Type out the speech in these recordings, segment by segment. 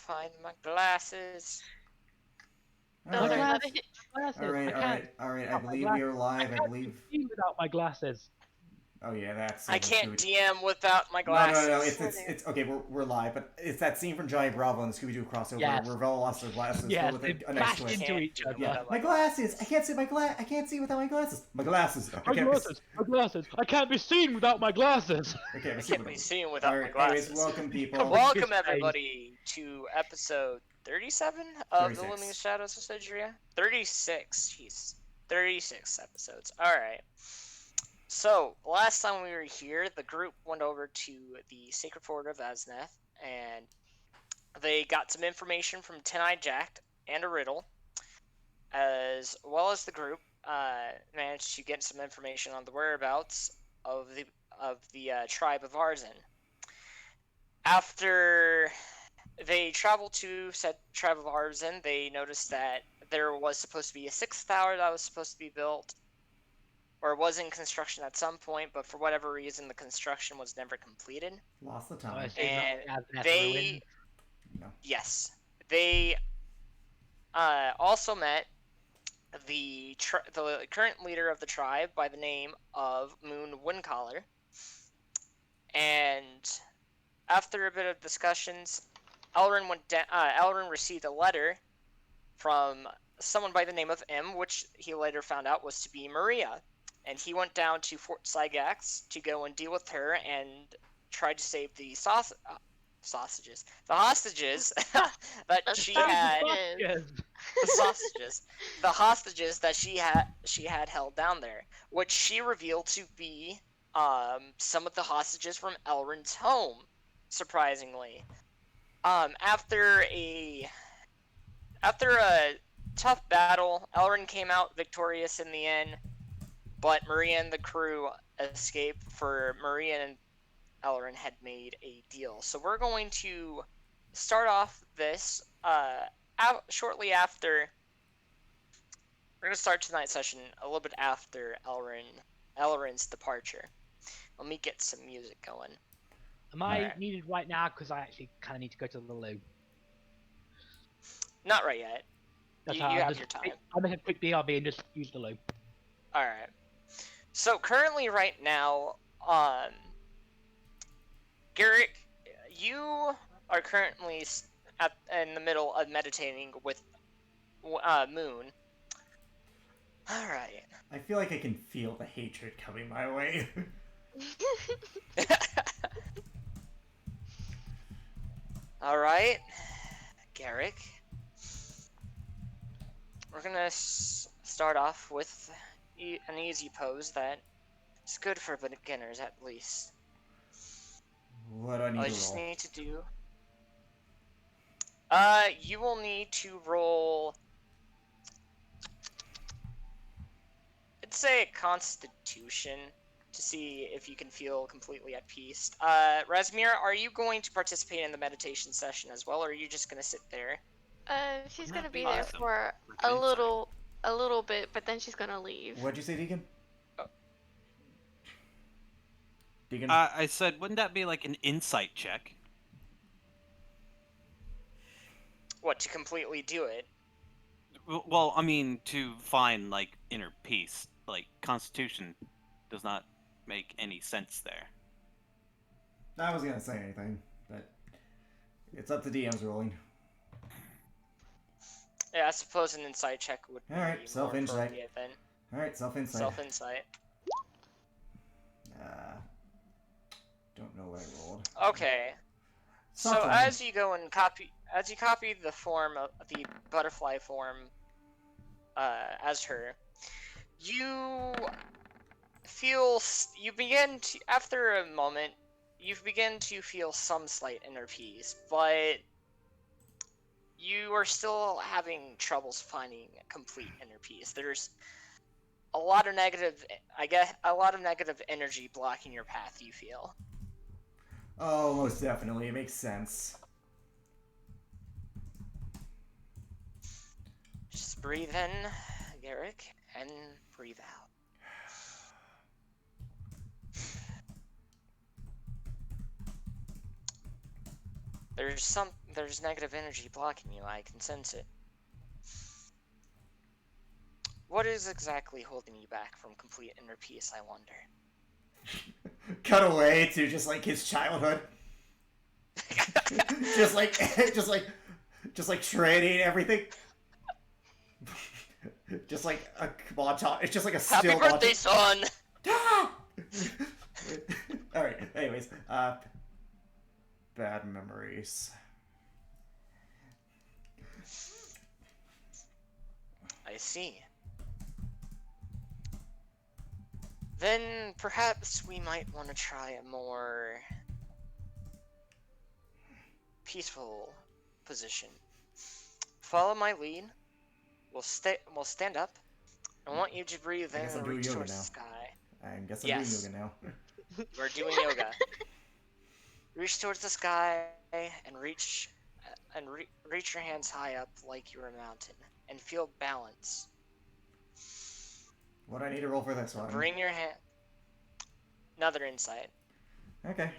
find my glasses. No, Alright. not it. Glasses. Alright. I believe we are live. I believe. See without my glasses. Oh yeah, that's. I can't DM without my glasses. No. It's okay. We're live, but it's that scene from Johnny Bravo and the Scooby Doo crossover Yes. where Velma lost her glasses. Yes, with they a nice bashed twist. into each other. Yeah, my glasses. I can't see I can't see without my glasses. My glasses. My glasses. I can't be seen without my glasses. I can't be seen without my Anyways, glasses. welcome people. Welcome everybody to episode 37 of the 36. Looming Shadows of Cidria. 36. Jeez. 36 episodes. Alright. So, last time we were here, the group went over to the Sacred Fort of Azneth, and they got some information from Ten-Eyed Jack and a riddle, as well as the group managed to get some information on the whereabouts of the tribe of Arzen. After they traveled to said tribe of Arzen, they noticed that there was supposed to be a 6th tower that was supposed to be built, or was in construction at some point, but for whatever reason the construction was never completed. Lost the time. And they, yes, they also met the current leader of the tribe by the name of Moon Windcaller. And after a bit of discussions, Elrin received a letter from someone by the name of M, which he later found out was to be Maria. And he went down to Fort Sygax to go and deal with her and try to save the hostages that she had. The hostages that she had held down there, which she revealed to be some of the hostages from Elrin's home. Surprisingly, after a tough battle, Elrin came out victorious in the end. But Maria and the crew escaped, for Maria and Elrin had made a deal. So we're going to start off this shortly after. We're going to start tonight's session a little bit after Elrin's departure. Let me get some music going. Am I needed right now? Because I actually kind of need to go to the loo. Not right yet. You have your time. I'll make a quick BRB and just use the loo. Alright. So currently right now, Garrick, you are currently in the middle of meditating with Moon. Alright. I feel like I can feel the hatred coming my way. Alright, Garrick. We're gonna start off with an easy pose that is good for beginners, at least. What do I need to roll? I just need to do... you will need to roll... I'd say a Constitution to see if you can feel completely at peace. Razmir, are you going to participate in the meditation session as well, or are you just gonna sit there? She's gonna be there for a little bit, but then she's gonna leave. What'd you say, Deacon? Oh. Deacon? I said, wouldn't that be like an insight check? What, to completely do it? Well, I mean, to find, like, inner peace. Like, Constitution does not make any sense there. I was gonna say anything, but it's up to DM's rolling. Yeah, I suppose an insight check would be Alright, self-insight. then. Alright, self-insight. Self-insight. Don't know what I rolled. Okay. Something. So as you go and copy the form of the butterfly form, as her, you begin to, after a moment, you begin to feel some slight inner peace, but you are still having troubles finding complete inner peace. There's a lot of negative energy blocking your path, you feel. Oh, most definitely. It makes sense. Just breathe in, Garrick, and breathe out. there's negative energy blocking you. I can sense it. What is exactly holding you back from complete inner peace, I wonder? Cut away to just like his childhood. just like trading everything. Just like a montage. It's just like a Happy still birthday, montage. son! Alright, anyways, bad memories. I see. Then perhaps we might want to try a more peaceful position. Follow my lead. We'll stand up. I want you to breathe in and reach towards the sky. I guess I'm doing yoga now. We're doing yoga. Reach towards the sky and reach your hands high up like you're a mountain and feel balance. What do I need to roll for this one? Bring your hand. Another insight. Okay.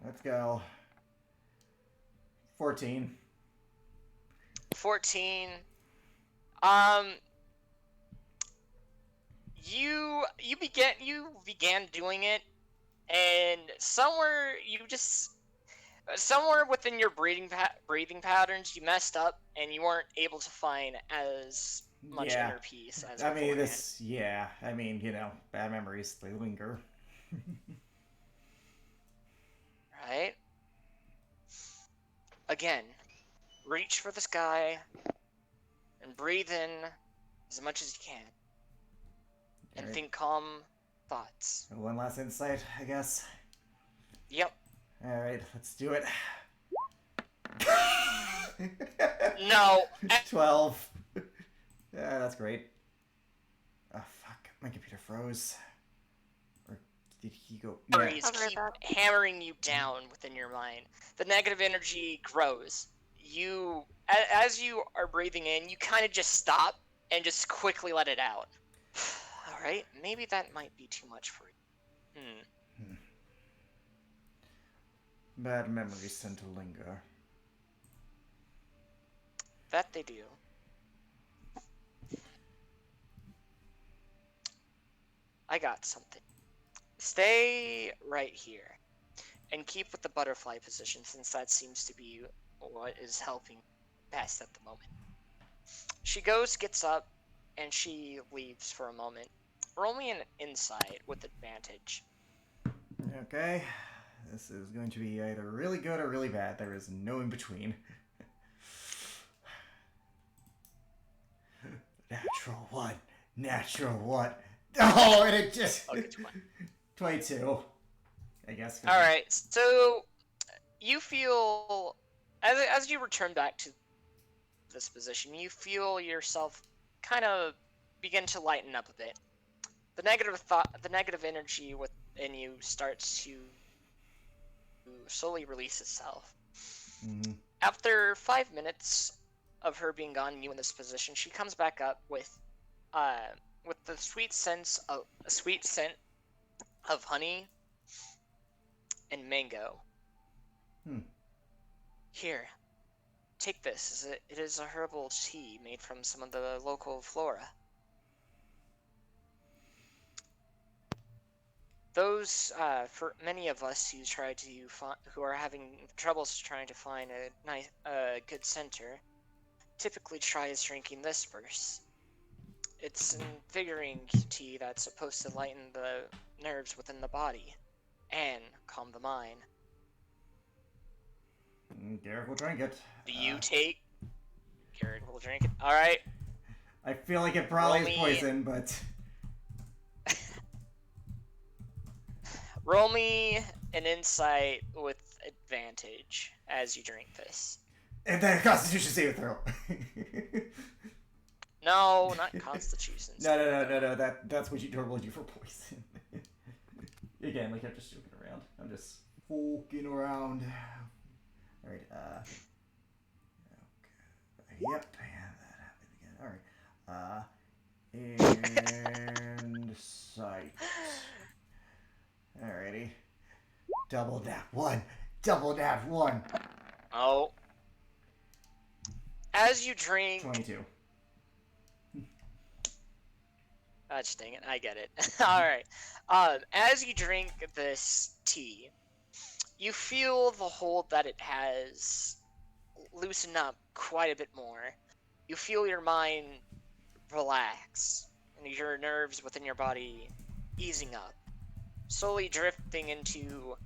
Let's go. 14. 14. You began doing it, and somewhere within your breathing patterns you messed up, and you weren't able to find as much inner peace as beforehand. I mean, you know, bad memories, they linger. Right? Again, reach for the sky and breathe in as much as you can. And think calm thoughts. One last insight, I guess. Yep. Alright, let's do it. No. 12. Yeah, that's great. Oh, fuck. My computer froze. Or did he go? Memories keep hammering you down within your mind. The negative energy grows. As you are breathing in, you kind of just stop and just quickly let it out. Alright, maybe that might be too much for you. Bad memories tend to linger. That they do. I got something. Stay right here. And keep with the butterfly position, since that seems to be what is helping best at the moment. She gets up, and she leaves for a moment. Roll me an insight with advantage. Okay. This is going to be either really good or really bad. There is no in between. Natural one. Natural one. Oh, and it just... 22. I guess. Alright, so you feel... As you return back to this position, you feel yourself kind of begin to lighten up a bit. The negative energy within you starts to slowly release itself. Mm-hmm. After 5 minutes of her being gone, you in this position, she comes back up with the sweet scent of honey and mango. Here, take this. It is a herbal tea made from some of the local flora. Those, for many of us who are having troubles trying to find a good center, typically tries drinking this first. It's an invigorating tea that's supposed to lighten the nerves within the body and calm the mind. Garrett will drink it. Do you take? Garrett will drink it. All right. I feel like it probably is poison, but. Roll me an insight with advantage as you drink this. And then Constitution saving throw. No, not Constitution. No. That's what you normally do for poison. Again, like I'm just joking around. I'm just fucking around. All right. Okay. Yep. And that happened again. All right. And sight. Alrighty. Double that. 1. Double nat 1. Oh. As you drink... 22. Gosh dang it, I get it. Alright. As you drink this tea, you feel the hold that it has loosened up quite a bit more. You feel your mind relax, and your nerves within your body easing up, slowly drifting into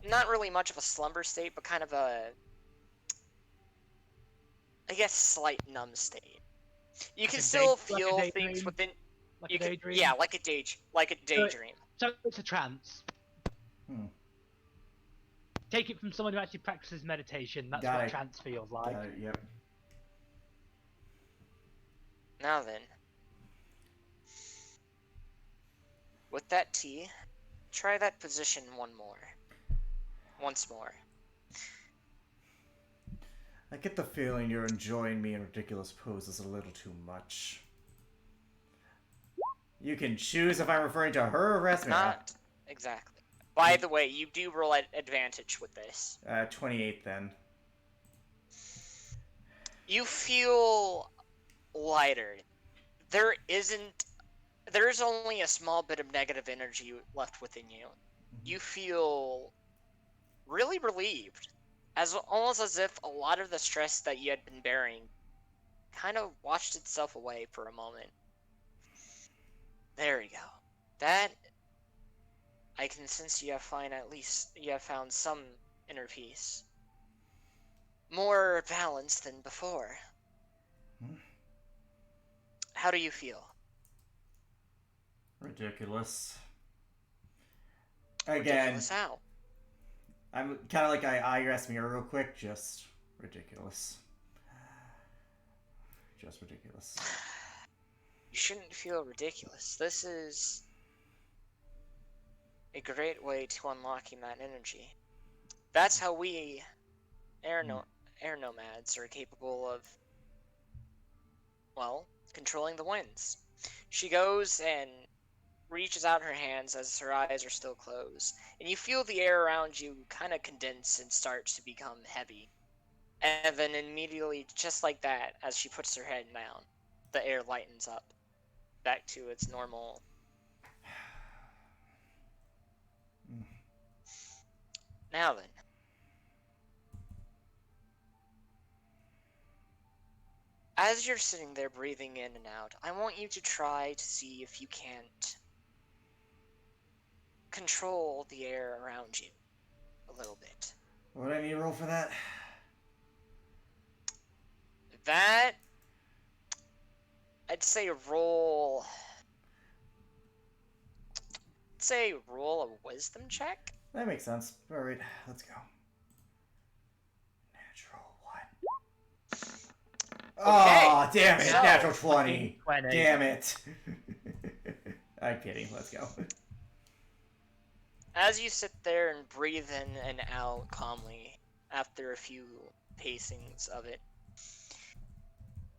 not really much of a slumber state, but kind of a, I guess, slight numb state. You can still feel things within. Like a daydream? Yeah, like a daydream. So it's a trance. Hmm. Take it from someone who actually practices meditation. That's Got what it. trance feels like. Got it, yep. Now then, with that tea, try that position once more. I get the feeling you're enjoying me in ridiculous poses a little too much. You can choose if I'm referring to her or Rasmira. Not exactly. By the way, you do roll at advantage with this. 28 then. You feel lighter. There's only a small bit of negative energy left within you. You feel really relieved. Almost as if a lot of the stress that you had been bearing kind of washed itself away for a moment. There we go. That, I can sense you have found some inner peace. More balanced than before. How do you feel? Ridiculous. Again, Ridiculous how? I'm kind of like I asked me real quick, just ridiculous. Just ridiculous. You shouldn't feel ridiculous. This is a great way to unlocking that energy. That's how we air nomads are capable of, well, controlling the winds. She goes and reaches out her hands as her eyes are still closed, and you feel the air around you kind of condense and starts to become heavy. And then immediately, just like that, as she puts her head down, the air lightens up back to its normal. Now then. As you're sitting there breathing in and out, I want you to try to see if you can't control the air around you a little bit. What do I need to roll for that? That, I'd say roll a wisdom check. That makes sense. Alright, let's go. Natural 1. Okay, Oh, damn it! so- Natural 20. 20. Damn it. I'm kidding. Let's go. As you sit there and breathe in and out calmly after a few pacings of it,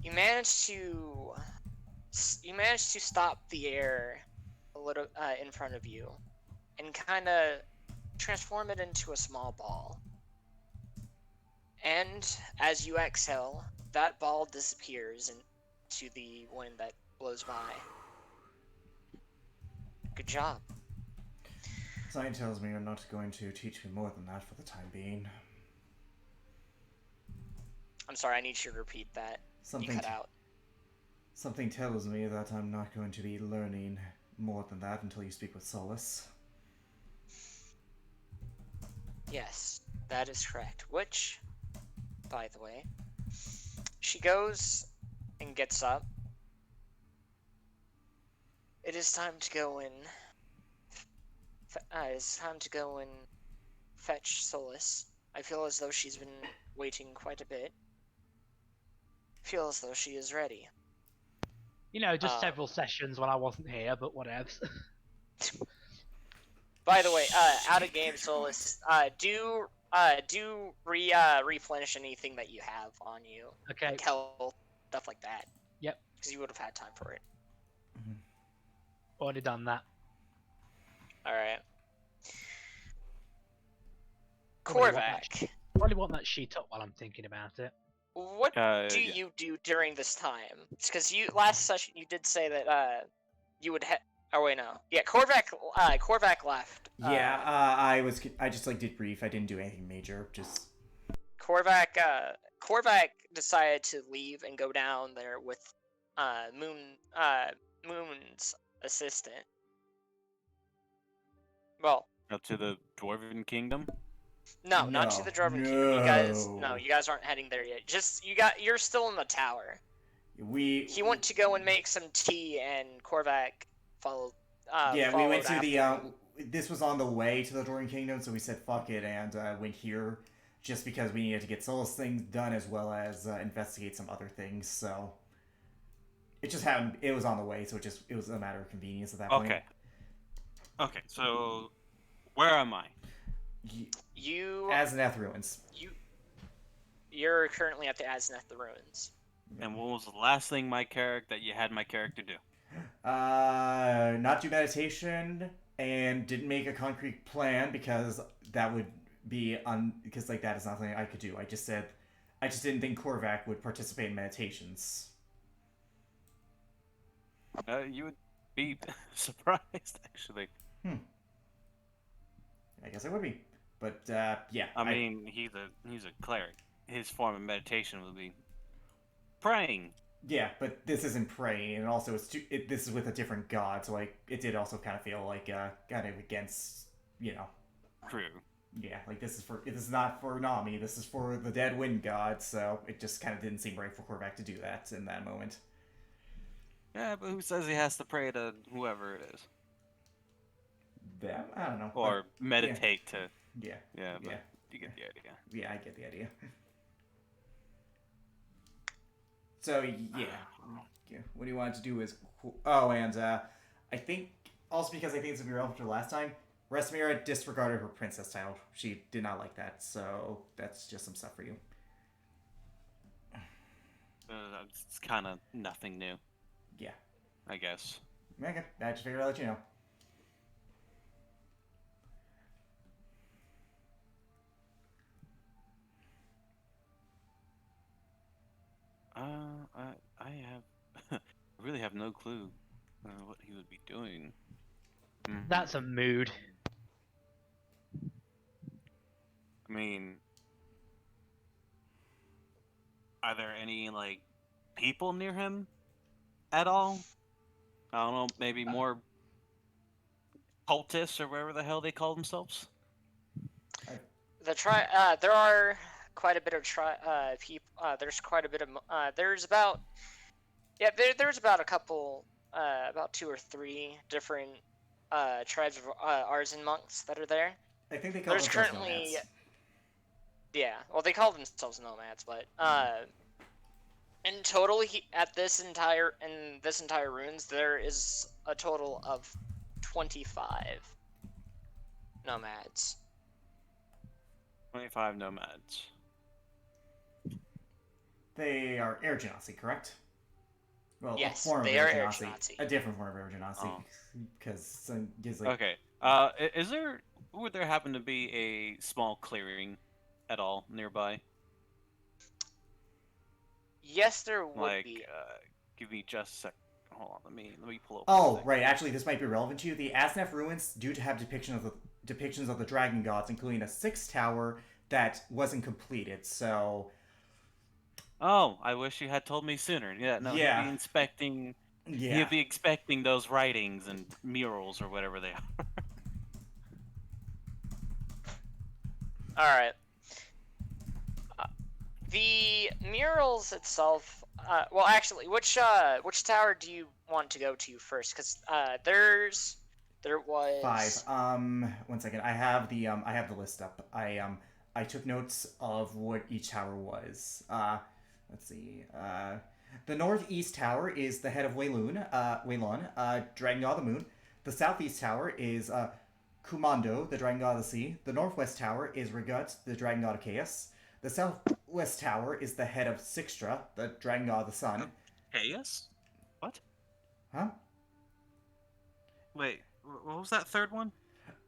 you manage to stop the air a little in front of you and kind of transform it into a small ball. And as you exhale, that ball disappears into the wind that blows by. Good job. Sign tells me you're not going to teach me more than that for the time being. I'm sorry, I need you to repeat that. You cut out. Something tells me that I'm not going to be learning more than that until you speak with Solace. Yes, that is correct. Which, by the way, she goes and gets up. It is time to go and fetch Solace. I feel as though she's been waiting quite a bit. Feel as though she is ready. You know, just several sessions when I wasn't here, but whatever. By the way, out of game Solace, do replenish anything that you have on you. Okay. Like health, stuff like that. Yep. Because you would have had time for it. Already done that. Alright. Korvac, Probably want that sheet up while I'm thinking about it. what do Yeah. you do during this time? Because you last session you did say that you would oh wait, no. Yeah, Korvac left. Yeah, I just like did brief. I didn't do anything major. Just Korvac decided to leave and go down there with Moon's assistant. Well, Up to the Dwarven Kingdom. no, not to No, the Dwarven Kingdom. You guys aren't heading there yet. You're still in the tower. He went to go and make some tea, and Korvac followed. Yeah, we went to after the. him. This was on the way to the Dwarven Kingdom, so we said fuck it and went here, just because we needed to get Solus things done as well as investigate some other things. So it just happened. It was on the way, so it was a matter of convenience at that point. Okay. Okay. So, where am I? You Azneth Ruins. You're currently at the Azneth the Ruins. And what was the last thing that you had my character do? Not do meditation and didn't make a concrete plan because that would be because like that is not something I could do. I just didn't think Korvac would participate in meditations. You would be surprised, actually. I guess I would be, but yeah. I mean, he's a cleric. His form of meditation would be praying. Yeah, but this isn't praying, and also this is with a different god, so like it did also kind of feel like kind of against, you know. True. Yeah, like this is not for Nami. This is for the dead wind god, so it just kind of didn't seem right for Korvac to do that in that moment. Yeah, but who says he has to pray to whoever it is? Yeah, I don't know. Or meditate to. Yeah. Yeah, but Yeah. you get the idea. Yeah, I get the idea. So yeah, what he wanted to do is and I think also because I think it's gonna be relevant to last time. Resmira disregarded her princess title. She did not like that, so that's just some stuff for you. It's kind of nothing new. Yeah. I guess. Okay, I just figured I'd let you know. I have, I really have no clue what he would be doing. That's a mood. I mean, are there any like people near him at all? I don't know, maybe more cultists or whatever the hell they call themselves. There are quite a bit of people. There's quite a bit of. There's about. Yeah, there's about a couple. About 2 or 3 different tribes of artisan monks that are there. I think they call There's themselves currently. nomads. Yeah, well, they call themselves nomads, but in total, in this entire ruins, there is a total of 25 nomads. 25 nomads. They are air genasi, correct? Well, Yes, a form they of are air air genasi. genasi. A different form of air genasi, Oh. because like Okay. Would there happen to be a small clearing at all nearby? Yes, there would Like, be. give me just a sec. Hold on, let me pull up. Oh, right. Actually, this might be relevant to you. The Aznef ruins do have depictions of the dragon gods, including a 6th tower that wasn't completed. So. Oh, I wish you had told me sooner. Yeah, no, Yeah. he'd be inspecting. Yeah. He'd be expecting those writings and murals or whatever they are. All right. The murals itself. Well, actually, which tower do you want to go to first? Because there was 5. One second. I have the list up. I took notes of what each tower was. Let's see. The northeast tower is the head of Weilun, Dragon God of the Moon. The southeast tower is Kumando, the Dragon God of the Sea. The northwest tower is Regut, the Dragon God of Chaos. The southwest tower is the head of Sixtra, the Dragon God of the Sun. Chaos? What? Huh? Wait, what was that third one?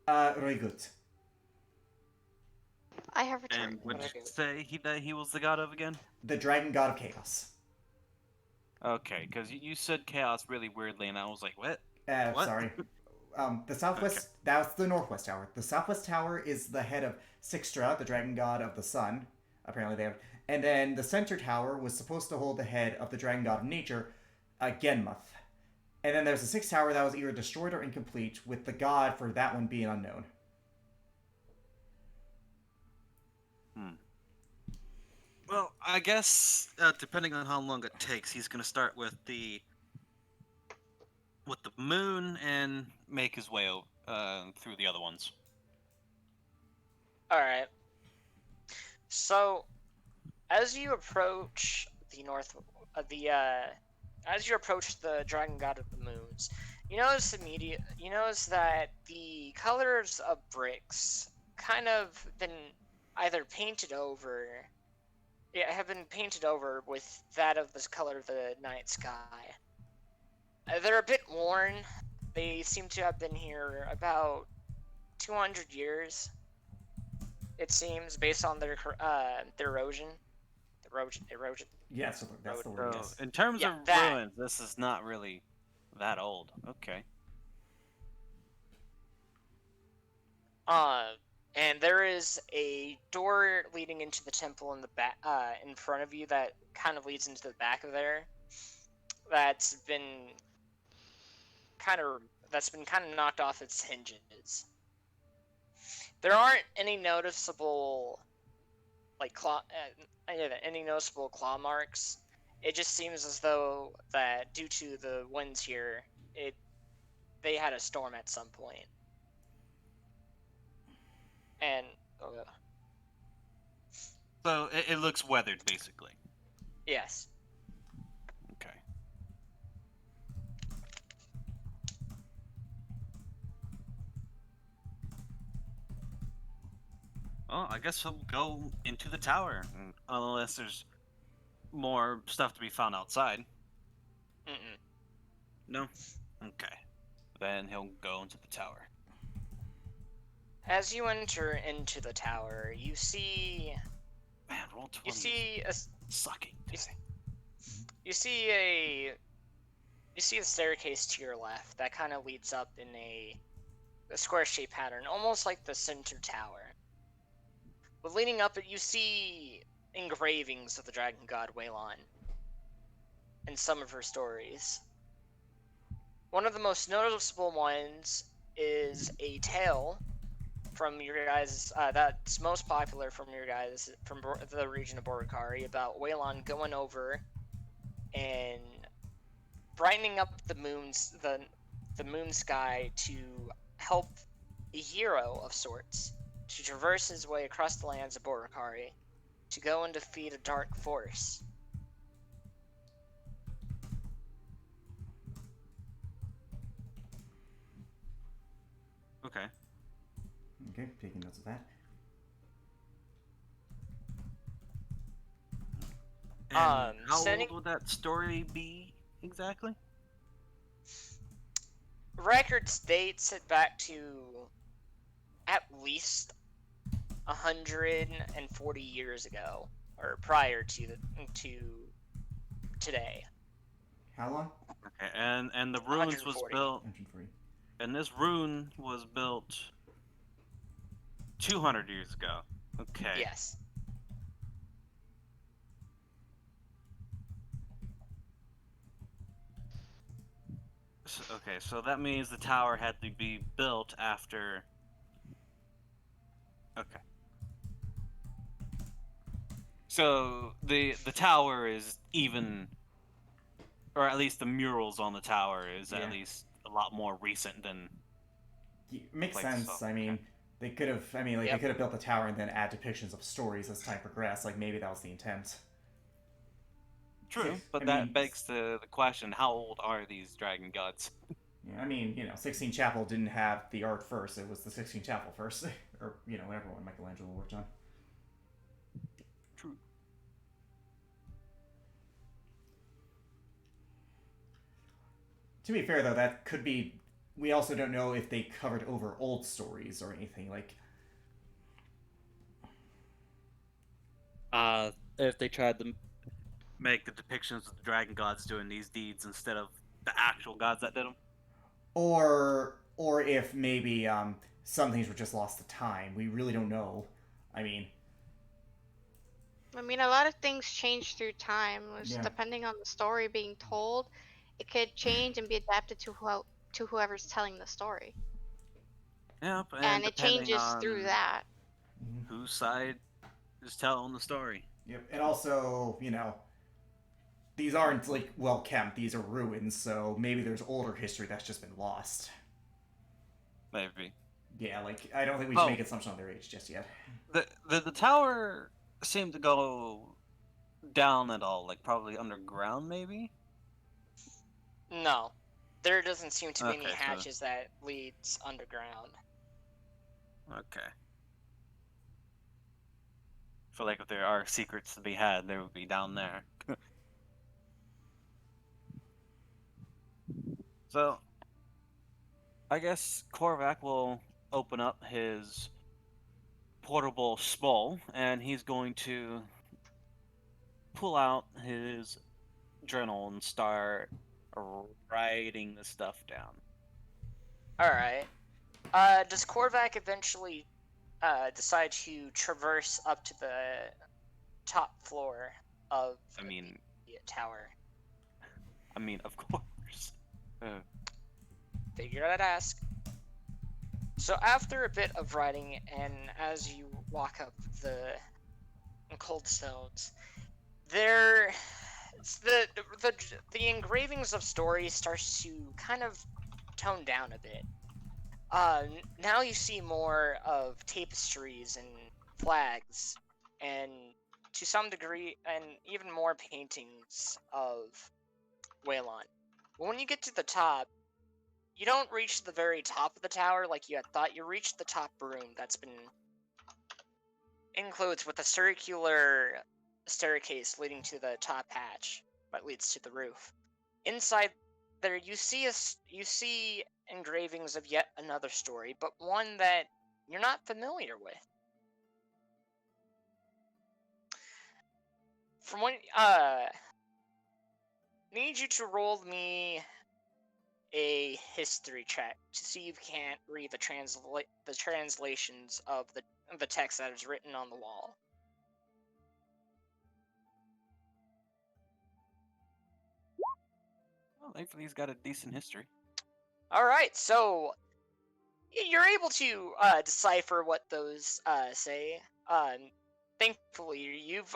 Regut. I have And returned. what did Okay. you say that he was the god of again? The dragon god of chaos. Okay, because you said chaos really weirdly, and I was like, what? What? Sorry. The southwest, Okay. that's the northwest tower. The southwest tower is the head of Sixtra, the dragon god of the sun. Apparently they have. And then the center tower was supposed to hold the head of the dragon god of nature, Genmuth. And then there's the sixth tower that was either destroyed or incomplete, with the god for that one being unknown. Well, I guess depending on how long it takes, he's gonna start with the moon and make his way through the other ones. All right. So, as you approach the as you approach the dragon god of the moons, you notice that the colors of bricks kind of been either painted over. Yeah, have been painted over with that of the color of the night sky. They're a bit worn. They seem to have been here about 200 years. It seems, based on their erosion. Erosion. Yeah, so that's the word. So, Yes. in terms Yeah, of that. ruins, this is not really that old. Okay. And there is a door leading into the temple in the back, in front of you, that kind of leads into the back of there. That's been kind of knocked off its hinges. There aren't any noticeable claw marks. It just seems as though that due to the winds here, they had a storm at some point. And So it looks weathered, basically. yes. Okay. Well, I guess we'll go into the tower, unless there's more stuff to be found outside. Mm-mm. No? Okay. Then he'll go into the tower. As you enter into the tower, you see Man, roll 20 you see a sucking. you see a staircase to your left that kind of leads up in a square-shaped pattern, almost like the center tower. But leading up it, you see engravings of the dragon god Waylon and some of her stories. One of the most noticeable ones is a tale from your guys that's most popular from your guys from the region of Borikari about Waylon going over and brightening up the moon sky to help a hero of sorts to traverse his way across the lands of Borikari to go and defeat a dark force. Okay. Okay, taking notes of that. And how sending- old would that story be exactly? Records dates it back to at least 140 years ago, or prior to today. How long? Okay, and the ruins was 140. built, 103. and this rune was built 200 years ago. Okay. Yes. Okay, so that means the tower had to be built after. Okay. So the tower is even, or at least the murals on the tower is Yeah. at least a lot more recent than. Makes Like sense. so, I mean, okay. they could have. I mean, like Yep. they could have built the tower and then add depictions of stories as time progressed. Like maybe that was the intent. True, Yes, but I that mean- begs the question: how old are these dragon gods? Yeah, I mean, Sixtine Chapel didn't have the art first. It was the Sixtine Chapel first, or whatever one Michelangelo worked on. True. To be fair, though, that could be. We also don't know if they covered over old stories or anything like. If they tried to make the depictions of the dragon gods doing these deeds instead of the actual gods that did them. Or if maybe some things were just lost to time. We really don't know. I mean, I mean, a lot of things change through time. Just yeah. depending on the story being told, it could change and be adapted to whoever's telling the story, Yep, and and it depending changes through on that. Mhm. whose side is telling the story. Yep. And also, these aren't like well kept. These are ruins, so maybe there's older history that's just been lost. Maybe. Yeah, like I don't think we should make assumptions on their age just yet. The tower seemed to go down at all, like probably underground, maybe. No, there doesn't seem to be any Okay, so hatches that leads underground. okay. I feel like if there are secrets to be had, they would be down there. So, I guess Korvac will open up his portable spool, and he's going to pull out his journal and start writing the stuff down. Alright. Does Korvac eventually decide to traverse up to the top floor of the tower? Of course. Figured I'd ask. So after a bit of writing, and as you walk up the cold stones, the engravings of stories starts to kind of tone down a bit. Now you see more of tapestries and flags, and to some degree, and even more paintings of Waylon. But when you get to the top, you don't reach the very top of the tower like you had thought. You reach the top room that's been enclosed with a circular staircase leading to the top hatch that leads to the roof. Inside there, you see engravings of yet another story, but one that you're not familiar with. From what need you to roll me a history check to see if you can't read the translations of the text that is written on the wall. Well, thankfully he's got a decent history. All right, so you're able to decipher what those say. Thankfully, you've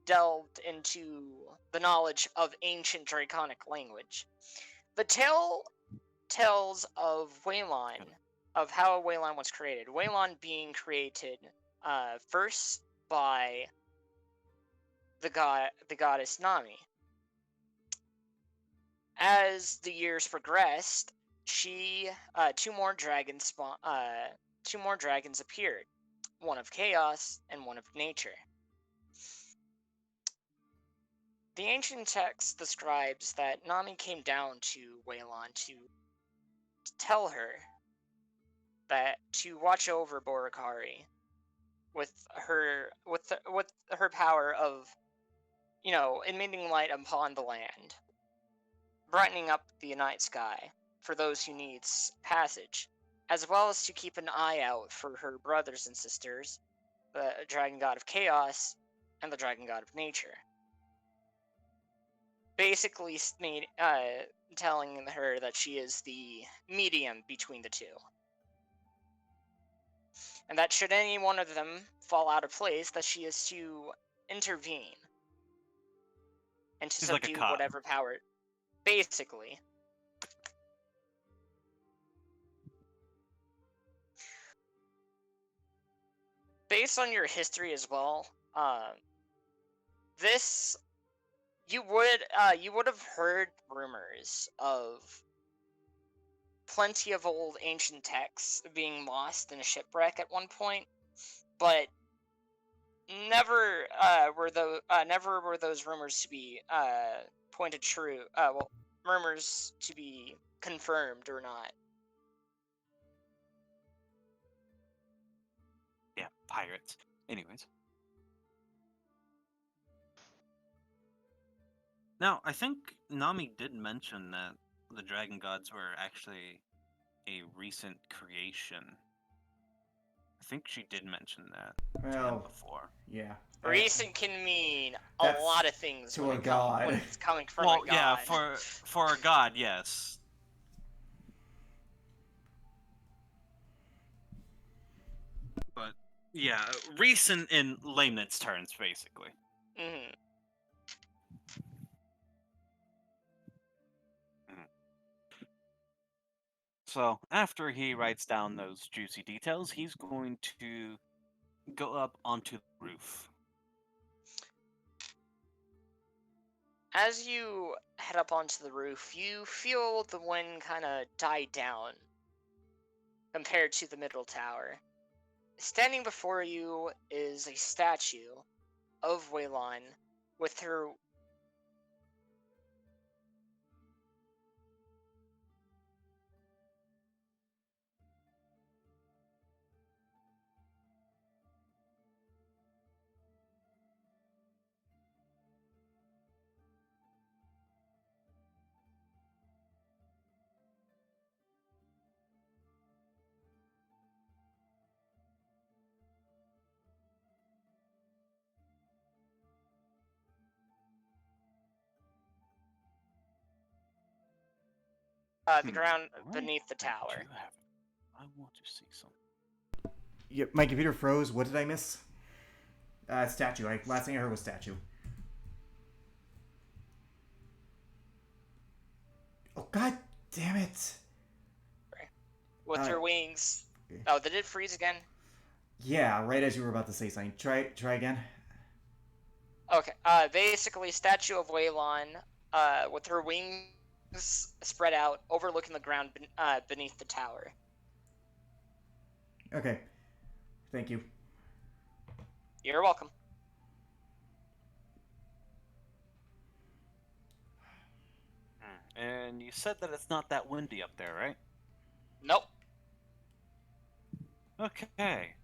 delved into the knowledge of ancient Draconic language. The tale tells of Waylon, of how Waylon was created. Waylon being created first by the goddess Nami. As the years progressed, two more dragons appeared, one of chaos and one of nature. The ancient text describes that Nami came down to Waylon to tell her that to watch over Borikari with her power of, emitting light upon the land, brightening up the night sky for those who need passage, as well as to keep an eye out for her brothers and sisters, the dragon god of chaos and the dragon god of nature. Basically, telling her that she is the medium between the two. And that should any one of them fall out of place, that she is to intervene and to subdue whatever power. Basically. Based on your history as well, you would have heard rumors of plenty of old ancient texts being lost in a shipwreck at one point, but never were those rumors to be pointed true. Rumors to be confirmed or not. Yeah, pirates. Anyways. Now, I think Nami did mention that the dragon gods were actually a recent creation. I think she did mention that to him Well, before. yeah. Recent can mean a That's lot of things to when a it god. when it's coming from Well, a yeah, god. for a god, yes. But yeah, recent in layman's terms, basically. Mhm. So after he writes down those juicy details, he's going to go up onto the roof. As you head up onto the roof, you feel the wind kind of die down compared to the middle tower. Standing before you is a statue of Waylon with her the ground beneath the tower. I want to see something. Yep, my computer froze. What did I miss? Statue. Last thing I heard was statue. Oh, god damn it. With her wings. Okay. Oh, did it freeze again? Yeah, right as you were about to say something. Try again. Okay. Basically, statue of Waylon, with her wings spread out, overlooking the ground beneath the tower. Okay. Thank you. You're welcome. And you said that it's not that windy up there, right? Nope. Okay.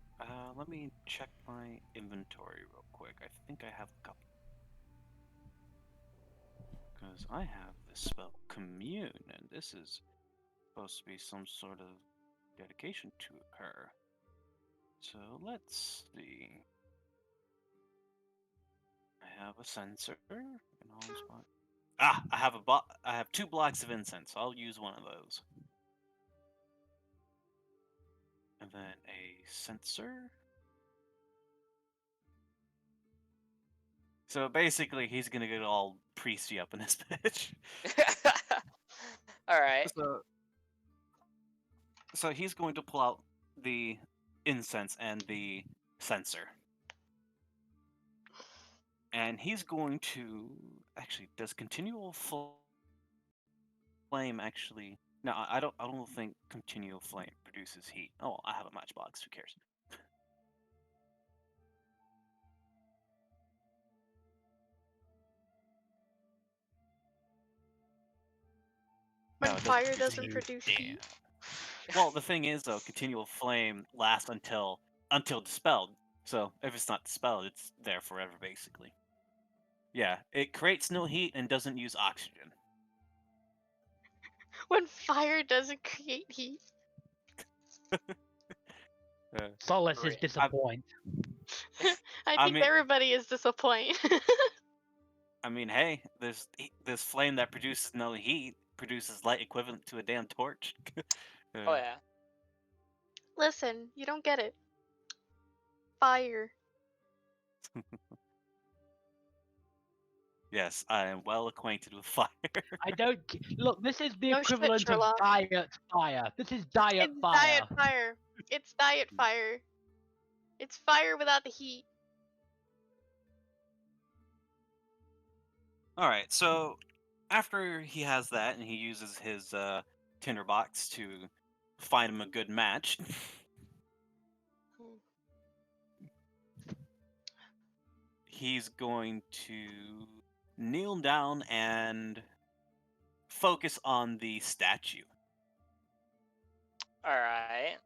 Let me check my inventory real quick. I think I have a couple. Because I have this spell, Commune, and this is supposed to be some sort of dedication to her. So let's see. I have a censer. I have 2 blocks of incense. So I'll use one of those. And then a censer. So basically, he's gonna get all priesty up in this bitch. All right. So he's going to pull out the incense and the censer. And he's going to actually does continual flame actually no, I don't think continual flame produces heat. Oh, I have a matchbox, who cares? When No, it fire produce doesn't heat. produce Damn. heat. Well, the thing is though, continual flame lasts until dispelled. So if it's not dispelled, it's there forever basically. Yeah, it creates no heat and doesn't use oxygen. When fire doesn't create heat. Solace is disappoint. I think everybody is disappointed. I mean, hey, this flame that produces no heat produces light equivalent to a damn torch. Oh yeah. Listen, you don't get it. Fire. Yes, I am well acquainted with fire. I don't. Look, this is the No shit, equivalent of Sherlock. diet fire. This is diet It's fire. diet fire. It's diet fire. It's fire without the heat. All right, so after he has that and he uses his tinderbox to find him a good match, he's going to kneel down and focus on the statue. All right.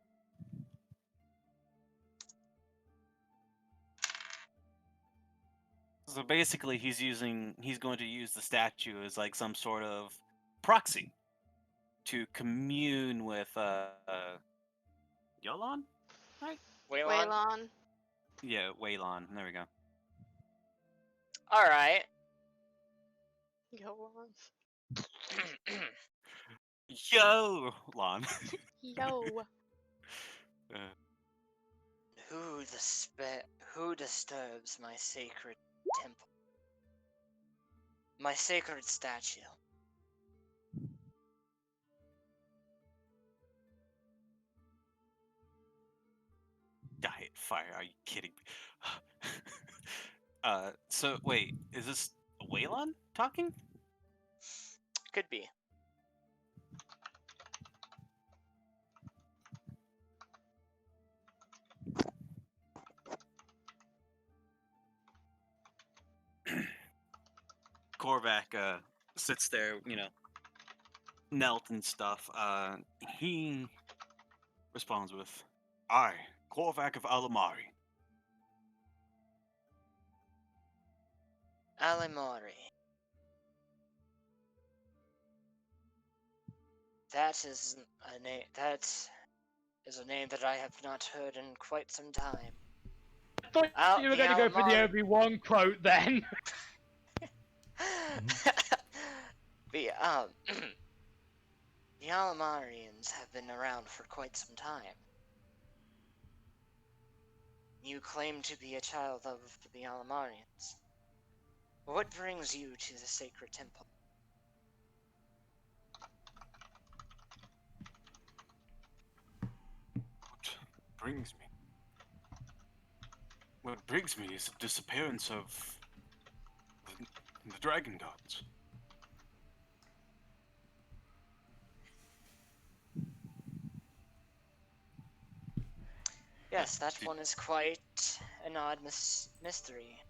So basically, he's going to use the statue as like some sort of proxy to commune with Yolan, right? Waylon? Waylon. Yeah, Waylon. There we go. Alright. Yolan. Yo, Lon. Yo. Who disturbs my sacred temple? My sacred statue. Diet fire. Are you kidding me? So wait, is this Waylon talking? Could be. Korvac sits there, knelt and stuff. He responds with, "I, Korvac of Alamari." Alimori. That is a name. That is a name that I have not heard in quite some time. I thought you were going to go for the Obi-Wan quote then. the the Alamarians have been around for quite some time. You claim to be a child of the Alamarians. What brings you to the sacred temple? What brings me is the disappearance of the dragon gods. Yes, that one is quite an odd mystery.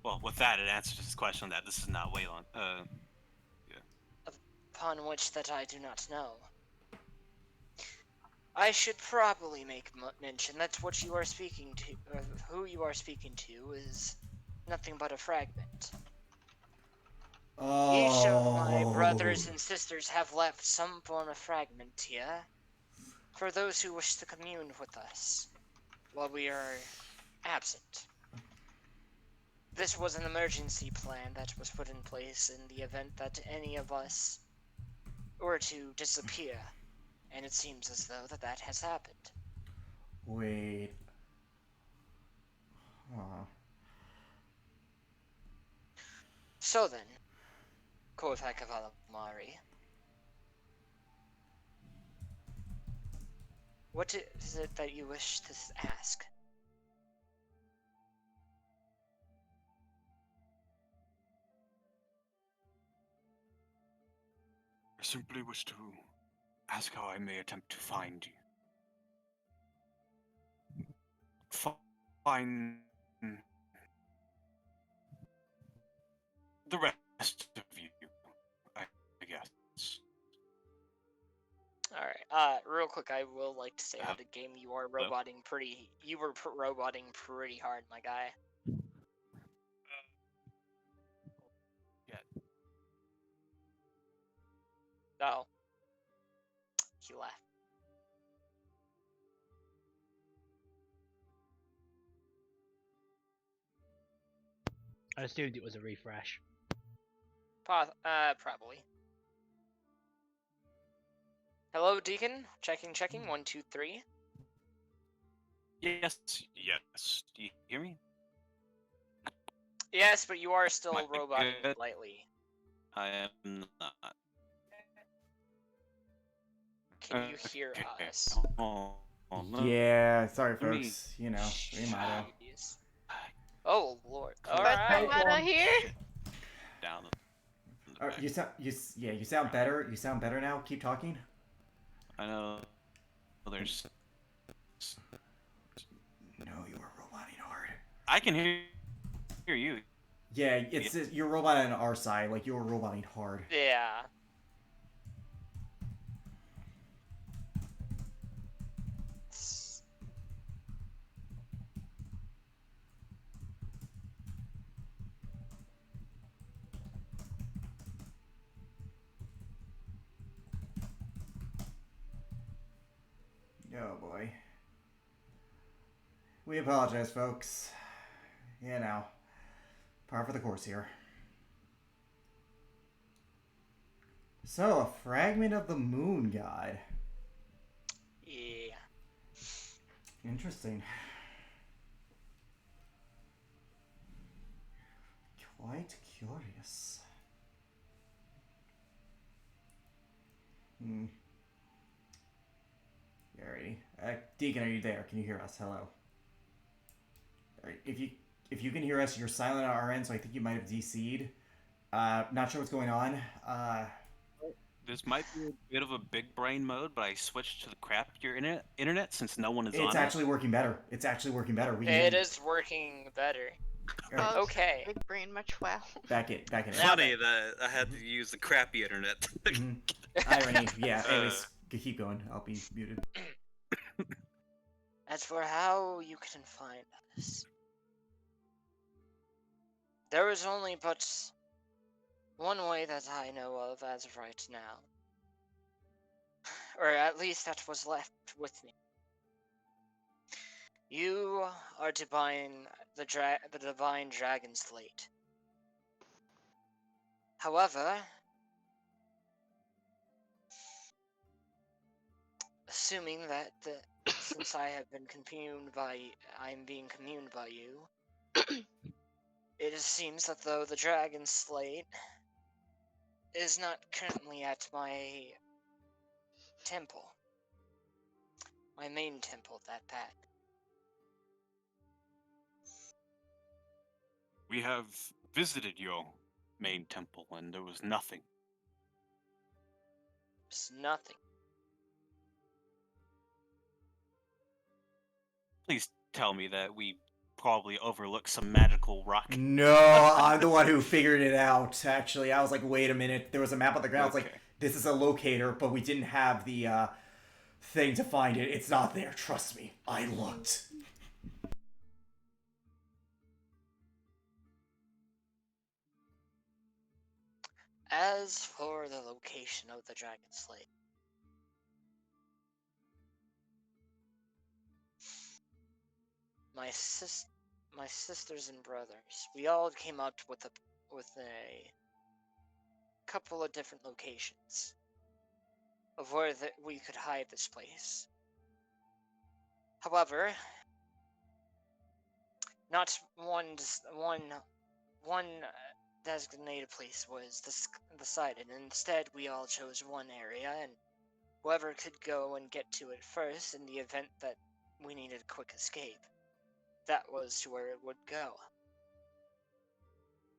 Well, with that, it answers his question that this is not Waylon. Upon which that I do not know. I should probably make mention that what you are speaking to, or who you are speaking to, is nothing but a fragment. Oh. Each of my brothers and sisters have left some form of fragment here for those who wish to commune with us while we are absent. This was an emergency plan that was put in place in the event that any of us were to disappear, and it seems as though that has happened. Wait. Huh. So then, Korvac of Alamari, what is it that you wish to ask? I simply wish to ask how I may attempt to find you. Find the rest of you, I guess. Alright, real quick, I will like to say that the game you are roboting roboting pretty hard, my guy. Yeah. Oh. He left. I assumed it was a refresh. Probably. Hello, Deacon. Checking. 1, 2, 3. Yes. Do you hear me? Yes, but you are still Might be roboting good. lightly. I am not. Can you hear Okay. us? Oh, no. Yeah, sorry Let me- folks. You know, we might have. Jeez. Oh lord. But Alright. from what I hear, Down in the back. You sound better. You sound better now. Keep talking. I know. There's. No, you are roboting hard. I can hear you. Yeah, you're roboting on our side. Like you're roboting hard. Yeah. Oh boy. We apologize, folks. You know, par for the course here. So, a fragment of the moon god. Yeah. Interesting. Quite curious. Alrighty. Deacon, are you there? Can you hear us? Hello. Alright, if you can hear us, you're silent on our end, so I think you might have DC'd. Not sure what's going on. This might be a bit of a big brain mode, but I switched to the crappier internet since no one is on It's it. actually working better. It's actually working better. It is working better. Right. Okay. Big brain much well. Back it. Funny that I had to use the crappy internet. Irony. Yeah. Anyways, keep going. I'll be muted. As for how you can find us, there is only but one way that I know of as of right now. Or at least that was left with me. You are to bind the divine dragon slate. However, assuming that since I'm being communed by you, it seems that though the dragon slate is not currently at my temple, my main temple, that. We have visited your main temple, and there was nothing. It's nothing. Please tell me that we probably overlooked some magical rock. No, I'm the one who figured it out, actually. I was like, wait a minute. There was a map on the ground. I was like, this is a locator, but we didn't have the thing to find it. It's not there. Trust me. I looked. As for the location of the dragon slate, my sisters and brothers, we all came up with a couple of different locations of where we could hide this place. However, not one designated place was decided. Instead, we all chose one area, and whoever could go and get to it first in the event that we needed a quick escape, that was to where it would go.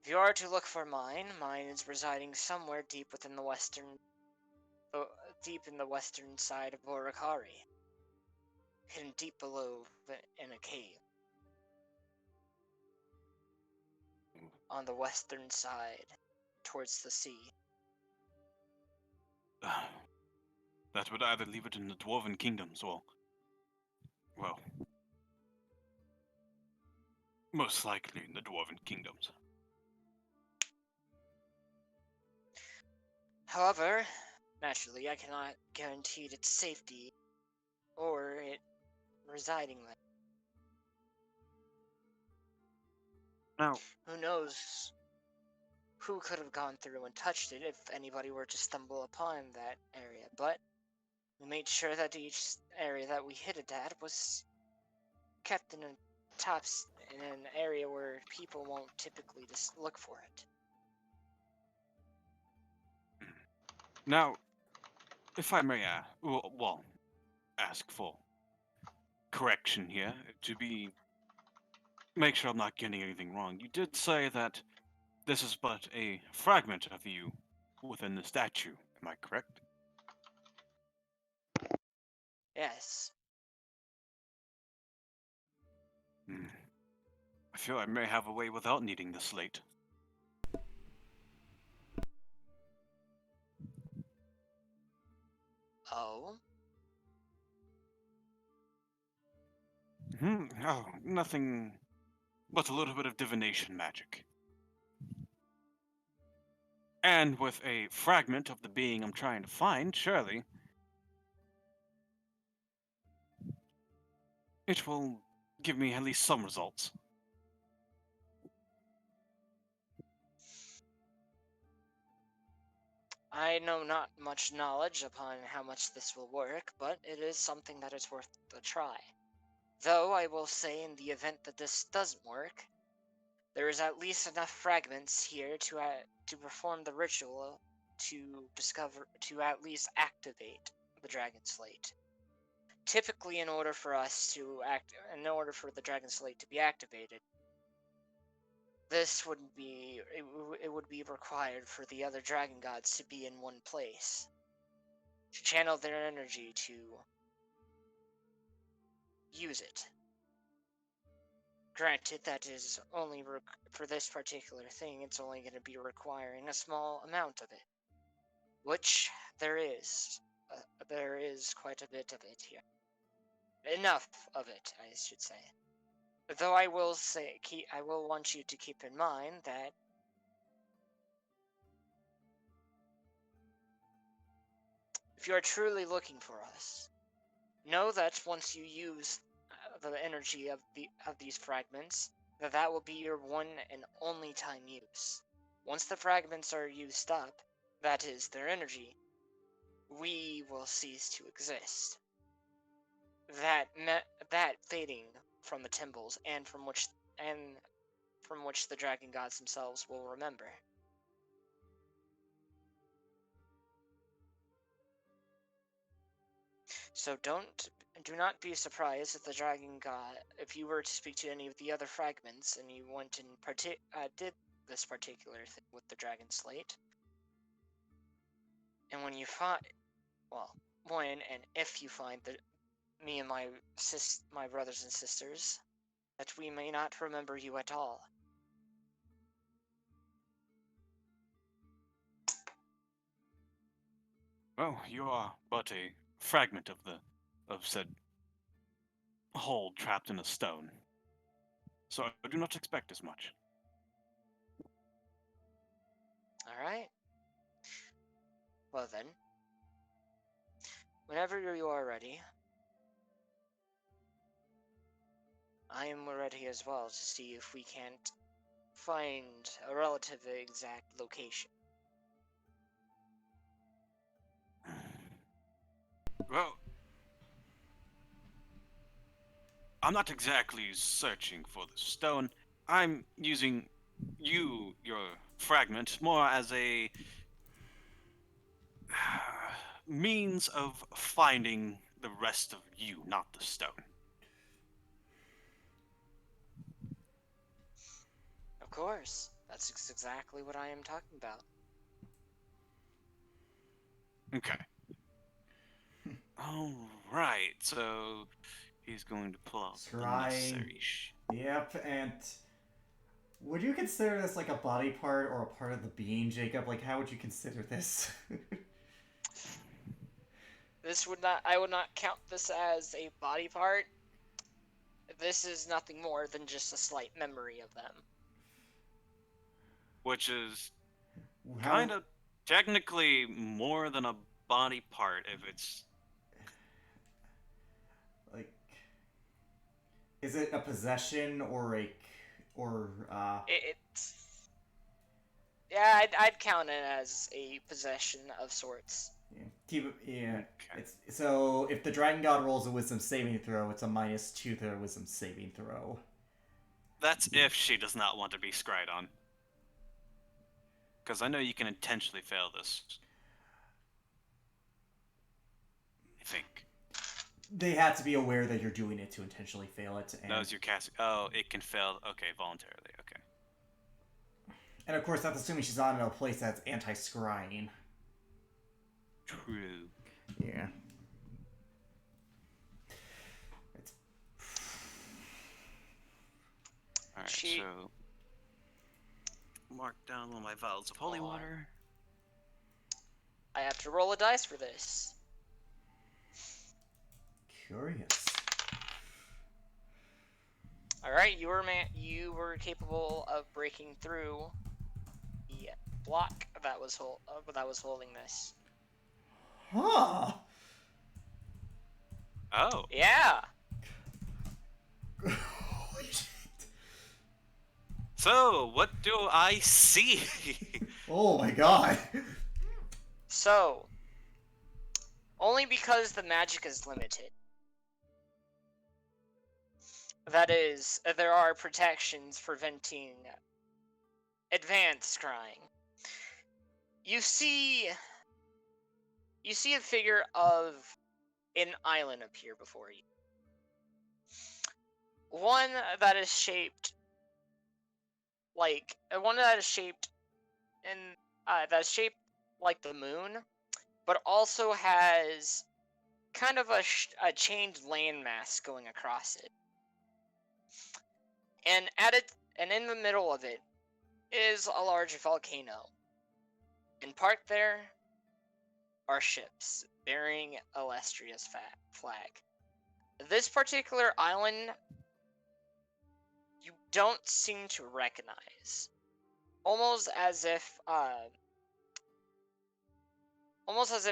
If you are to look for mine is residing somewhere deep in the western side of Boracari, hidden deep below in a cave. On the western side, towards the sea. That would either leave it in the Dwarven Kingdoms or, well, most likely in the Dwarven Kingdoms. However, naturally, I cannot guarantee its safety or it residing there. Now, who knows who could have gone through and touched it if anybody were to stumble upon that area, but we made sure that each area that we hid it at was kept in an area where people won't typically just look for it. Now, if I may ask for correction here, make sure I'm not getting anything wrong. You did say that this is but a fragment of you within the statue, am I correct? Yes. I feel I may have a way without needing the slate. Oh? Oh, nothing but a little bit of divination magic. And with a fragment of the being I'm trying to find, surely It will give me at least some results. I know not much knowledge upon how much this will work, but it is something that is worth a try. Though I will say, in the event that this doesn't work, there is at least enough fragments here to perform the ritual to at least activate the Dragon Slate. Typically, in order for the Dragon Slate to be activated, this would be it would be required for the other dragon gods to be in one place, to channel their energy to use it. Granted, that is only for this particular thing, it's only going to be requiring a small amount of it, which there is quite a bit of it here. Enough of it, I should say. Though I will want you to keep in mind that if you are truly looking for us, know that once you use the energy of these fragments, that will be your one and only time use. Once the fragments are used up, that is their energy, we will cease to exist. That fading from the temples and from which the dragon gods themselves will remember. So do not be surprised if the dragon god, if you were to speak to any of the other fragments and you went and did this particular thing with the Dragon Slate, and when you find, when and if you find that me and my brothers and sisters, that we may not remember you at all. Well, you are but a fragment of said hole trapped in a stone. So I do not expect as much. Alright. Well then, whenever you are ready, I am ready as well to see if we can't find a relative exact location. Well, I'm not exactly searching for the stone. I'm using your fragment, more as a means of finding the rest of you, not the stone. Of course, that's exactly what I am talking about. Okay. All right, so he's going to pull out the necessary Yep, and would you consider this like a body part or a part of the being, Jacob? Like, how would you consider this? I would not count this as a body part. This is nothing more than just a slight memory of them. Which is kind of technically more than a body part if it's... Like, is it a possession or Yeah, I'd count it as a possession of sorts. Yeah. Okay. So if the dragon god rolls a wisdom saving throw, it's a -2 to their wisdom saving throw. That's if she does not want to be scryed on. Because I know you can intentionally fail this. I think. They have to be aware that you're doing it to intentionally fail it. And... That was your casting. Oh, it can fail. Okay, voluntarily. Okay. And of course, that's assuming she's not in a place that's anti-scrying. True. Yeah. It's... Alright, so... Mark down all my vials of holy water. I have to roll a dice for this. Curious. Alright, you were capable of breaking through the block that was holding this. Huh. Oh. Yeah. So, what do I see? Oh my god. So, only because the magic is limited. That is, there are protections preventing advanced scrying. You see a figure of an island appear before you. One that is shaped like the moon, but also has kind of a chained landmass going across it. And in the middle of it is a large volcano. And parked there are ships bearing Alestria's flag. This particular island you don't seem to recognize. Almost as if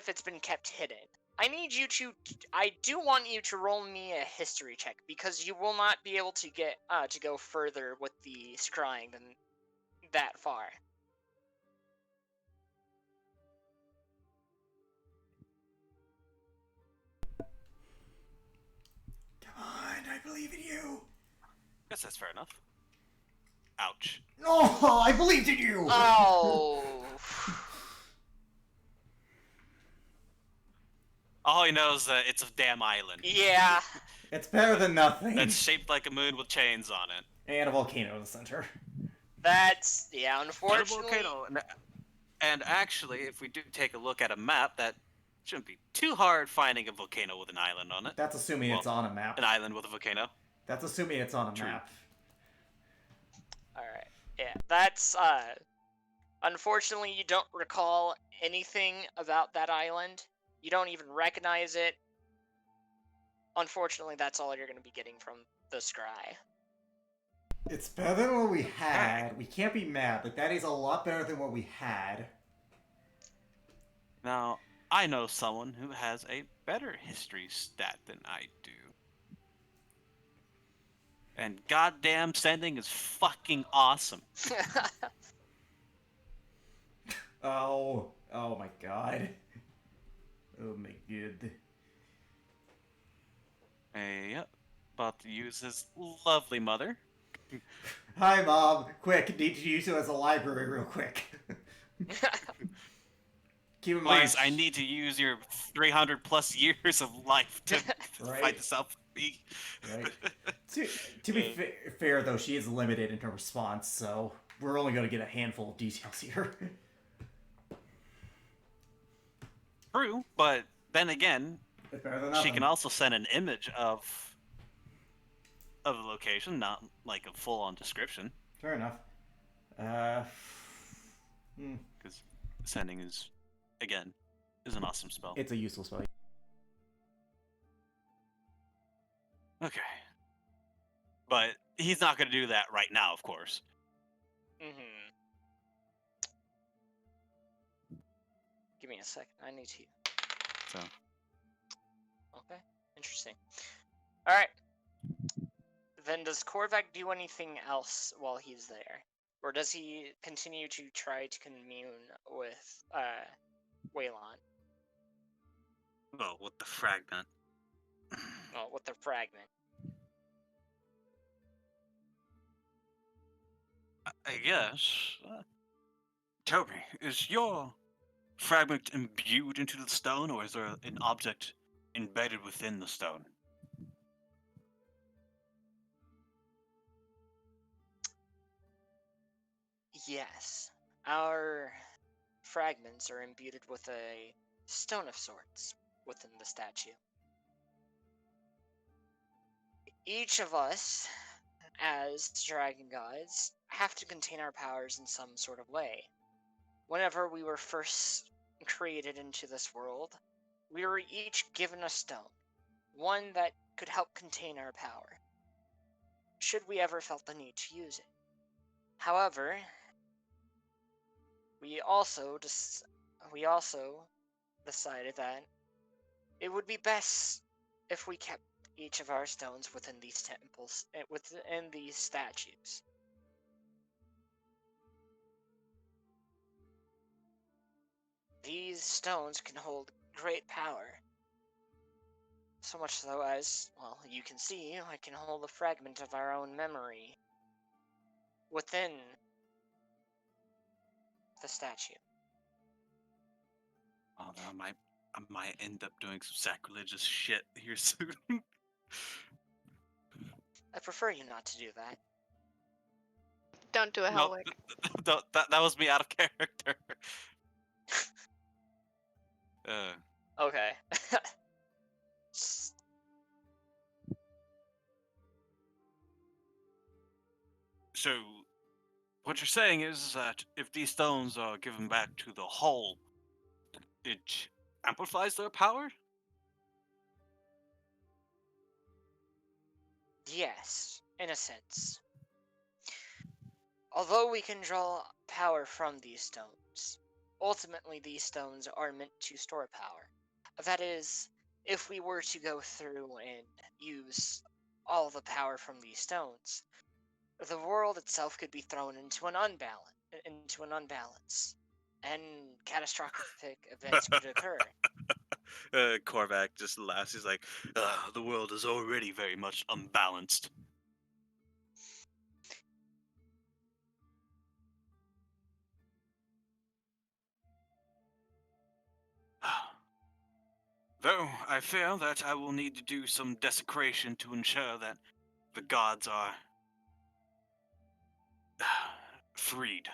it's been kept hidden. I do want you to roll me a history check, because you will not be able to get to go further with the scrying than that far. Come on, I believe in you. Guess that's fair enough. Ouch. Oh, I believed in you. Oh. All he knows is that it's a damn island. Yeah. It's better than nothing. That's shaped like a moon with chains on it. And a volcano in the center. That's And a unfortunately. volcano. And actually, if we do take a look at a map, that shouldn't be too hard finding a volcano with an island on it. That's assuming it's on a map. An island with a volcano. That's assuming it's on a True. map. Alright. Yeah, that's unfortunately you don't recall anything about that island. You don't even recognize it. Unfortunately, that's all you're going to be getting from the scry. It's better than what we had. We can't be mad, but that is a lot better than what we had. Now, I know someone who has a better history stat than I do. And goddamn sending is fucking awesome. Oh my god. Oh my god. Yep. About to use his lovely mother. Hi, Mom. Quick, need to use you as a library real quick. Keep in mind. Please, I need to use your 300 plus years of life to Right. fight this out for me. Right. To be fair, though, she is limited in her response, so we're only going to get a handful of details here. True, but then again, It's better than she nothing. can also send an image of the location, not like a full-on description. Fair enough. Because sending is, again, is an awesome spell. It's a useful spell. Okay. But he's not going to do that right now, of course. Mm-hmm. Give me a second. I need to. So. Okay. Interesting. Alright. Then does Korvac do anything else while he's there? Or does he continue to try to commune with Waylon? Oh, with the fragment. Oh, with the fragment. I guess. Tell me, is your fragment imbued into the stone, or is there an object embedded within the stone? Yes. Our fragments are imbued with a stone of sorts within the statue. Each of us, as dragon gods, have to contain our powers in some sort of way. Whenever we were first created into this world, we were each given a stone, one that could help contain our power, should we ever felt the need to use it. However, we also decided that it would be best if we kept each of our stones within these temples, within these statues. these stones can hold great power. So much so as, well, you can see, I can hold a fragment of our own memory within the statue. Oh, I might end up doing some sacrilegious shit here soon. I prefer you not to do that. Don't do it, No, Helwick. that was me out of character. Okay. So, what you're saying is that if these stones are given back to the hull, it amplifies their power? Yes, in a sense. Although we can draw power from these stones, ultimately these stones are meant to store power. That is, if we were to go through and use all the power from these stones, the world itself could be thrown into an unbalance, and catastrophic events could occur. Korvac just laughs. He's like, the world is already very much unbalanced. Though I fear that I will need to do some desecration to ensure that the gods are freed.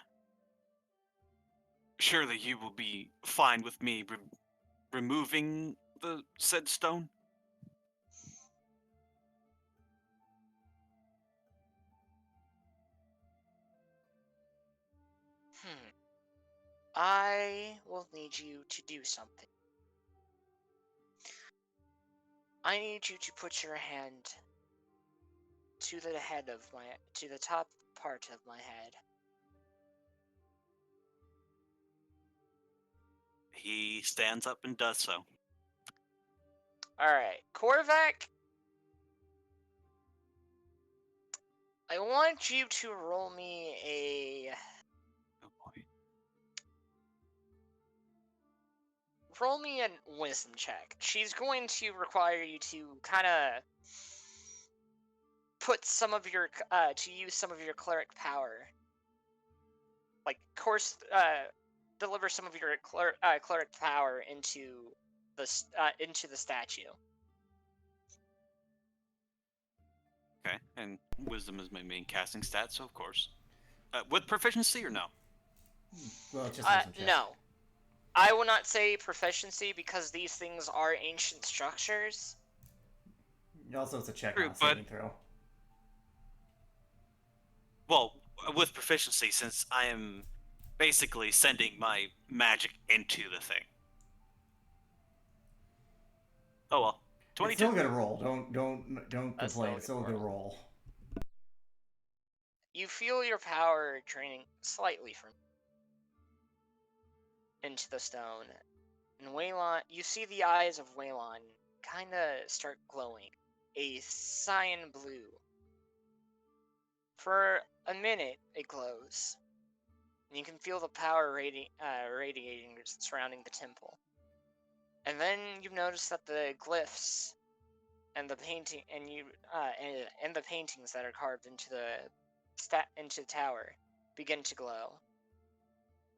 Surely you will be fine with me removing the said stone? I will need you to do something. I need you to put your hand to the top part of my head. He stands up and does so. Alright, Korvac, I want you to roll me a... Oh boy. Roll me a wisdom check. She's going to require you to kind of put some of your, to use some of your cleric power. Like, deliver some of your cleric power into the statue. Okay, and wisdom is my main casting stat, so of course. With proficiency or no? Well, it's just wisdom check. No. I will not say proficiency because these things are ancient structures. Also, it's a check, True, not a saving throw. Well, with proficiency, since I am basically sending my magic into the thing. Oh well. 22. It's still a good roll. Don't That's complain. still It's still a good roll. You feel your power draining slightly from into the stone. And Waylon, you see the eyes of Waylon kind of start glowing, a cyan blue. For a minute, it glows, and you can feel the power radiating surrounding the temple. And then you notice that the glyphs and the painting and the paintings that are carved into the tower begin to glow,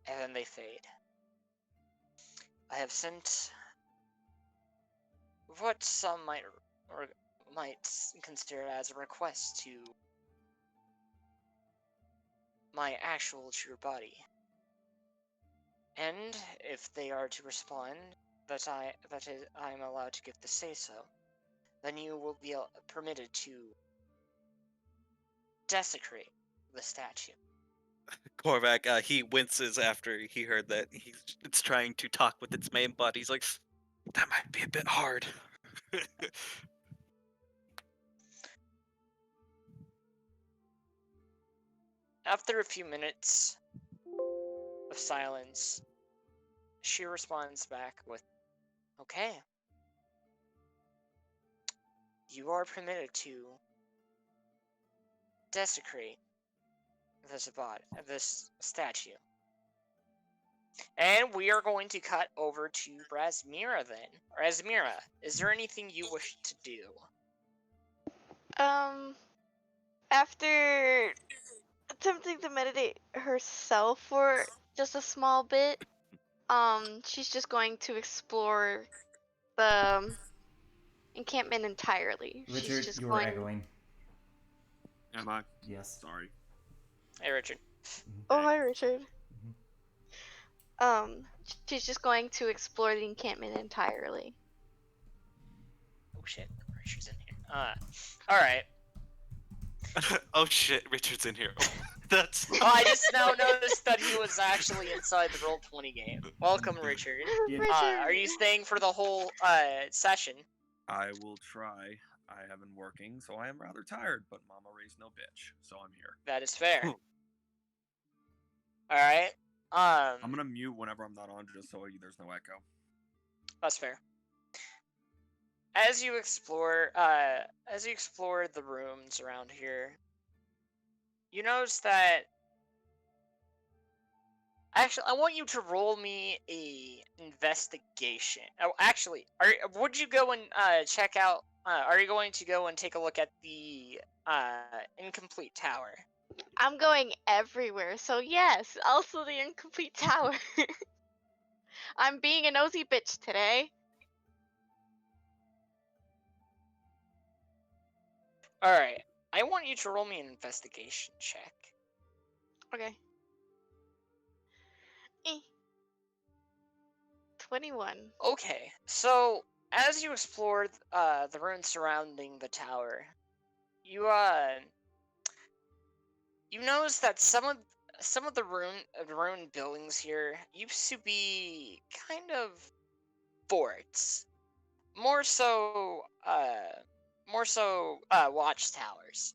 and then they fade. I have sent what some might consider as a request to my actual true body, and if they are to respond that I am allowed to give the say so, then you will be permitted to desecrate the statue. Korvac, he winces after he heard that it's trying to talk with its main body. He's like, that might be a bit hard. After a few minutes of silence, she responds back with, okay. You are permitted to desecrate this statue. And we are going to cut over to Brasmira then. Brasmira, is there anything you wish to do? After attempting to meditate herself for just a small bit, she's just going to explore the encampment entirely. She's Richard, just you are going. echoing. Am I? Yes. Sorry. Hey, Richard. Oh, hi, Richard. Mhm. She's just going to explore the encampment entirely. Oh shit, Richard's in here. Alright. Oh shit, Richard's in here. That's. Oh, I just now noticed that he was actually inside the Roll20 game. Welcome, Richard. Richard. Are you staying for the whole session? I will try. I have been working, so I am rather tired, but Mama raised no bitch, so I'm here. That is fair. Alright. I'm gonna mute whenever I'm not on, just so there's no echo. That's fair. As you explore the rooms around here, you notice that. Actually, I want you to roll me a investigation. Oh, actually, would you go and check out? Are you going to go and take a look at the incomplete tower? I'm going everywhere, so yes, also the incomplete tower. I'm being a nosy bitch today. All right. I want you to roll me an investigation check. Okay. 21. Okay, so as you explore the ruins surrounding the tower, you notice that some of the ruined buildings here used to be kind of forts, more so watchtowers.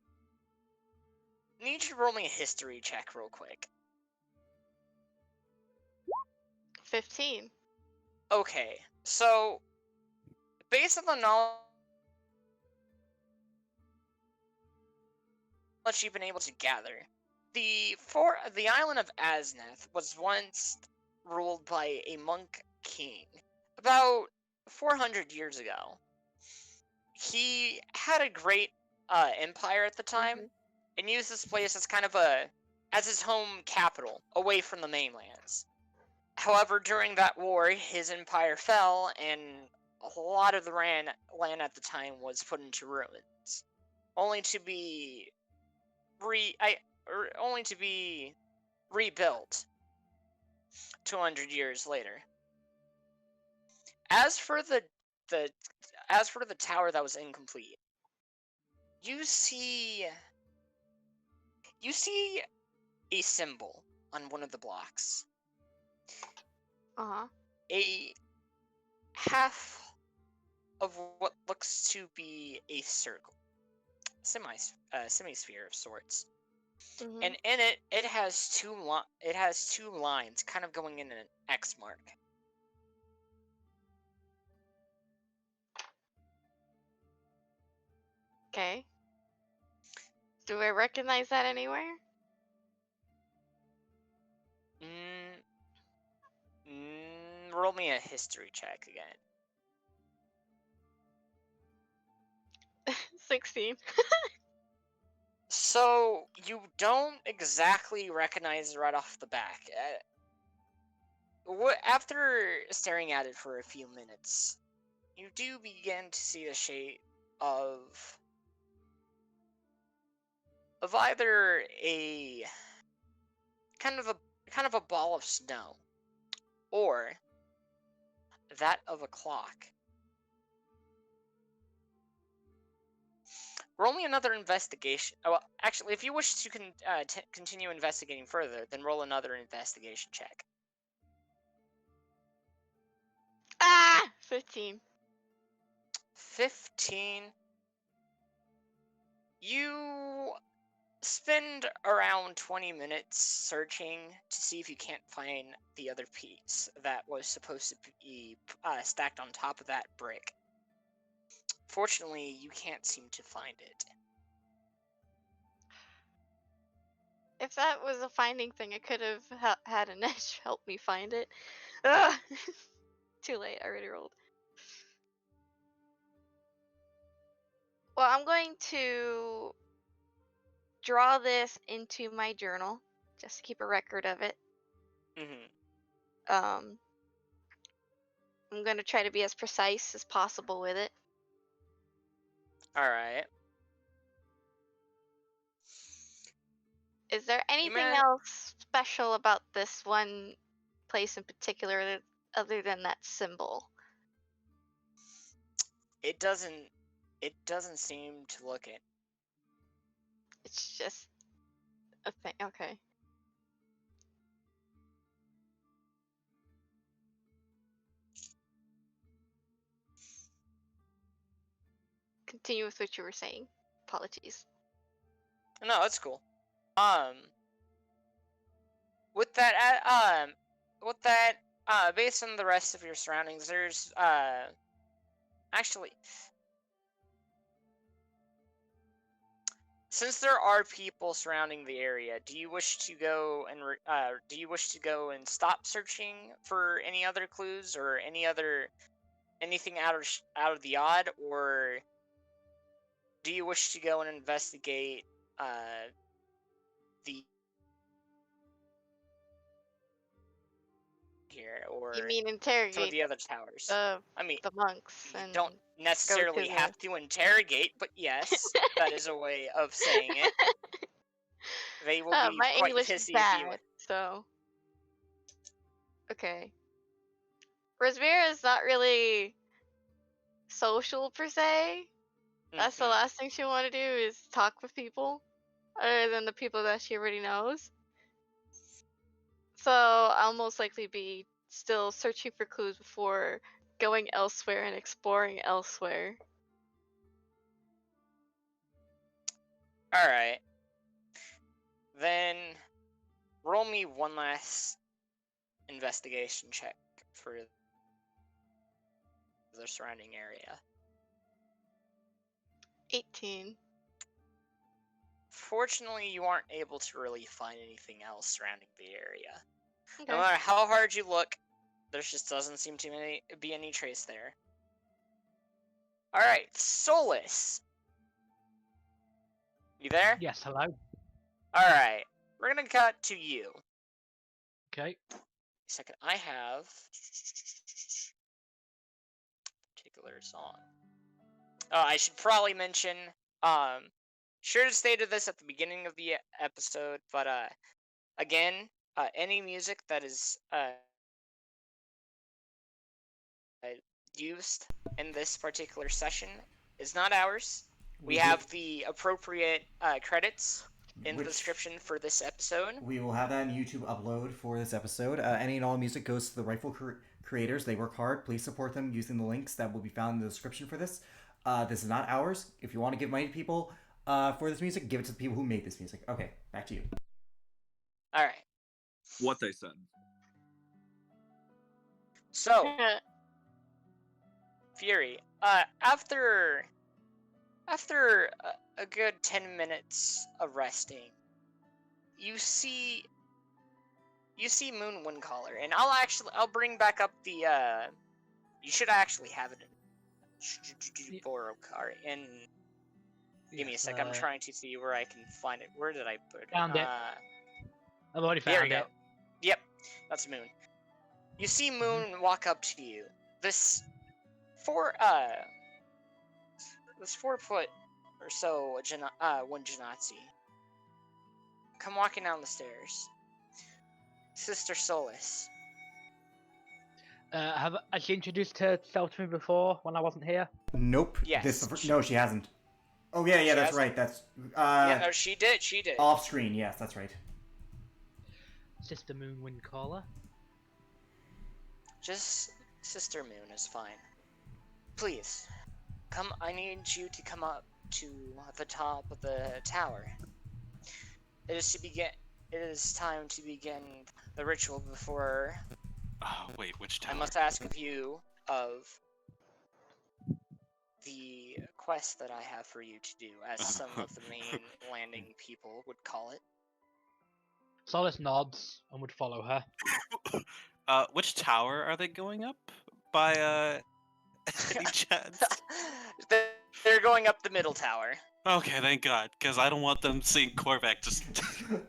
Need you to roll me a history check real quick. 15. Okay, so based on the knowledge you've been able to gather, the island of Azneth was once ruled by a monk king about 400 years ago. He had a great empire at the time and used this place as kind of as his home capital away from the mainlands. However, during that war, his empire fell, and a lot of the land at the time was put into ruins, only to be rebuilt 200 years later. As for the tower that was incomplete, you see a symbol on one of the blocks. A half of what looks to be a circle, semisphere of sorts, and in it has two lines, kind of going in an X mark. Okay. Do I recognize that anywhere? Roll me a history check again. 16. So you don't exactly recognize it right off the back. After staring at it for a few minutes, you do begin to see the shape of either a kind of a ball of snow, or that of a clock. Roll me another investigation. Oh, well, actually, if you wish to continue investigating further, then roll another investigation check. 15. 15. You spend around 20 minutes searching to see if you can't find the other piece that was supposed to be stacked on top of that brick. Fortunately, you can't seem to find it. if that was a finding thing, I could have had Anesh help me find it. Ugh. Too late. I already rolled. Well, I'm going to draw this into my journal just to keep a record of it. Mm-hmm. I'm going to try to be as precise as possible with it. All right. Is there anything man- else special about this one place in particular other than that symbol? It doesn't seem to look it. It's just a thing. Okay. Continue with what you were saying. Apologies. No, that's cool. With that, based on the rest of your surroundings, there's actually, since there are people surrounding the area, do you wish to go and stop searching for any other clues or anything out of the odd, or do you wish to go and investigate the here or You mean some of interrogate the other towers? the I mean, monks you and don't necessarily the- have to interrogate, but yes, that is a way of saying it. They will be my quite English is pissy if you. bad, so okay. Rosmira is not really social per se. That's the Mhm. last thing she want to do is talk with people, other than the people that she already knows. So I'll most likely be still searching for clues before going elsewhere and exploring elsewhere. All right. Then roll me one last investigation check for the surrounding area. 18. Fortunately, you aren't able to really find anything else surrounding the area. Okay. No matter how hard you look, there just doesn't seem to be any trace there. Alright, Solus. You there? Yes, hello. Alright, we're gonna cut to you. Okay. Second, I have particular song. I should probably mention, should have stated this at the beginning of the episode, but again, any music that is used in this particular session is not ours. We have the appropriate credits in the description for this episode. We will have that in YouTube upload for this episode. Any and all music goes to the rightful creators. They work hard. Please support them using the links that will be found in the description for this. This is not ours. If you want to give money to people for this music, give it to the people who made this music. Okay, back to you. All right. What they said. So, Fury, after a good 10 minutes of resting, you see Moon Windcaller, and I'll bring back up the you should actually have it in Borokar. And give me a sec. I'm trying to see where I can find it. Where did I put it? Found it. I've already There we found go. it. Yep, that's Moon. You see Moon walk up to you. This 4-foot or so one Genatzi come walking down the stairs. Sister Solus. Has she introduced herself to me before when I wasn't here? Nope. Yes. No, she hasn't. Oh yeah, She that's hasn't? right. That's Yeah, no, she did. off screen. Yes, that's right. Sister Moon Windcaller. Just Sister Moon is fine. Please, come. I need you to come up to the top of the tower. It is time to begin the ritual before. Oh, wait, which tower? I must ask of you of the quest that I have for you to do, as some of the main landing people would call it. Solace nods and would follow her. Which tower are they going up? By any chance? They're going up the middle tower. Okay, thank God, because I don't want them seeing Korvac just.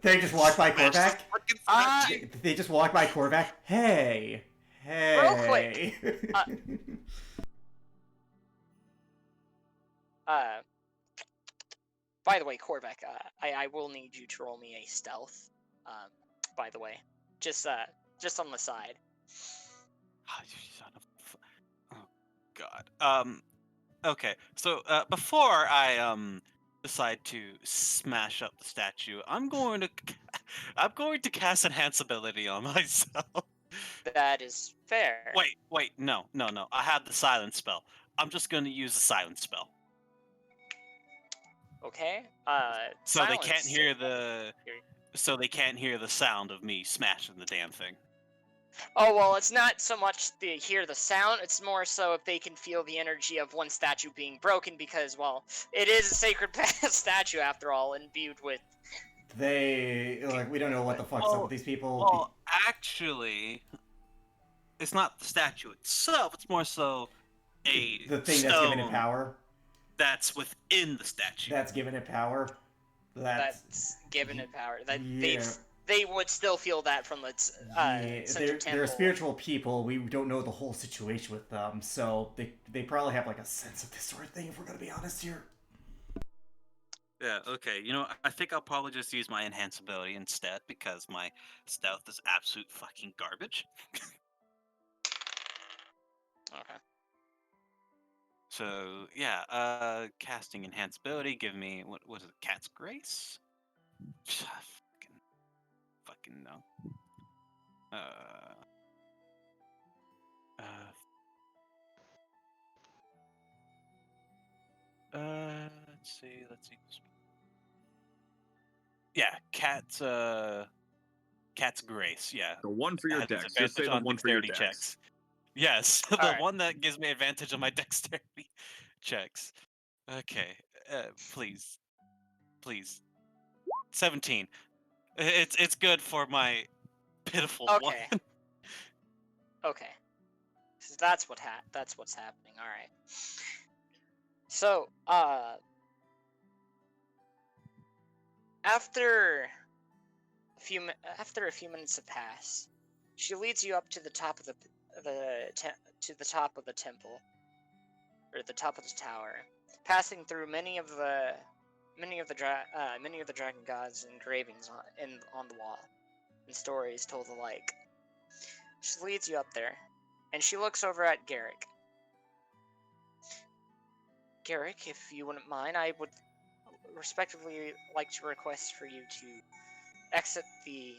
They just walk by smash Korvac? this fucking statue. They just walk by Korvac? Hey! Hey! Real quick, by the way, Korvac, I will need you to roll me a stealth. By the way, just on the side. Oh, you son of oh God. Okay, so before I decide to smash up the statue, I'm going to cast enhance ability on myself. That is fair. Wait, no. I have the silence spell. I'm just going to use the silence spell. Okay. So they can't silence. hear the sound of me smashing the damn thing. Oh, well, it's not so much they hear the sound, it's more so if they can feel the energy of one statue being broken, because, well, it is a sacred statue after all, imbued with... We don't know what the fuck's up with these people. Well, actually, it's not the statue itself, it's more so The thing that's giving it power? That's within the statue. That's giving it power? That's giving it power. Yeah. They would still feel that from the center temple. They're spiritual people. We don't know the whole situation with them, so they probably have like a sense of this sort of thing, if we're gonna be honest here. Yeah, okay. I think I'll probably just use my enhance ability instead, because my stealth is absolute fucking garbage. Okay. So, yeah, casting enhance ability, give me, what was it, Cat's Grace? Fucking no. Let's see. Yeah, Cat's Grace, yeah. The one for your Has dex. Just say advantage the on one for your dexterity dex. checks. Yes, the Alright. one that gives me advantage on my dexterity checks. Okay, please. 17. It's good for my pitiful one. Okay. Okay. So that's what's happening. All right. So, after a few minutes have passed, she leads you up to the top of the top of the temple, or the top of the tower, passing through many of the dragon gods' engravings on the wall, and stories told alike. She leads you up there, and she looks over at Garrick. Garrick, if you wouldn't mind, I would respectively like to request for you to exit the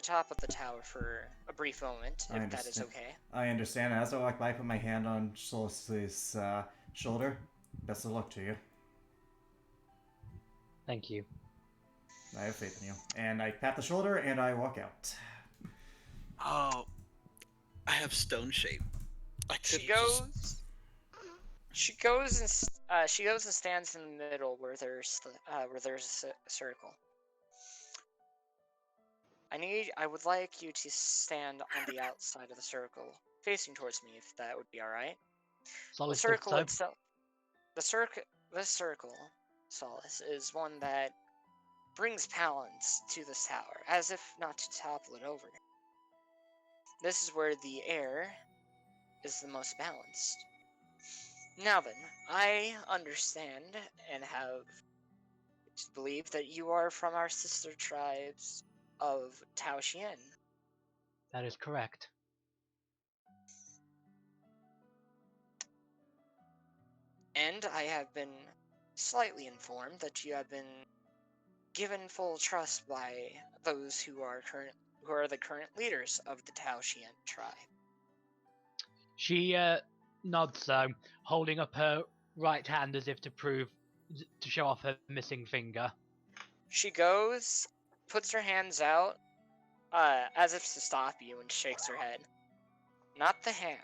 top of the tower for a brief moment, if that is okay. I understand. As I walk by, I put my hand on Solace's shoulder. Best of luck to you. Thank you. I have faith in you. And I pat the shoulder and I walk out. Oh, I have stone shape. She goes and stands in the middle where there's a circle. I would like you to stand on the outside of the circle, facing towards me, if that would be all right. The circle itself. This circle, Solace, is one that brings balance to this tower, as if not to topple it over. This is where the air is the most balanced. Now then, I understand and have to believe that you are from our sister tribes of Tao Xian. That is correct. And I have been slightly informed that you have been given full trust by those who are the current leaders of the Tao Xian tribe. She nods, holding up her right hand as if to show off her missing finger. She goes, puts her hands out, as if to stop you, and shakes her head. Not the hand.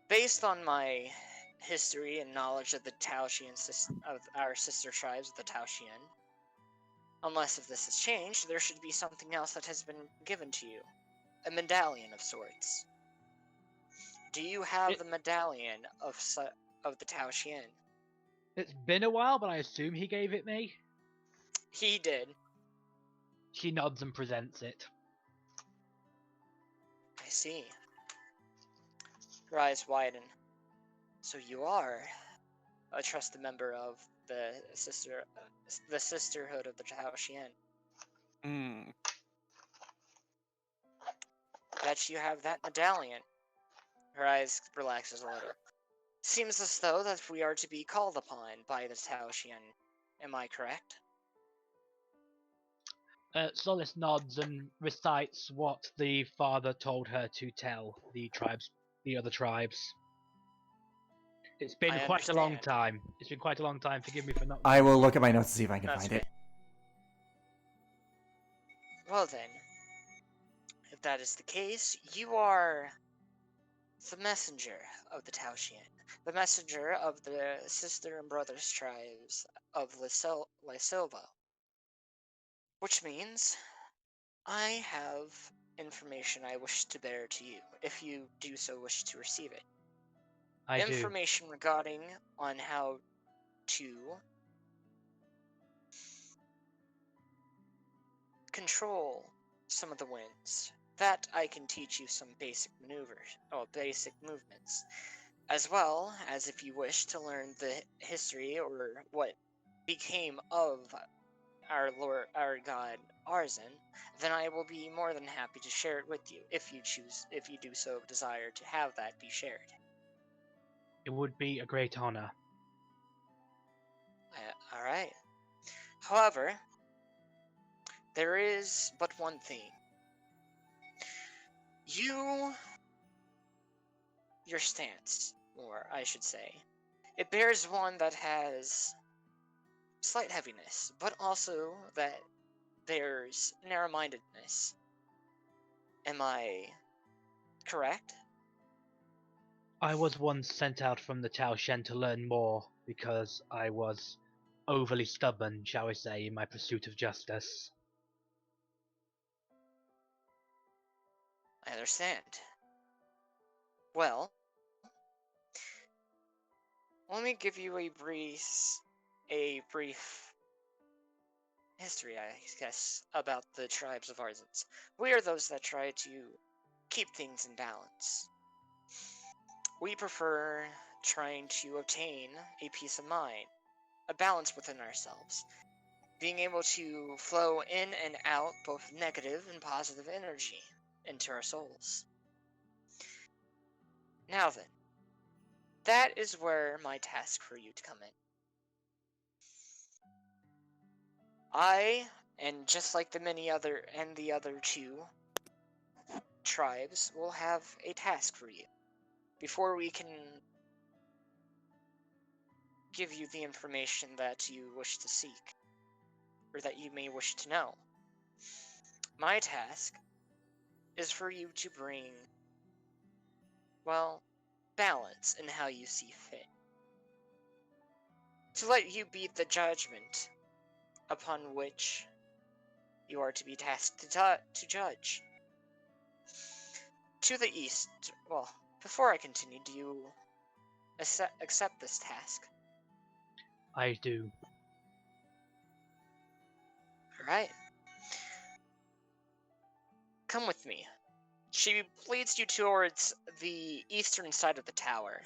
Based on my history and knowledge of the Taoxian of our sister tribes, the Taoxian. Unless if this has changed, there should be something else that has been given to you. A medallion of sorts. Do you have the medallion of the Taoxian? It's been a while, but I assume he gave it me. He did. She nods and presents it. I see. Her eyes widen. So you are a trusted member of the sisterhood of the Taoxian. Hmm. Bet you have that medallion. Her eyes relaxes a little. Seems as though that we are to be called upon by the Taoxian. Am I correct? Solis nods and recites what the father told her to tell the other tribes. It's been I quite a long understand. time. It's been quite a long time. Forgive me for not. I will look at my notes to see if I can That's find okay. it. Well then, if that is the case, you are the messenger of the Taoxian. The messenger of the sister and brothers tribes of Lysilva. Which means I have information I wish to bear to you, if you do so wish to receive it. I do. Information regarding on how to control some of the winds. That I can teach you some basic maneuvers, or basic movements. As well as if you wish to learn the history or what became of our Lord, our God Arzin, then I will be more than happy to share it with you if you do so desire to have that be shared. It would be a great honor. All right. However, there is but one thing. Your stance, or I should say, it bears one that has slight heaviness, but also that bears narrow-mindedness. Am I correct? I was once sent out from the Tao Shen to learn more because I was overly stubborn, shall we say, in my pursuit of justice. I understand. Well, let me give you a brief history, I guess, about the tribes of Arzans. We are those that try to keep things in balance. We prefer trying to obtain a peace of mind, a balance within ourselves, being able to flow in and out both negative and positive energy into our souls. Now then, that is where my task for you to come in. I, and just like the other two tribes, will have a task for you before we can give you the information that you wish to seek, or that you may wish to know. My task is for you to bring, well, balance in how you see fit. To let you be the judgment upon which you are to be tasked to judge. To the east, well, before I continue, do you accept this task? I do. Alright. Come with me. She leads you towards the eastern side of the tower,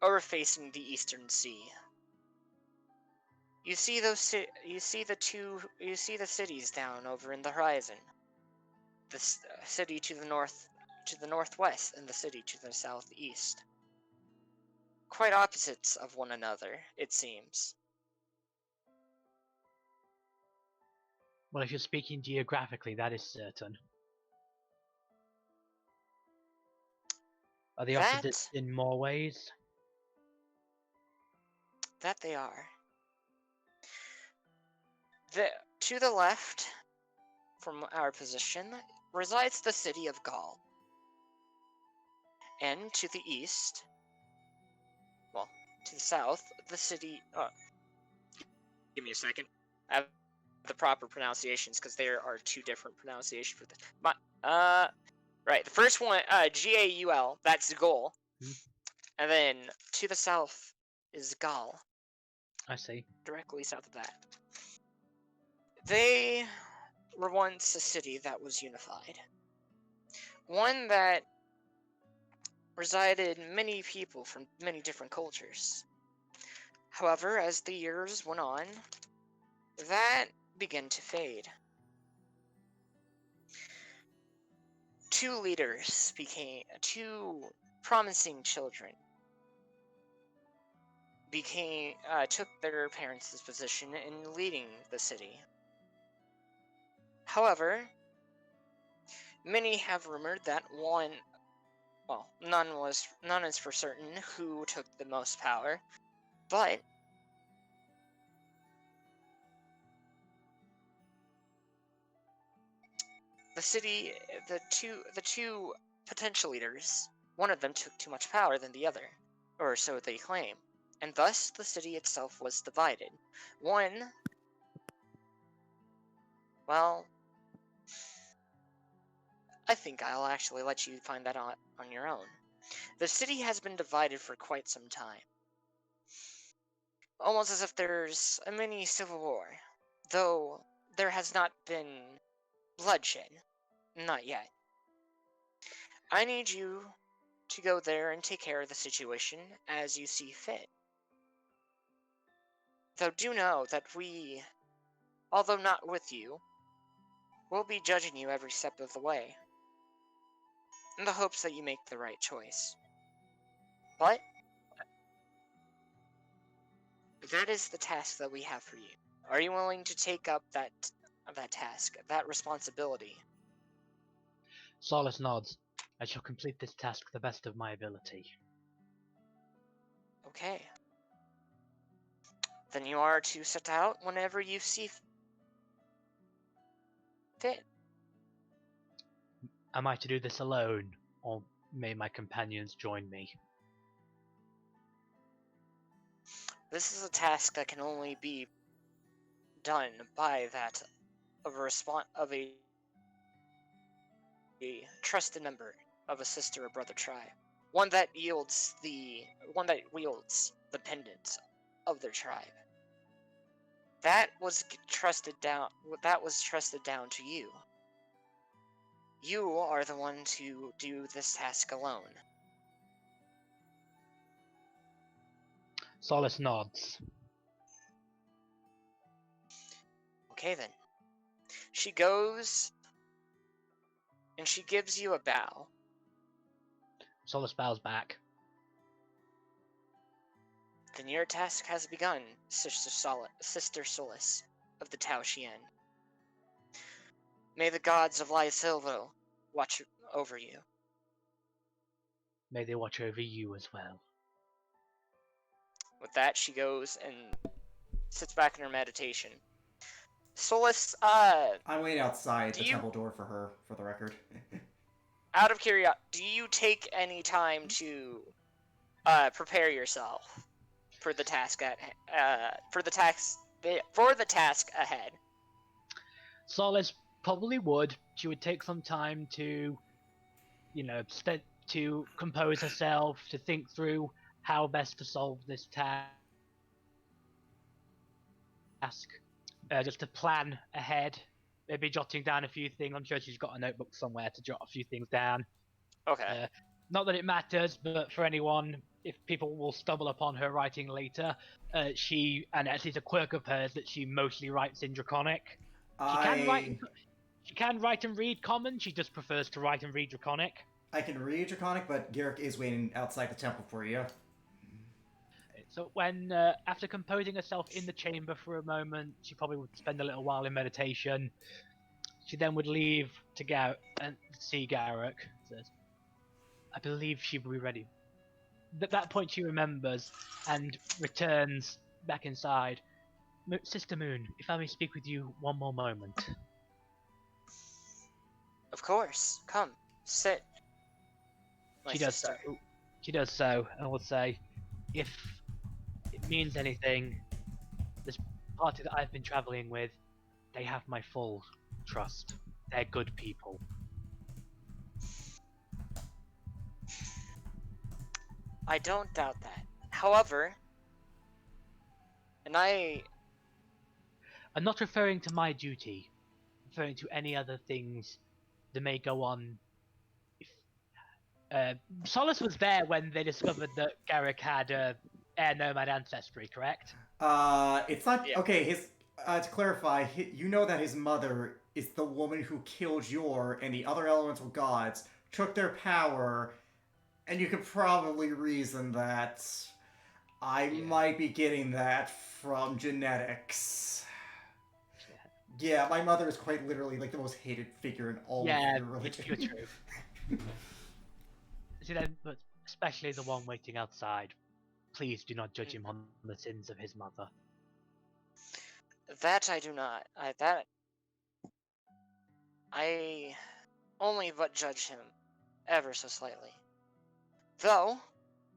overfacing the eastern sea. You see the cities down over in the horizon. The city to the northwest, and the city to the southeast. Quite opposites of one another, it seems. Well, if you're speaking geographically, that is certain. Are the opposites in more ways? That they are. To the left, from our position, resides the city of Gaul. And to the east, well, the south, the city. Give me a second. I have the proper pronunciations because there are two different pronunciations for this. Right. The first one, Gaul. That's Gaul. And then to the south is Gaul. I see. Directly south of that. They were once a city that was unified. One that resided many people from many different cultures. However, as the years went on, that began to fade. Two promising children took their parents' position in leading the city. However, many have rumored that none is for certain who took the most power, but the two potential leaders, one of them took too much power than the other, or so they claim, and thus the city itself was divided. Well, I think I'll actually let you find that on your own. The city has been divided for quite some time. Almost as if there's a mini civil war, though there has not been bloodshed. Not yet. I need you to go there and take care of the situation as you see fit. Though do know that we, although not with you, will be judging you every step of the way, in the hopes that you make the right choice. But that is the task that we have for you. Are you willing to take up that task, that responsibility? Solace nods. I shall complete this task to the best of my ability. Okay. Then you are to set out whenever you see fit. Am I to do this alone, or may my companions join me? This is a task that can only be done by that of a trusted member of a sister or brother tribe. One that wields the pendant of their tribe. That was trusted down to you. You are the one to do this task alone. Solace nods. Okay then. She goes and she gives you a bow. Solace bows back. Then your task has begun, Sister Solace of the Tao Xian. May the gods of Silvo watch over you. May they watch over you as well. With that, she goes and sits back in her meditation. Solace, I wait outside the you- temple door for her, for the record. out of curiosity, do you take any time to prepare yourself for the task ahead? Solace probably would. She would take some time to, to compose herself, to think through how best to solve this task. Just to plan ahead, maybe jotting down a few things. I'm sure she's got a notebook somewhere to jot a few things down. Okay. Not that it matters, but for anyone, if people will stumble upon her writing later, and it's a quirk of hers that she mostly writes in Draconic. She can write and read Common, she just prefers to write and read Draconic. I can read Draconic, but Garrick is waiting outside the temple for you. So when, after composing herself in the chamber for a moment, she probably would spend a little while in meditation. She then would leave to go and see Garrick. Says, I believe she will be ready. At that point she remembers and returns back inside. Sister Moon, if I may speak with you one more moment. Of course. Come, sit. My She does so. sister. She does so, and will say, if means anything, this party that I've been traveling with, they have my full trust. They're good people. I don't doubt that. However, and I'm not referring to my duty. I'm referring to any other things that may go on. Solace was there when they discovered that Garrick had air nomad ancestry, correct? It's not Yeah. okay. To clarify, you know that his mother is the woman who killed Yor and the other elemental gods, took their power, and you could probably reason that I might be getting that from genetics. Yeah, my mother is quite literally like the most hated figure in all of your religion. You're true. See then, but especially the one waiting outside. Please do not judge him on the sins of his mother. That I do not. I only but judge him ever so slightly. Though,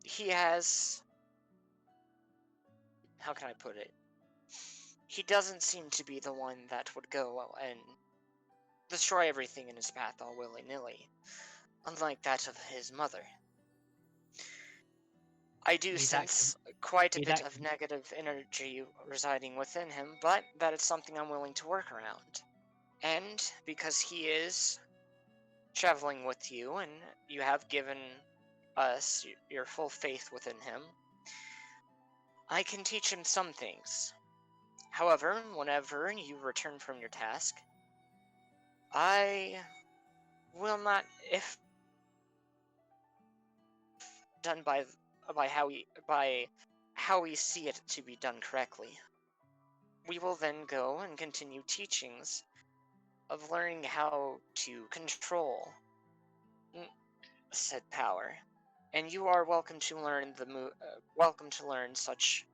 he has... How can I put it? He doesn't seem to be the one that would go and destroy everything in his path all willy-nilly, unlike that of his mother. I do sense quite a bit of negative energy residing within him, but that is something I'm willing to work around. And because he is traveling with you, and you have given us your full faith within him, I can teach him some things. However, whenever you return from your task, I will not, if done by how we see it to be done correctly, we will then go and continue teachings of learning how to control said power. And you are welcome to learn such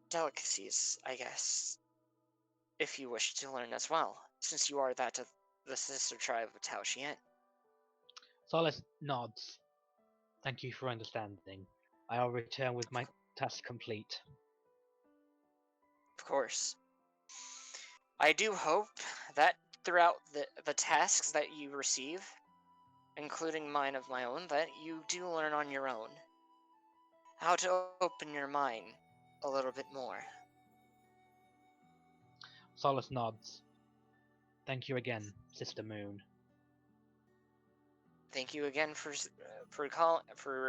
delicacies, I guess, if you wish to learn as well, since you are that of the sister tribe of Tao Xian. Solace nods. Thank you for understanding. I'll return with my task complete. Of course. I do hope that throughout the tasks that you receive, including mine of my own, that you do learn on your own how to open your mind a little bit more. Solace nods. Thank you again, Sister Moon. Thank you again for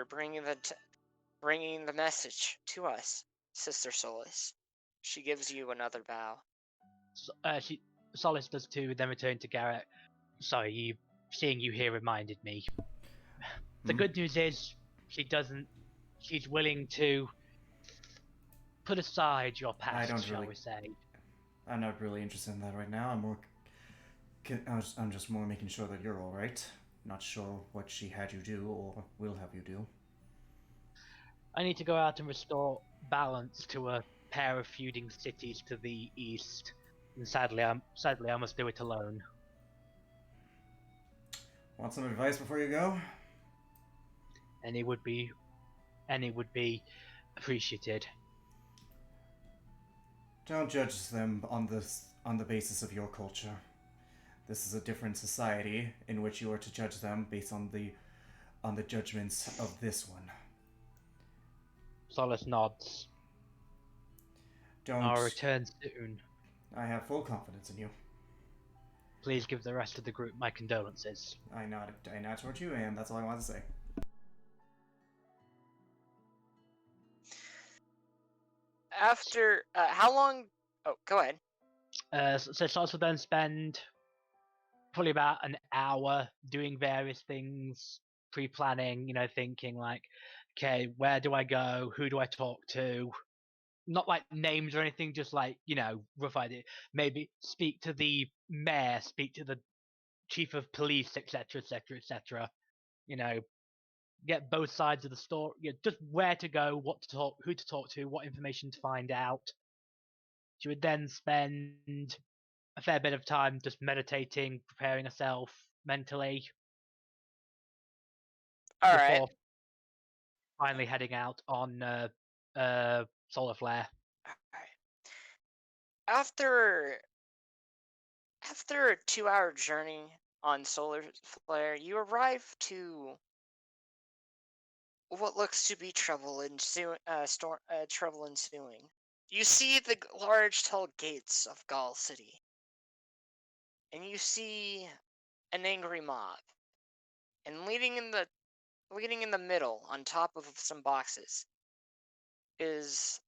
bringing the message to us, Sister Solace. She gives you another bow. Solace does too, then return to Garrett. Sorry, seeing you here reminded me. The good news is, she's willing to put aside your past, shall we say. I'm not really interested in that right now. I'm just more making sure that you're alright. Not sure what she had you do or will have you do. I need to go out and restore balance to a pair of feuding cities to the east. And sadly, I must do it alone. Want some advice before you go? Any would be appreciated. Don't judge them on the basis of your culture. This is a different society in which you are to judge them based on the judgments of this one. Solace nods. I'll return soon. I have full confidence in you. Please give the rest of the group my condolences. I nod toward you, and that's all I wanted to say. After how long? Oh, go ahead. So Solace will then spend probably about an hour doing various things, pre-planning. Thinking like, okay, where do I go? Who do I talk to? Not like names or anything, just like, rough idea. Maybe speak to the mayor, speak to the chief of police, etc., etc., etc. Get both sides of the story. Just where to go, what to talk, who to talk to, what information to find out. She would then spend a fair bit of time just meditating, preparing herself mentally. All before right. finally heading out on solar flare. Alright. After a 2-hour journey on solar flare, you arrive to what looks to be trouble ensuing. You see the large, tall gates of Gaul City, and you see an angry mob, and leading in the middle, on top of some boxes, is.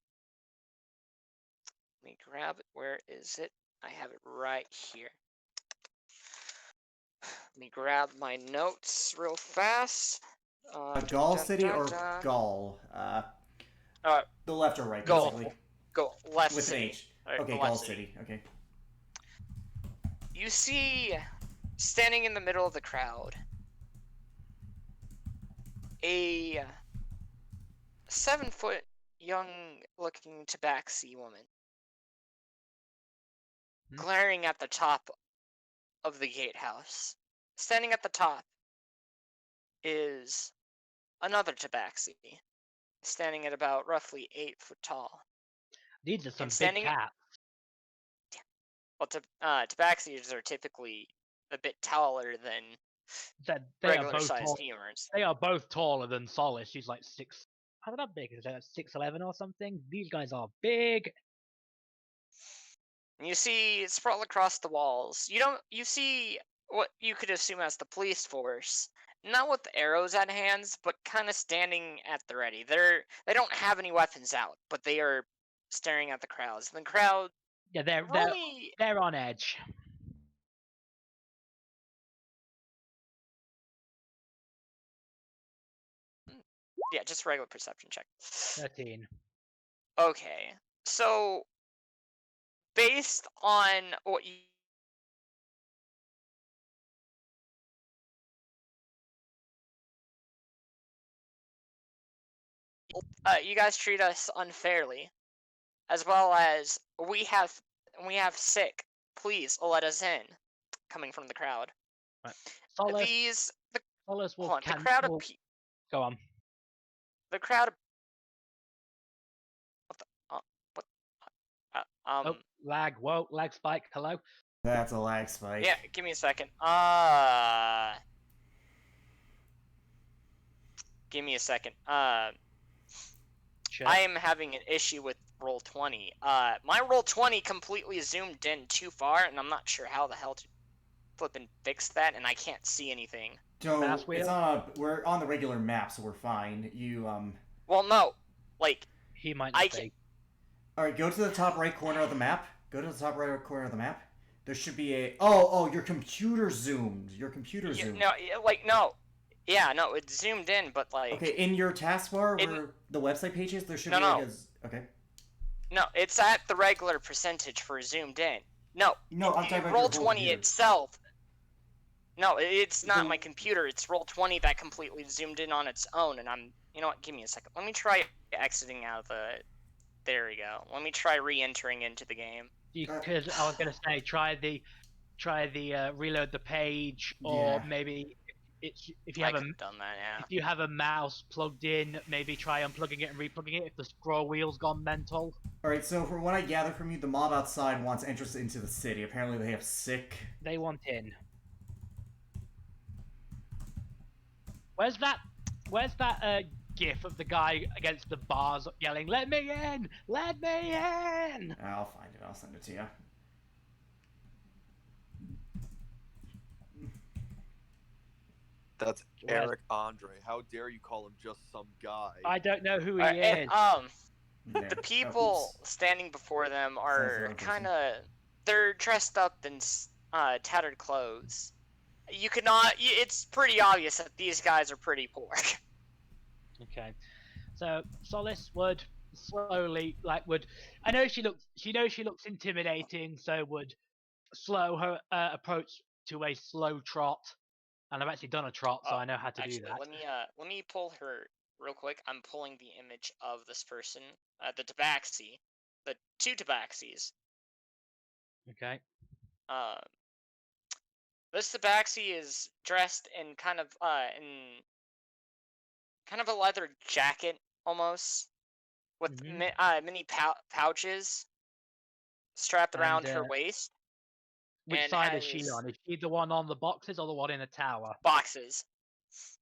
Let me grab it. Where is it? I have it right here. Let me grab my notes real fast. Gaul City or Gaul? The left or right, Gaul. basically. Go left With an city. H. Right, Okay, left Gaul City. Okay. You see, standing in the middle of the crowd, a 7-foot young-looking tabaxi woman, glaring at the top of the gatehouse. Standing at the top is another tabaxi, standing at about roughly 8 foot tall. These are some And big standing cats. Well, tabaxis are typically a bit taller than They are regular both sized tall. humans. They are both taller than Solace. She's like 6. How that big? Is that 6'11" or something? These guys are big. And you see sprawled across the walls. You see what you could assume as the police force, not with arrows at hands, but kind of standing at the ready. They don't have any weapons out, but they are staring at the crowds. And the crowd, Yeah, roll me. they're on edge. Yeah, just regular perception check. 13. Okay, so based on what you guys treat us unfairly, as well as we have sick. Please let us in. Coming from the crowd. Right. Solace will hold on, the crowd of go on. the crowd of what Oh, lag. Whoa, lag spike. Hello. That's a lag spike. Yeah, give me a second. Give me a second. Sure. I am having an issue with Roll20. My Roll20 completely zoomed in too far, and I'm not sure how the hell to flip and fix that, and I can't see anything. So we're on the regular map, so we're fine. Well, no, like he might not be. All right, go to the top right corner of the map. Go to the top right corner of the map. There should be a. Oh, your computer zoomed. Your computer zoomed. No, no. Yeah, no, it zoomed in, but like. Okay, in your taskbar where the website page is, there should be like a. Okay. No, it's at the regular percentage for zoomed in. No, I'm talking about Roll20 itself. No, it's not my computer. It's Roll20 that completely zoomed in on its own, and I'm. You know what? Give me a second. Let me try exiting out of the. There we go. Let me try re-entering into the game. Because I was gonna say try the reload the page, or maybe if you have done that, yeah. If you have a mouse plugged in, maybe try unplugging it and replugging it if the scroll wheel's gone mental. Alright, so from what I gather from you, the mob outside wants entrance into the city. Apparently they have sick. They want in. Where's that gif of the guy against the bars yelling, "Let me in! Let me in!" I'll find it. I'll send it to you. That's Eric Andre. How dare you call him just some guy? I don't know who he is. The people standing before them are kind of. They're dressed up in tattered clothes. You could not. It's pretty obvious that these guys are pretty poor. Okay, so Solace would slowly I know she looks intimidating, so would slow her approach to a slow trot. And I've actually done a trot, so I know how to do that. Let me pull her real quick. I'm pulling the image of this person, the tabaxi, the two tabaxis. Okay. This tabaxi is dressed in kind of a leather jacket almost, with Mhm. mini pouches strapped around And her waist, which and side is she has on? Is she the one on the boxes or the one in the tower? boxes.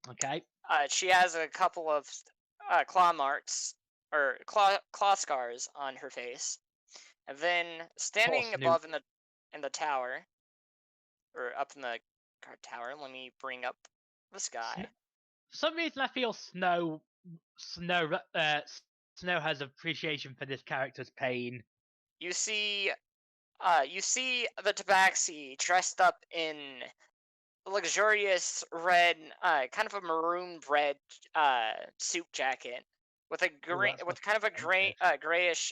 Okay. She has a couple of claw marks or claw scars on her face, and then standing Snoop. above in the tower, or up in the guard tower. Let me bring up the sky. For some reason, I feel Snow has appreciation for this character's pain. You see the tabaxi dressed up in luxurious red, kind of a maroon red suit jacket with a Ooh, gray, that's with much kind of a expensive. grayish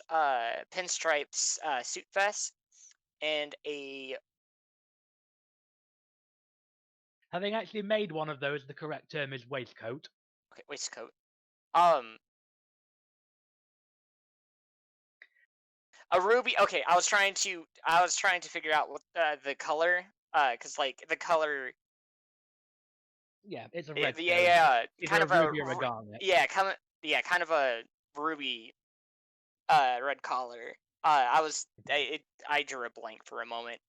pinstripes suit vest and a Having actually made one of those, the correct term is waistcoat. waistcoat. Um, a ruby. Okay, I was trying to figure out what the color, because like the color, Yeah, it's a red the stone. Either kind a of a ruby or a garnet. kind of a ruby red collar. I drew a blank for a moment.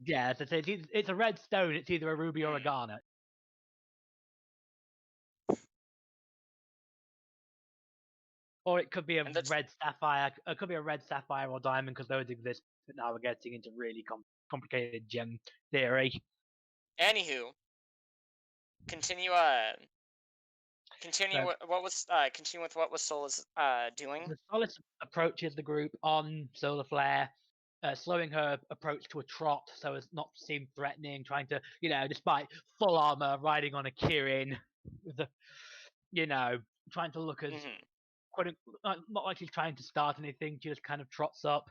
Yeah, so it's a red stone. It's either a ruby or a Mm. garnet. Or it could be a And that's red sapphire. It could be a red sapphire or diamond because those exist. But now we're getting into really complicated gem theory. anywho. Continue. So Continue with what was Sola's doing. the Solace approaches the group on solar flare, slowing her approach to a trot so as not to seem threatening, trying to, despite full armor, riding on a Kirin, with the, trying to look as Mm-hmm. not like she's trying to start anything. She just kind of trots up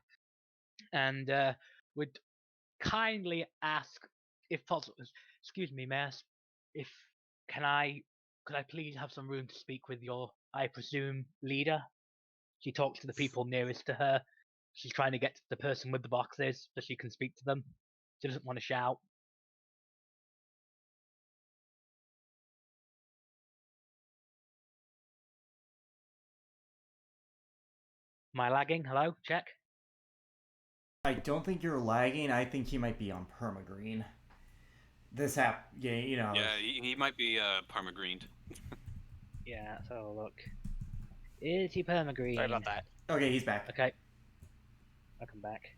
and would kindly ask, if possible, excuse me, Mass, if can I could I please have some room to speak with your, I presume, leader? She talks to the people nearest to her. She's trying to get to the person with the boxes so she can speak to them. She doesn't want to shout. Am I lagging? Hello? Check. I don't think you're lagging. I think he might be on permagreen. Yeah, Yeah, he might be permagreened. Yeah, so look. Is he permagreen? Sorry about that. Okay, he's back. Okay. Welcome back.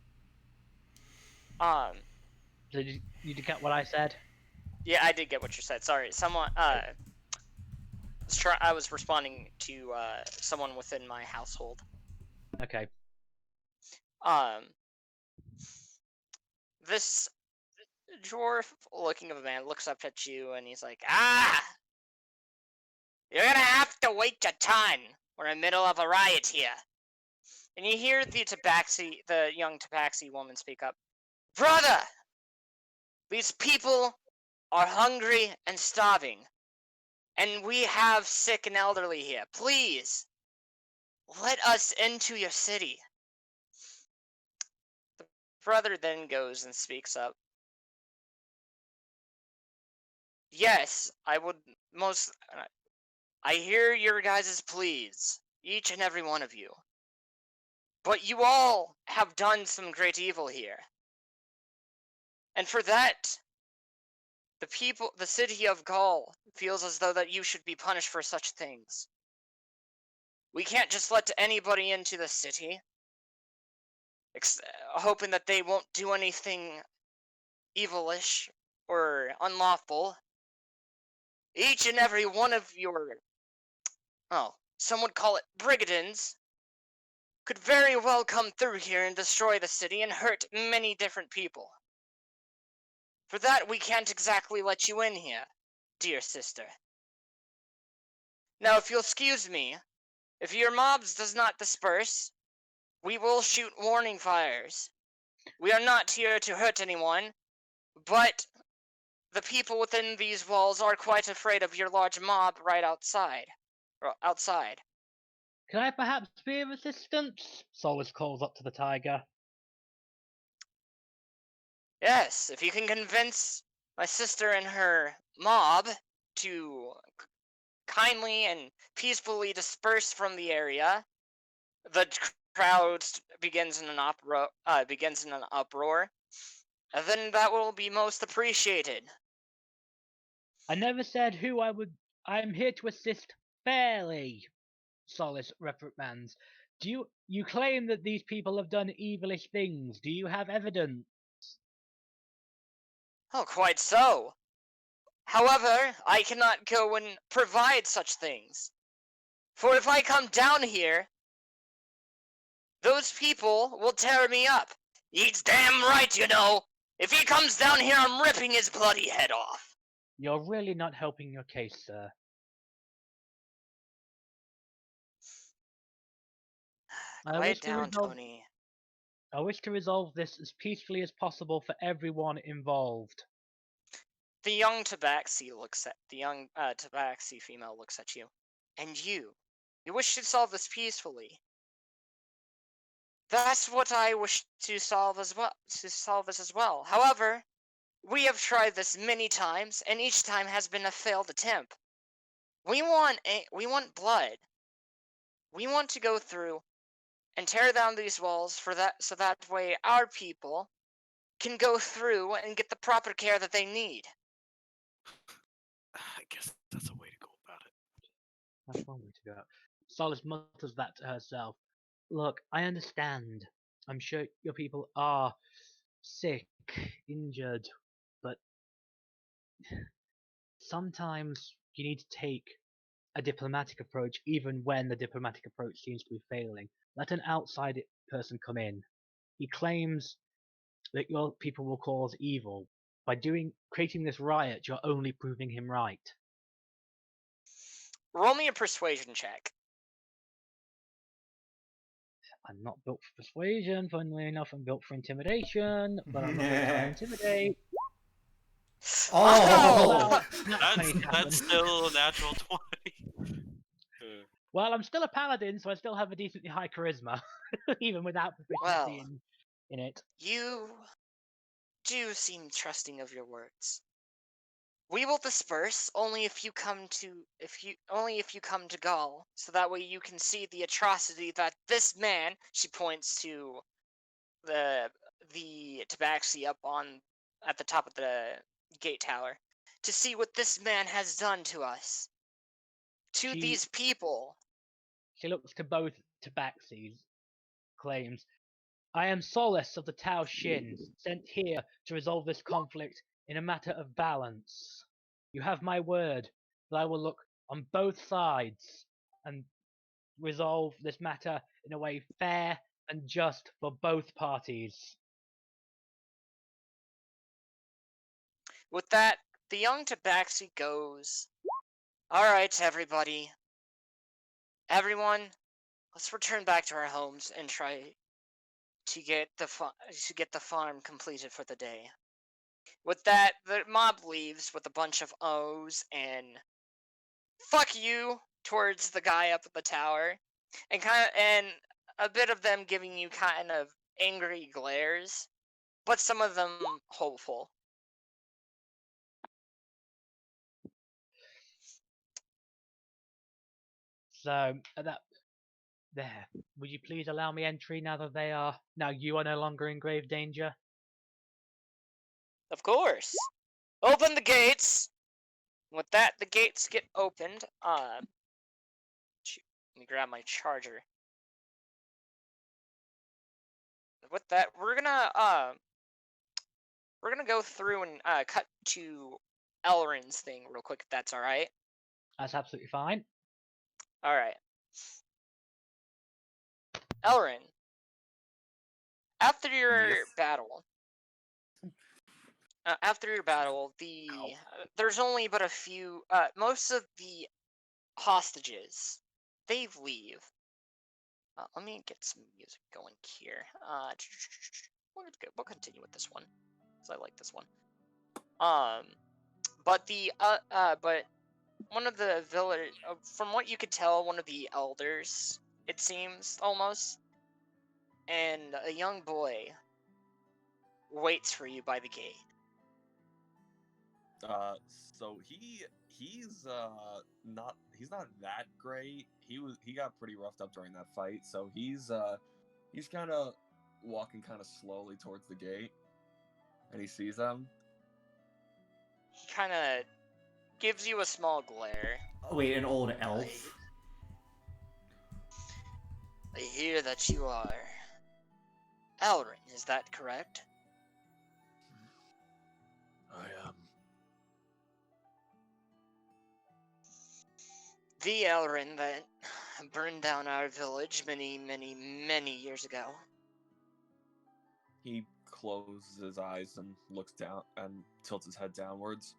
So did you get what I said? Yeah, I did get what you said. Sorry, someone. I was responding to someone within my household. Okay. This dwarf-looking of a man looks up at you and he's like, "Ah, you're gonna have to wait your turn. We're in the middle of a riot here." And you hear the young tabaxi woman speak up. "Brother, these people are hungry and starving, and we have sick and elderly here. Please, let us into your city." The brother then goes and speaks up. "Yes, I would most. I hear your guys' pleas, each and every one of you. But you all have done some great evil here. And for that, the city of Gaul feels as though that you should be punished for such things. We can't just let anybody into the city, hoping that they won't do anything evilish or unlawful. Each and every one of your, some would call it brigadons, could very well come through here and destroy the city and hurt many different people. For that, we can't exactly let you in here, dear sister. Now, if you'll excuse me, if your mobs does not disperse, we will shoot warning fires. We are not here to hurt anyone, but the people within these walls are quite afraid of your large mob right outside. Can I perhaps be of assistance? Solus calls up to the tiger. Yes, if you can convince my sister and her mob to kindly and peacefully disperse from the area, The crowd begins in an uproar. Then that will be most appreciated. I never said who I would. I'm here to assist fairly. Solace reprimands. You claim that these people have done evilish things? Do you have evidence? Oh, quite so. However, I cannot go and provide such things. For if I come down here, those people will tear me up. He's damn right, you know. If he comes down here, I'm ripping his bloody head off. You're really not helping your case, sir. Quiet down, Tony. I wish to resolve this as peacefully as possible for everyone involved. The young tabaxi female looks at you. And you wish to solve this peacefully. That's what I wish to solve as well. However, we have tried this many times, and each time has been a failed attempt. We want blood. We want to go through and tear down these walls so that way our people can go through and get the proper care that they need. I guess that's a way to go about it. That's one way to go. Solace mutters that to herself. Look, I understand. I'm sure your people are sick, injured, but sometimes you need to take a diplomatic approach even when the diplomatic approach seems to be failing. Let an outside person come in. He claims that your people will cause evil. By creating this riot, you're only proving him right. Roll me a persuasion check. I'm not built for persuasion, funnily enough, I'm built for intimidation, but I'm not going to try and intimidate. Oh! That's still a natural 20. Well, I'm still a paladin, so I still have a decently high charisma, even without proficiency in it. You do seem trusting of your words. We will disperse only if you come to Gaul, so that way you can see the atrocity that this man, she points to the tabaxi up at the top of the gate tower, to see what this man has done to us. To these people. She looks to both tabaxis, claims, I am Solace of the Tau Shin, sent here to resolve this conflict in a matter of balance. You have my word that I will look on both sides and resolve this matter in a way fair and just for both parties. With that, the young tabaxi goes, Alright, everybody. Everyone, let's return back to our homes and try to get the farm completed for the day. With that, the mob leaves with a bunch of O's and fuck you towards the guy up at the tower, and a bit of them giving you kind of angry glares, but some of them hopeful. So there. Would you please allow me entry now you are no longer in grave danger? Of course. Open the gates. With that, the gates get opened. Shoot, let me grab my charger. With that, we're gonna go through and cut to Elrin's thing real quick, if that's all right. That's absolutely fine. All right. Elrin, after your battle, there's only but a few. Most of the hostages, they leave. Let me get some music going here. We'll continue with this one, because I like this one. But one of the village, from what you could tell, one of the elders, it seems almost, and a young boy waits for you by the gate. So he's not that great. He got pretty roughed up during that fight. So he's kind of walking kind of slowly towards the gate, and he sees them. He kind of gives you a small glare. Oh, wait, an old elf? I hear that you are Elrin, is that correct? I am. The Elrin that burned down our village many, many, many years ago. He closes his eyes and looks down and tilts his head downwards.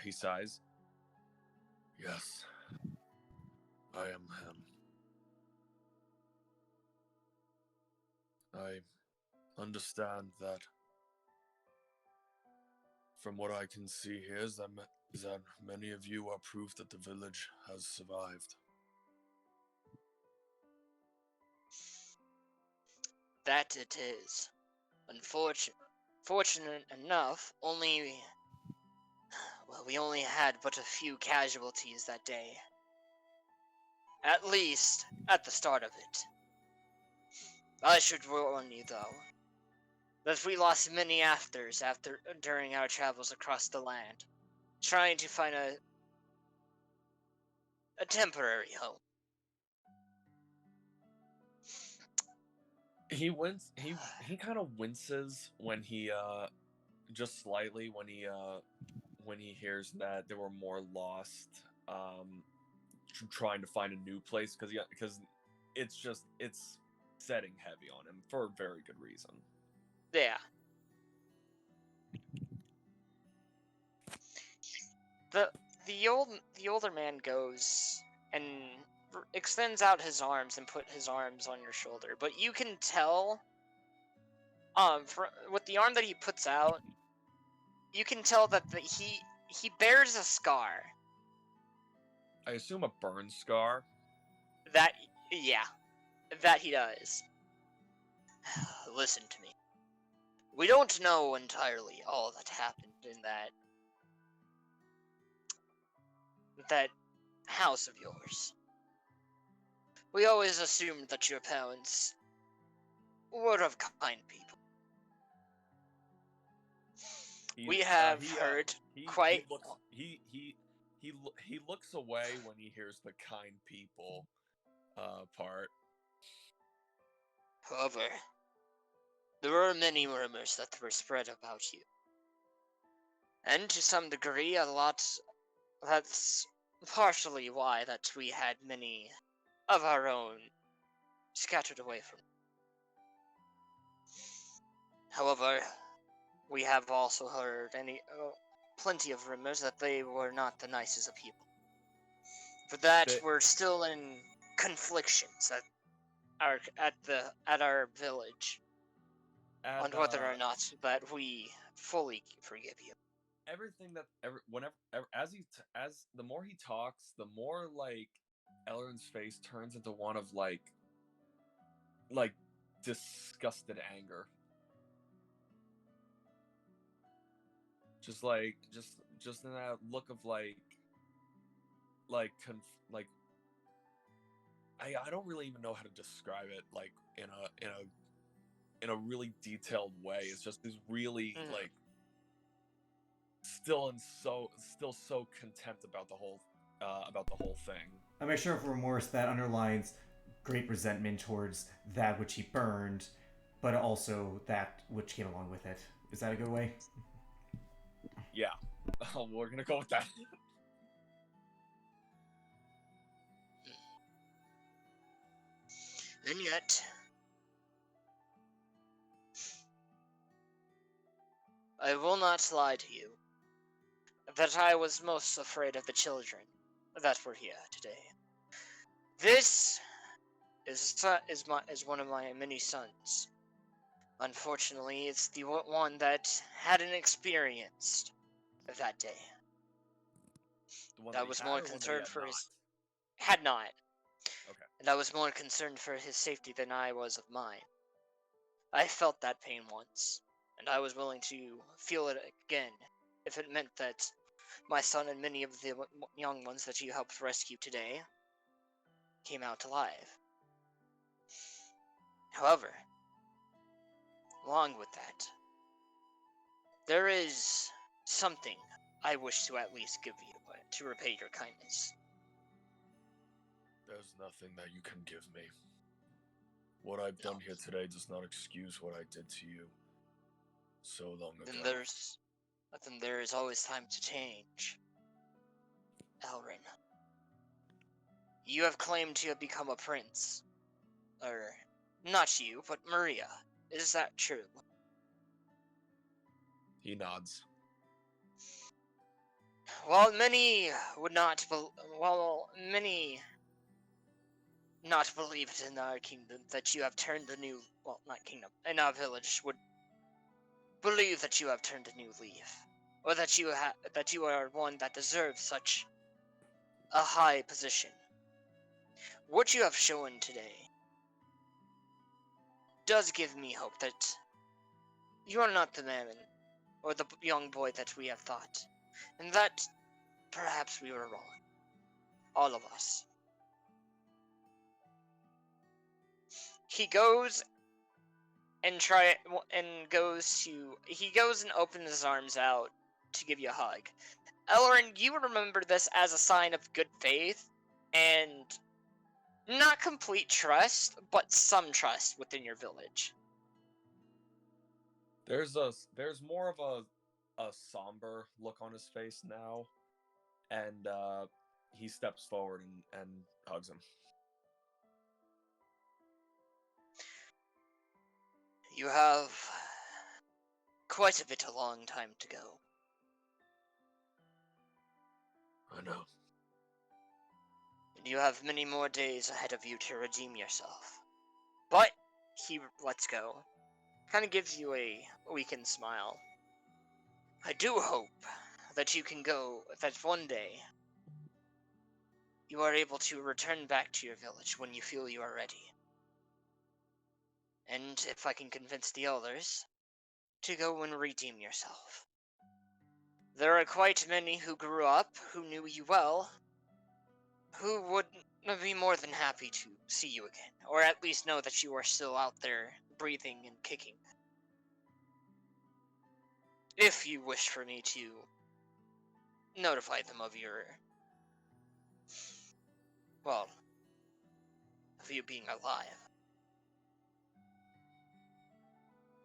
He sighs. Yes, I am him. I understand that from what I can see here is that many of you are proof that the village has survived. That it is. Fortunate enough, we only had but a few casualties that day. At least, at the start of it. I should warn you, though, that we lost many afters during our travels across the land, trying to find a temporary home. He kind of winces when he just slightly when he hears that there were more lost trying to find a new place because it's setting heavy on him for a very good reason. Yeah. The older man goes and extends out his arms and put his arms on your shoulder, but you can tell with the arm that he puts out, you can tell that he bears a scar. I assume a burn scar. That he does. Listen to me. We don't know entirely all that happened in that house of yours. We always assumed that your parents were of kind people. We have heard quite. He looks away when he hears the kind people part. However, there were many rumors that were spread about you. And to some degree, a lot. That's partially why that we had many of our own scattered away from. However, we have also heard plenty of rumors that they were not the nicest of people. For that, we're still in conflictions at our village on whether or not that we fully forgive you. Everything that as the more he talks, the more like Elrin's face turns into one of like disgusted anger. Just in that look of I don't really even know how to describe it like in a really detailed way. It's just this really like still so contempt about the whole thing. A mixture of remorse that underlines great resentment towards that which he burned, but also that which came along with it. Is that a good way? Yeah. We're gonna go with that. And yet, I will not lie to you that I was most afraid of the children that were here today. This is one of my many sons. Unfortunately, it's the one that hadn't experienced that day. That was more concerned for his... Had not. Okay. And I was more concerned for his safety than I was of mine. I felt that pain once, and I was willing to feel it again if it meant that my son and many of the young ones that you helped rescue today came out alive. However, along with that, there is something I wish to at least give you to repay your kindness. There's nothing that you can give me. What I've done here today does not excuse what I did to you so long ago. Then there is always time to change. Elrin, you have claimed to have become a prince. Or, not you, but Maria. Is that true? He nods. While many would not not believe it in our kingdom that you have turned a new, well, not kingdom, in our village would believe that you have turned a new leaf, or that you are one that deserves such a high position. What you have shown today does give me hope that you are not the man or the young boy that we have thought, and that perhaps we were wrong, all of us. He goes and opens his arms out to give you a hug. Elrin, you remember this as a sign of good faith and not complete trust, but some trust within your village. There's more of a somber look on his face now, and he steps forward and hugs him. You have quite a bit a long time to go. I know. And you have many more days ahead of you to redeem yourself. But he lets go. Kind of gives you a weakened smile. I do hope that you can go, that one day you are able to return back to your village when you feel you are ready. And if I can convince the elders to go and redeem yourself. There are quite many who grew up, who knew you well, who would be more than happy to see you again, or at least know that you are still out there breathing and kicking. If you wish for me to notify them of your, well, of you being alive.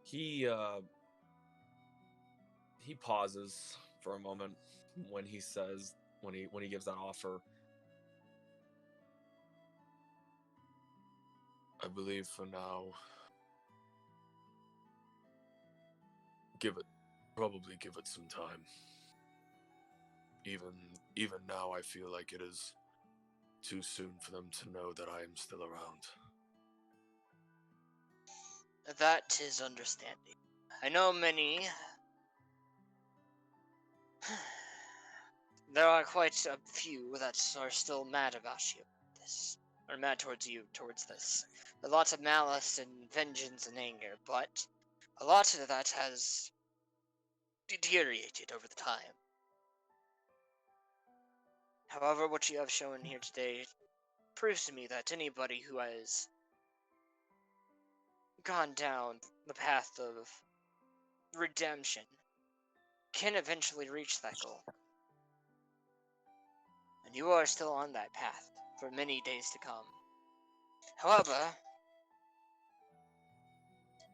He pauses for a moment when he gives that offer. I believe for now, probably give it some time. Even now, I feel like it is too soon for them to know that I am still around. That is understanding. I know many. There are quite a few that are still mad about you. Or mad towards you, towards this. There's lots of malice and vengeance and anger, but a lot of that has deteriorated over the time. However, what you have shown here today proves to me that anybody who has gone down the path of redemption can eventually reach that goal. And you are still on that path for many days to come. However,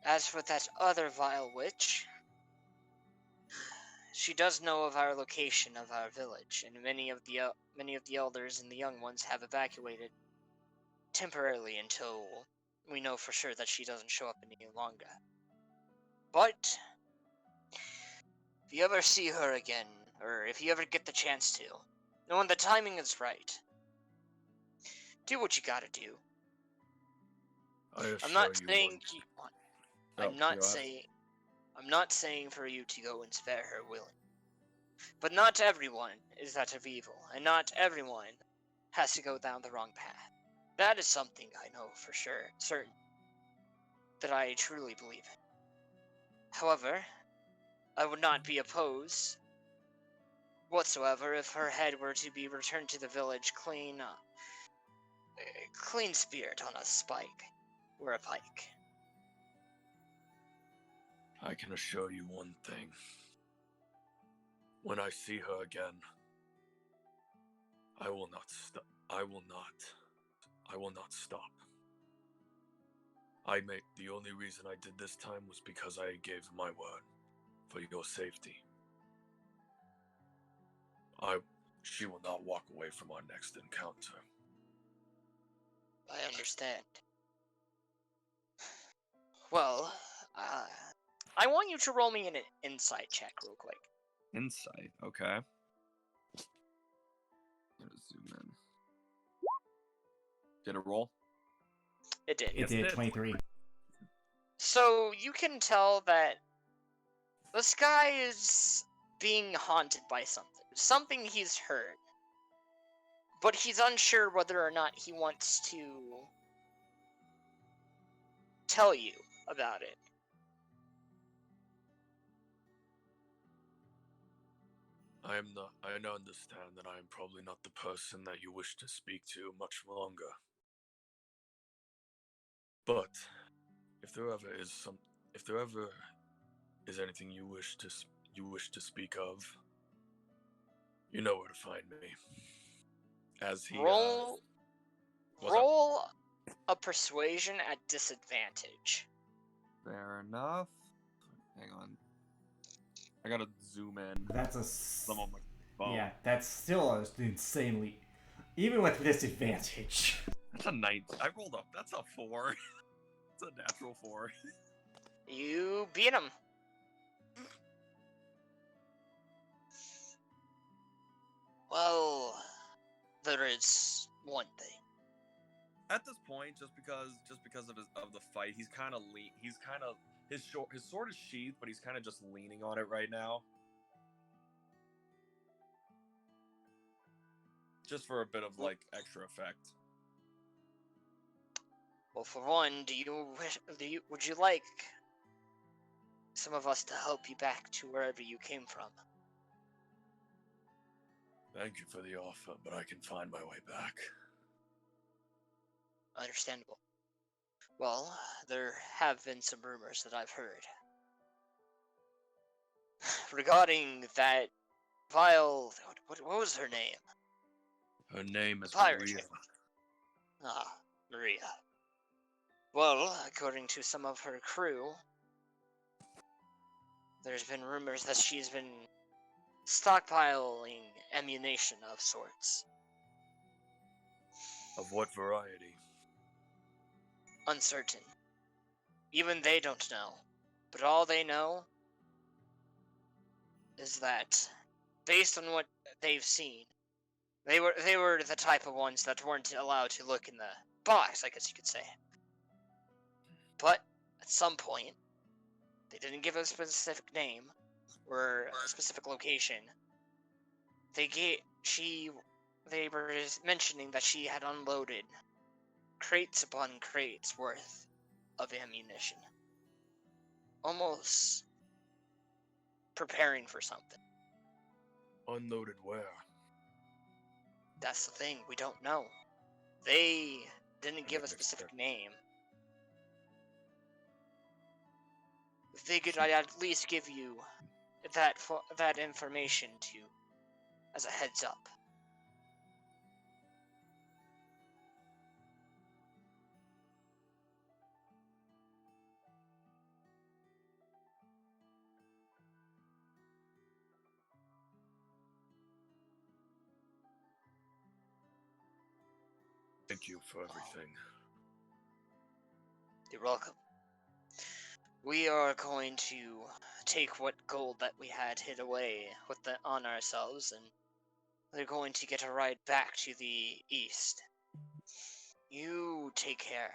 as for that other vile witch, she does know of our location of our village, and many of the elders and the young ones have evacuated temporarily until we know for sure that she doesn't show up any longer. But if you ever see her again, or if you ever get the chance to, and when the timing is right, do what you gotta do. I'm not saying I'm not saying for you to go and spare her willingly. But not everyone is that of evil, and not everyone has to go down the wrong path. That is something I know for sure, certain, that I truly believe in. However, I would not be opposed whatsoever if her head were to be returned to the village clean speared on a spike or a pike. I can assure you one thing. When I see her again, I will not stop. I will not stop. The only reason I did this time was because I gave my word for your safety. She will not walk away from our next encounter. I understand. Well, I want you to roll me an insight check real quick. Insight, okay. Gonna zoom in. Did it roll? It did. It did 23. So you can tell that this guy is being haunted by something. Something he's heard. But he's unsure whether or not he wants to tell you about it. I understand that I am probably not the person that you wish to speak to much longer. But if there ever is anything you wish to speak of, you know where to find me. As he Roll what's up? roll a persuasion at disadvantage. Fair enough. Hang on. I gotta zoom in. That's a Some on my phone. yeah. That's still insanely, even with disadvantage. That's a 9. I rolled up. That's a 4. It's a natural 4. You beat him. Well, there is one thing. At this point, just because of the fight, he's kind of his sword is sheathed, but he's kind of just leaning on it right now. Just for a bit of like extra effect. Well, for one, would you like some of us to help you back to wherever you came from? Thank you for the offer, but I can find my way back. Understandable. Well, there have been some rumors that I've heard regarding that vile. What was her name? Her name is Pirate Maria. chick. Ah, Maria. Well, according to some of her crew, there's been rumors that she's been stockpiling ammunition of sorts. Of what variety? Uncertain. Even they don't know. But all they know is that, based on what they've seen, they were the type of ones that weren't allowed to look in the box, I guess you could say. But at some point, they didn't give a specific name or a specific location. They were just mentioning that she had unloaded crates upon crates worth of ammunition. Almost preparing for something. Unloaded where? That's the thing, we don't know. They didn't give a specific name. Figured I'd at least give you that information as a heads up. Thank you for everything. You're welcome. We are going to take what gold that we had hid away on ourselves, and we're going to get a ride back to the east. You take care,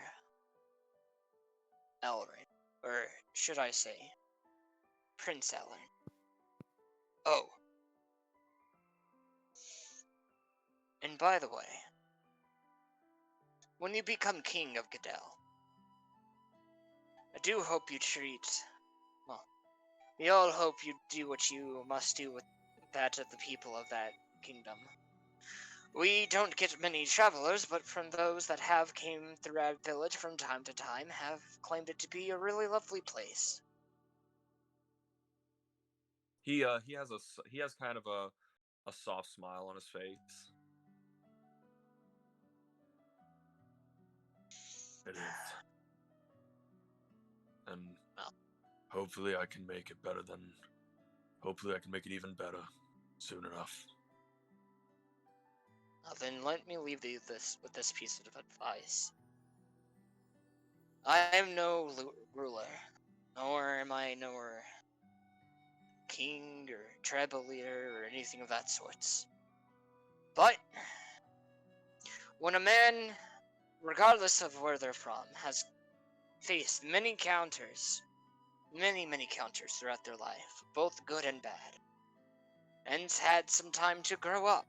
Elrin. Or should I say, Prince Elrin. Oh. And by the way, when you become king of Goodell, I do hope you we all hope you do what you must do that of the people of that kingdom. We don't get many travelers, but from those that have came through our village from time to time have claimed it to be a really lovely place. He has kind of a soft smile on his face. It is. And Well. hopefully I can make it better than. Hopefully I can make it even better soon enough. Well, then let me leave you with this piece of advice. I am no ruler, nor am I nor king or tribal leader or anything of that sort. But when a man, regardless of where they're from, has faced many counters throughout their life, both good and bad, and had some time to grow up,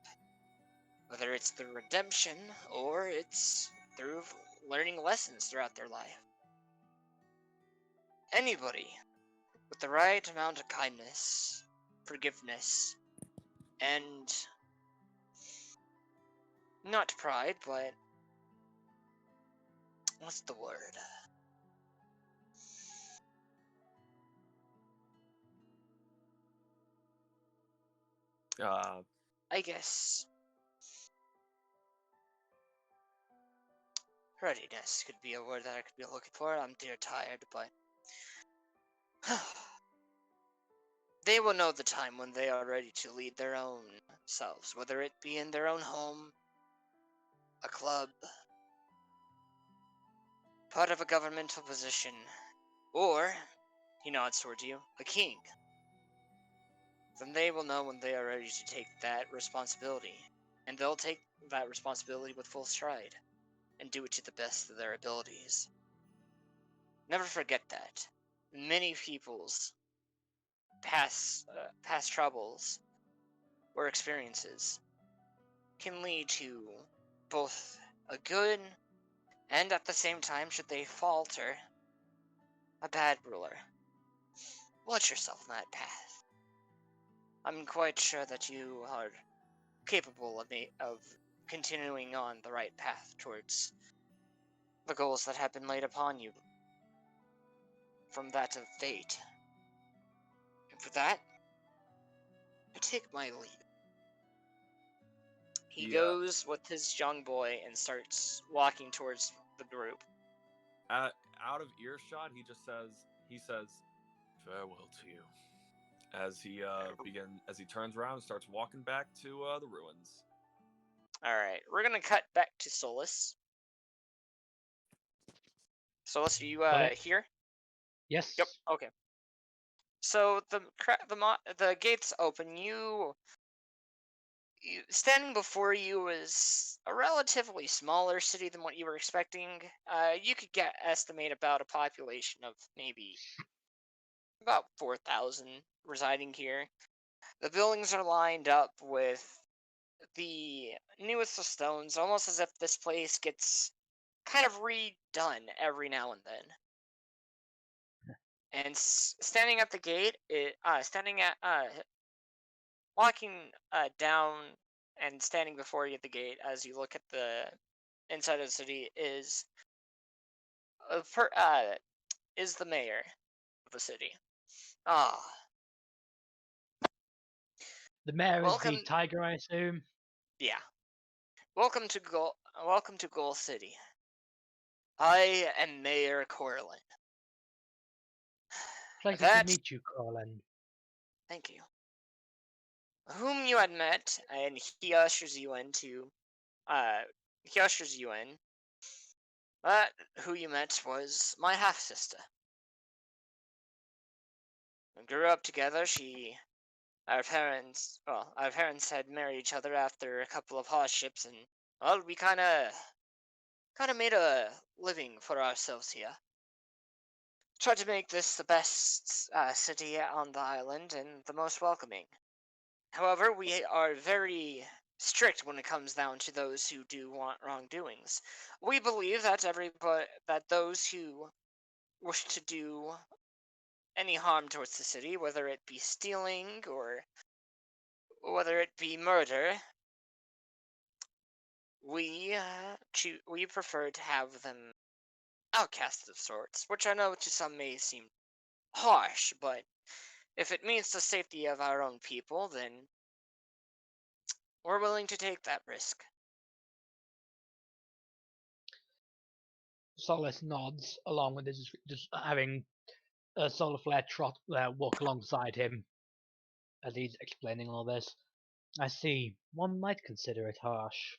whether it's through redemption or it's through learning lessons throughout their life. Anybody with the right amount of kindness, forgiveness, and not pride, but what's the word? I guess readiness could be a word that I could be looking for. I'm dear tired, but they will know the time when they are ready to lead their own selves, whether it be in their own home, a club, part of a governmental position, or, he nods towards you, a king. Then they will know when they are ready to take that responsibility, and they'll take that responsibility with full stride, and do it to the best of their abilities. Never forget that. Many people's past troubles or experiences can lead to both a good and, at the same time, should they falter, a bad ruler. Watch yourself on that path. I'm quite sure that you are capable of continuing on the right path towards the goals that have been laid upon you from that of fate. And for that, I take my leave. He goes with his young boy and starts walking towards the group. Out of earshot, he says, Farewell to you. as he turns around and starts walking back to the ruins. Alright, we're gonna cut back to Solus. Solus, are you Okay. here? Yes. Yep. Okay. So the gates open. You standing before you is a relatively smaller city than what you were expecting. You could estimate about a population of maybe about 4,000 residing here. The buildings are lined up with the newest of stones, almost as if this place gets kind of redone every now and then. And standing at the gate, walking down and standing before you at the gate as you look at the inside of the city is the mayor of the city. Ah, The mayor is welcome. the tiger, I assume. Yeah, welcome to Goal City. I am Mayor Corlin. Pleasure to meet you, Corlin. Thank you. Whom you had met, and he ushers you into. He ushers you in. Who you met was my half sister. We grew up together. Our parents had married each other after a couple of hardships, and well, we kind of made a living for ourselves here. Tried to make this the best city on the island and the most welcoming. However, we are very strict when it comes down to those who do wrongdoings. We believe that those who wish to do any harm towards the city, whether it be stealing or whether it be murder, we prefer to have them outcasts of sorts, which I know to some may seem harsh, but if it means the safety of our own people, then we're willing to take that risk. Solace nods, along with his just having Solar Flare walk alongside him as he's explaining all this. I see. One might consider it harsh.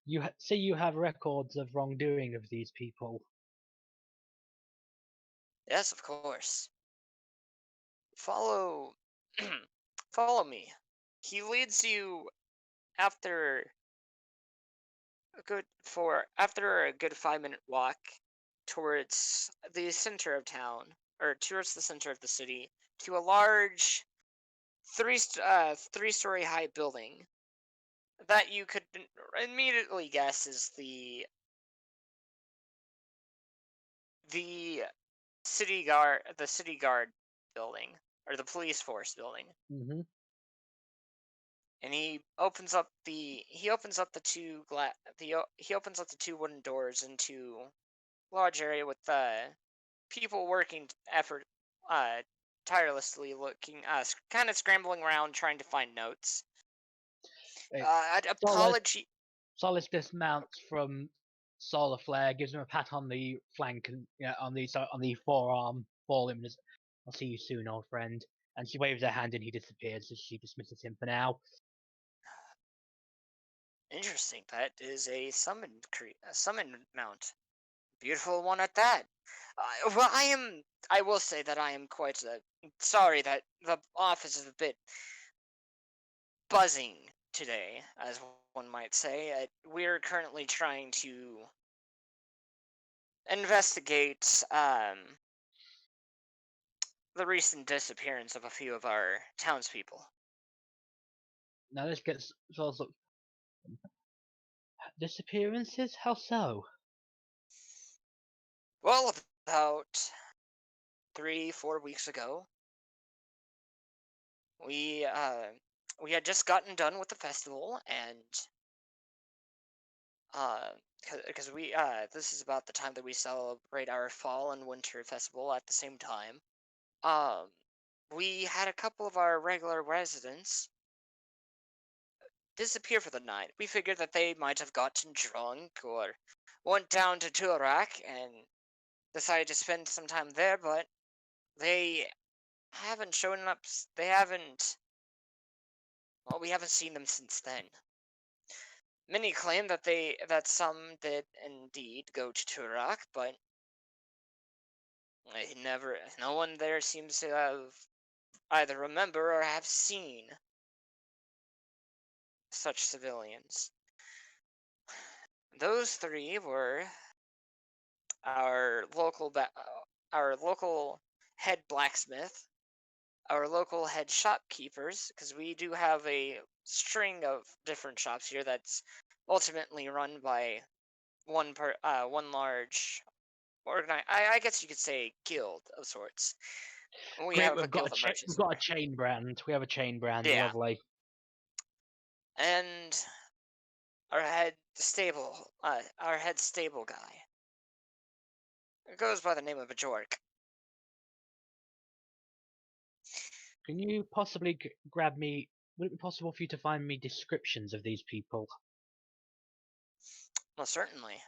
You say you have records of wrongdoing of these people. Yes, of course. Follow, follow me. He leads you after after a good 5-minute walk towards the center of town, or towards the center of the city, to a large three-story high building that you could immediately guess is the city guard building, or the police force building. Mm-hmm. And he opens up the two wooden doors into a large area with people working tirelessly, looking kind of scrambling around trying to find notes. Apology. Solace dismounts from Solar Flare, gives him a pat on the flank and on the forearm, for him. I'll see you soon, old friend. And she waves her hand and he disappears as she dismisses him for now. Interesting. That is a summon mount. Beautiful one at that. Well, I will say that I am quite sorry that the office is a bit buzzing today, as one might say. We're currently trying to investigate the recent disappearance of a few of our townspeople. Now this gets sort of disappearances. How so? Well, about 3-4 weeks ago, we had just gotten done with the festival, and because this is about the time that we celebrate our fall and winter festival at the same time. We had a couple of our regular residents disappear for the night. We figured that they might have gotten drunk or went down to Turak and decided to spend some time there, but they haven't shown up. They haven't. Well, we haven't seen them since then. Many claim that some did indeed go to Turak, but no one there seems to have either remember or have seen such civilians. Those three were our local head blacksmith, our local head shopkeepers, because we do have a string of different shops here that's ultimately run by one large I guess you could say guild of sorts. We Great, have a guild of merchants. We've got a chain brand. We have a chain brand. Yeah. Lovely. And our head stable guy. It goes by the name of a Jork. Can you possibly grab me? Would it be possible for you to find me descriptions of these people? Well, certainly.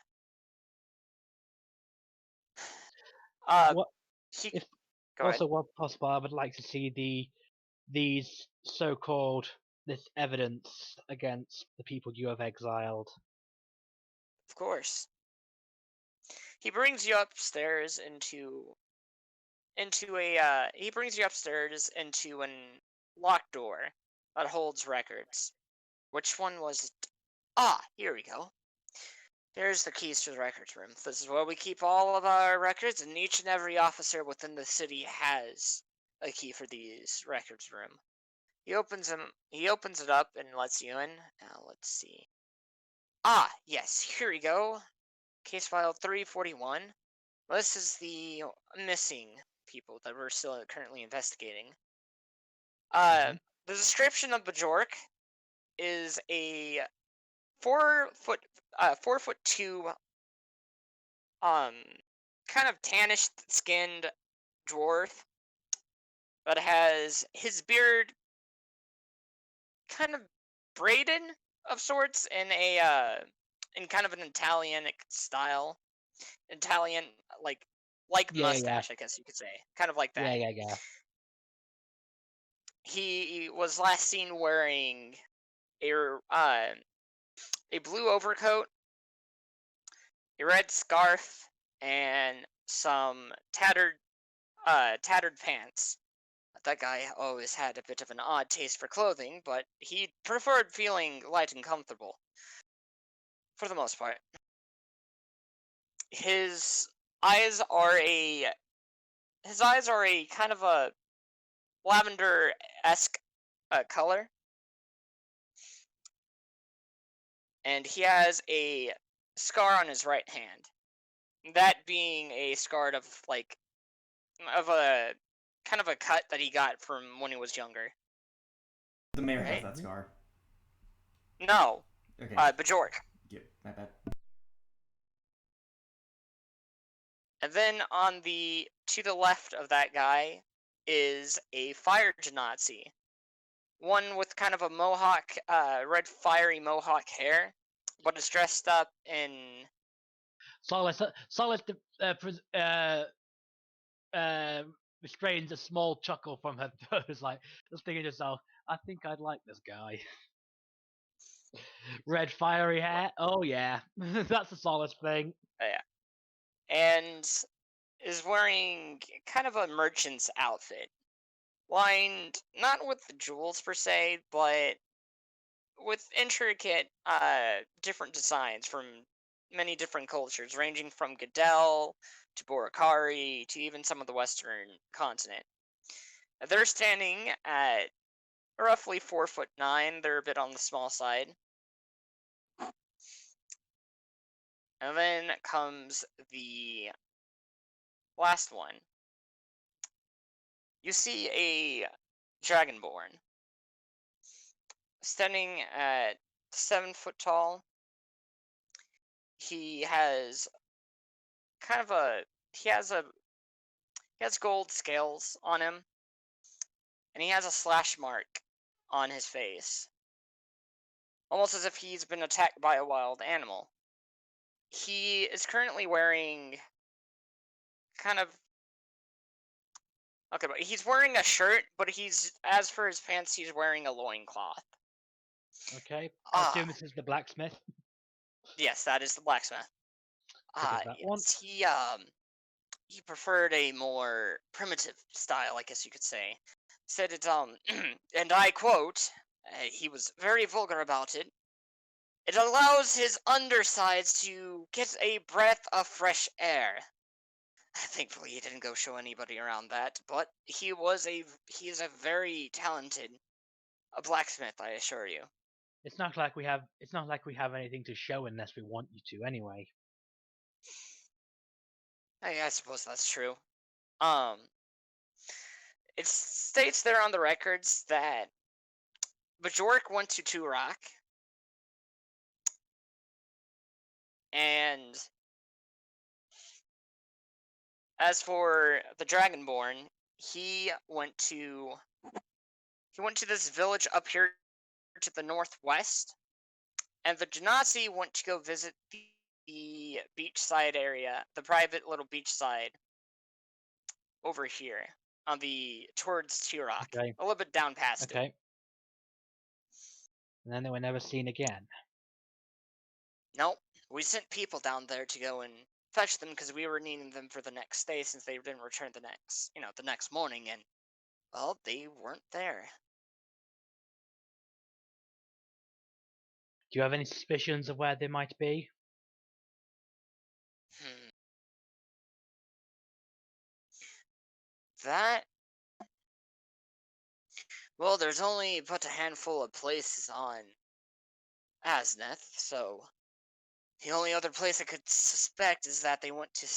What Go also, ahead. what possible? I would like to see these so-called this evidence against the people you have exiled. Of course. He brings you upstairs into an locked door that holds records. Which one was it? Ah, here we go. Here's the keys to the records room. This is where we keep all of our records, and each and every officer within the city has a key for these records room. He opens it up and lets you in. Now let's see. Ah, yes, here we go. Case file 341. This is the missing people that we're still currently investigating. The description of Bajork is a 4'2", kind of tannish skinned dwarf that has his beard kind of braided of sorts in kind of an Italian style. Italian like Yeah, mustache, I guess you could say. Kind of like that. yeah. He was last seen wearing a blue overcoat, a red scarf, and some tattered pants. That guy always had a bit of an odd taste for clothing, but he preferred feeling light and comfortable for the most part. His eyes are a kind of a lavender-esque color, and he has a scar on his right hand. That being a scar of a kind of a cut that he got from when he was younger. The mayor has Right? that scar. No, Okay. Bajork. Yeah, my bad. And then to the left of that guy is a fire Genasi. One with kind of a mohawk, red fiery mohawk hair, but is dressed up in. Solus restrains a small chuckle from her throat. It's like, just thinking to yourself, I think I'd like this guy. Red fiery hair? Oh yeah. That's a Solus thing. Yeah. And is wearing kind of a merchant's outfit. Lined, not with the jewels per se, but with intricate, different designs from many different cultures, ranging from Gadel to Boracari to even some of the Western continent. They're standing at roughly 4'9". They're a bit on the small side. And then comes the last one. You see a Dragonborn standing at 7 foot tall. He has kind of a he has gold scales on him, and he has a slash mark on his face, almost as if he's been attacked by a wild animal. He is currently wearing kind of okay, but he's wearing a shirt, but as for his pants, he's wearing a loincloth. Okay. I assume this is the blacksmith. Yes, that is the blacksmith. Figures that one. Yes, he preferred a more primitive style, I guess you could say. Said it, and I quote, he was very vulgar about it. It allows his undersides to get a breath of fresh air. Thankfully, he didn't go show anybody around that, but he is a very talented blacksmith, I assure you. It's not like we have anything to show unless we want you to anyway. I suppose that's true. It states there on the records that Bajork went to Turok, and as for the Dragonborn, he went to this village up here to the northwest, and the Genasi went to go visit the beachside area, the private little beachside over here on the towards Turok, Okay. a little bit down past it. Okay. And then they were never seen again. Nope, we sent people down there to go and fetch them because we were needing them for the next day since they didn't return the next morning, and well, they weren't there. Do you have any suspicions of where they might be? That. Well, there's only but a handful of places on Asneth, so the only other place I could suspect is that they went to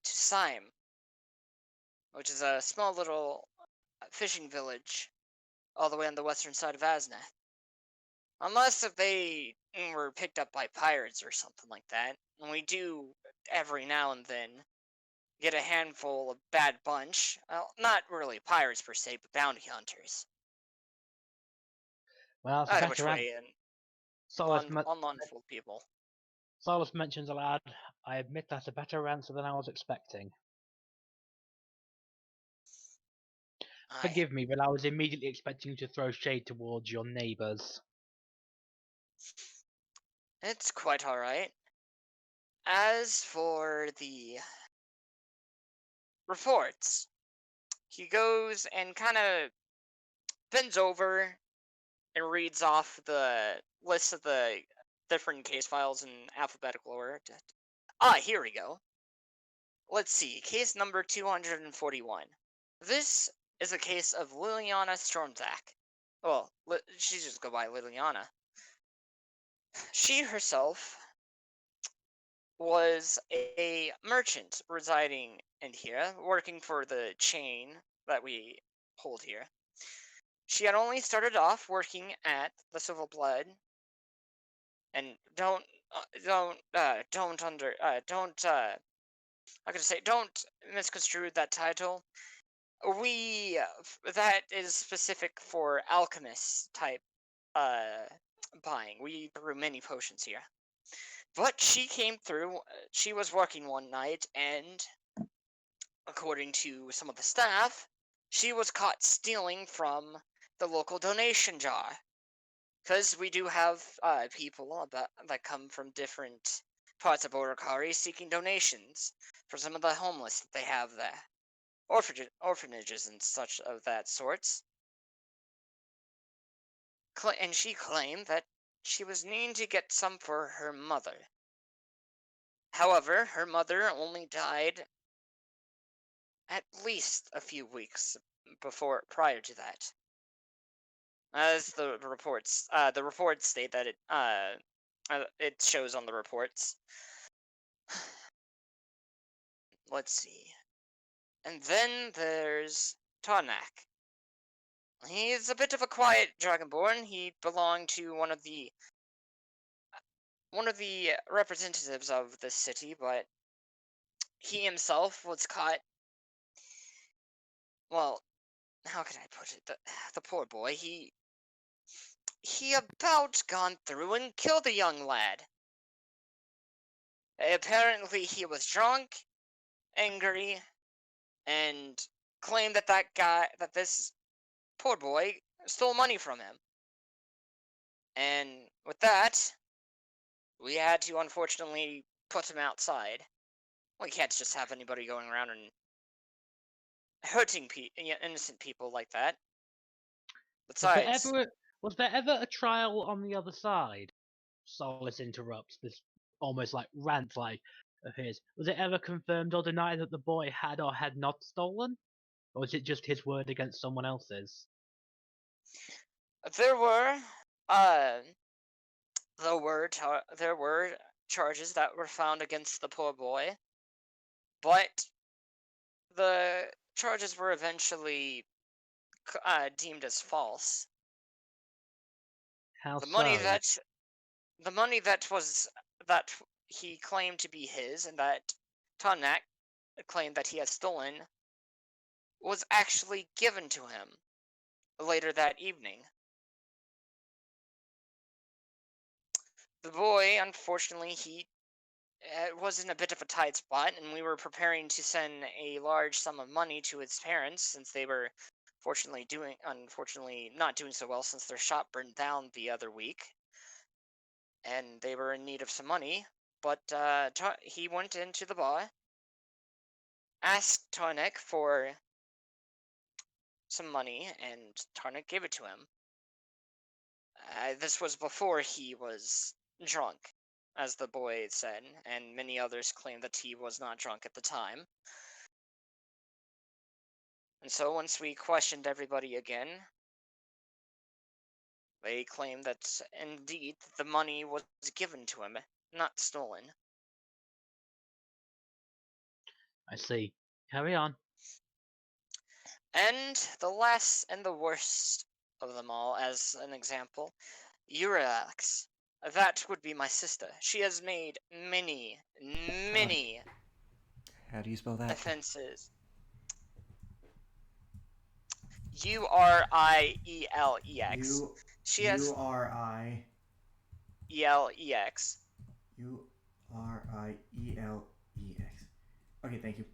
Syme, which is a small little fishing village all the way on the western side of Azneth. Unless if they were picked up by pirates or something like that. And we do, every now and then, get a handful of bad bunch. Well, not really pirates per se, but bounty hunters. Well, it's a Either which better answer. way, and Solus, unlawful people. Solus mentions aloud, I admit that's a better answer than I was expecting. Aye. Forgive me, but I was immediately expecting you to throw shade towards your neighbours. It's quite alright. As for the reports, he goes and kind of bends over and reads off the list of the different case files in alphabetical order. Here we go. Let's see, case number 241. This is a case of Liliana Stormzak. Well, she just go by Liliana. She herself was a merchant residing in here, working for the chain that we hold here. She had only started off working at the Silver Blood, and don't misconstrue that title. That is specific for alchemist type buying. We brew many potions here. But she came through, she was working one night, and according to some of the staff, she was caught stealing from the local donation jar. Because we do have people that come from different parts of Orikari seeking donations for some of the homeless that they have there. Orphanages and such of that sorts. And she claimed that she was needing to get some for her mother. However, her mother only died at least a few weeks prior to that. As the reports state that it shows on the reports. Let's see. And then there's Tarnak. He's a bit of a quiet dragonborn. He belonged to one of the representatives of the city, but he himself was caught. Well, how can I put it? The poor boy, he about gone through and killed a young lad. Apparently he was drunk, angry, and claimed that this poor boy stole money from him. And with that, we had to unfortunately put him outside. We can't just have anybody going around and hurting innocent people like that. Besides, Was there ever a trial on the other side? Solus interrupts this almost like rant like of his. Was it ever confirmed or denied that the boy had or had not stolen? Or was it just his word against someone else's? there were there were charges that were found against the poor boy, but the charges were eventually deemed as false. How The so? money that he claimed to be his and that Tanak claimed that he had stolen was actually given to him later that evening. The boy, unfortunately, he was in a bit of a tight spot, and we were preparing to send a large sum of money to his parents since they were unfortunately not doing so well since their shop burned down the other week, and they were in need of some money. But he went into the bar, asked Tarnik for some money, and Tarnik gave it to him. This was before he was drunk, as the boy said, and many others claimed that he was not drunk at the time. And so once we questioned everybody again, they claimed that indeed the money was given to him, not stolen. I see. Carry on. And the last and the worst of them all as an example. Urax. That would be my sister. She has made many, many How do you spell that? offenses. Urielex. U She has U R I Elex. Uriex. Okay, thank you.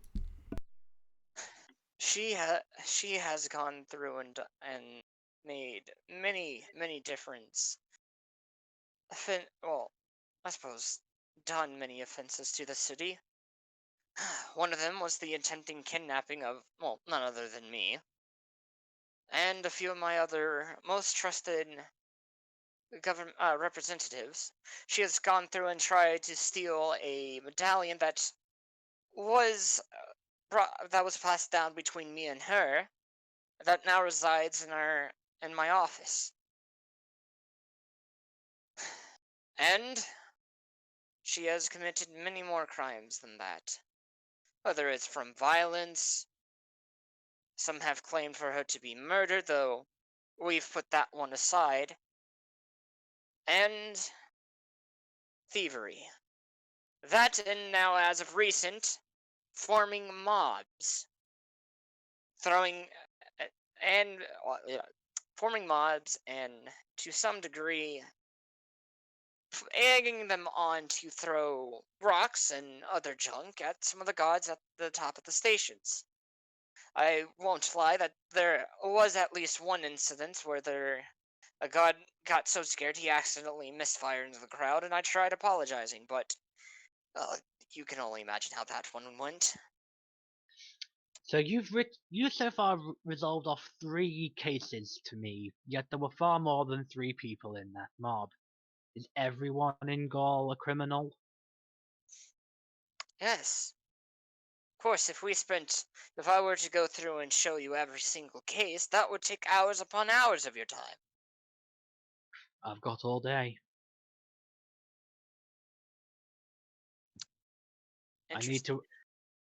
She has gone through and made many different well, I suppose done many offenses to the city. One of them was the attempting kidnapping of, well, none other than me, and a few of my other most trusted government representatives. She has gone through and tried to steal a medallion that was passed down between me and her, that now resides in my office. And she has committed many more crimes than that. Whether it's from violence, some have claimed for her to be murdered, though we've put that one aside, and thievery. That, and now as of recent, forming mobs. Throwing and forming mobs, and to some degree egging them on to throw rocks and other junk at some of the gods at the top of the stations. I won't lie that there was at least one incident where a god got so scared he accidentally misfired into the crowd, and I tried apologizing, but you can only imagine how that one went. So you so far resolved off 3 cases to me, yet there were far more than 3 people in that mob. Is everyone in Gaul a criminal? Yes. Of course, if I were to go through and show you every single case, that would take hours upon hours of your time. I've got all day.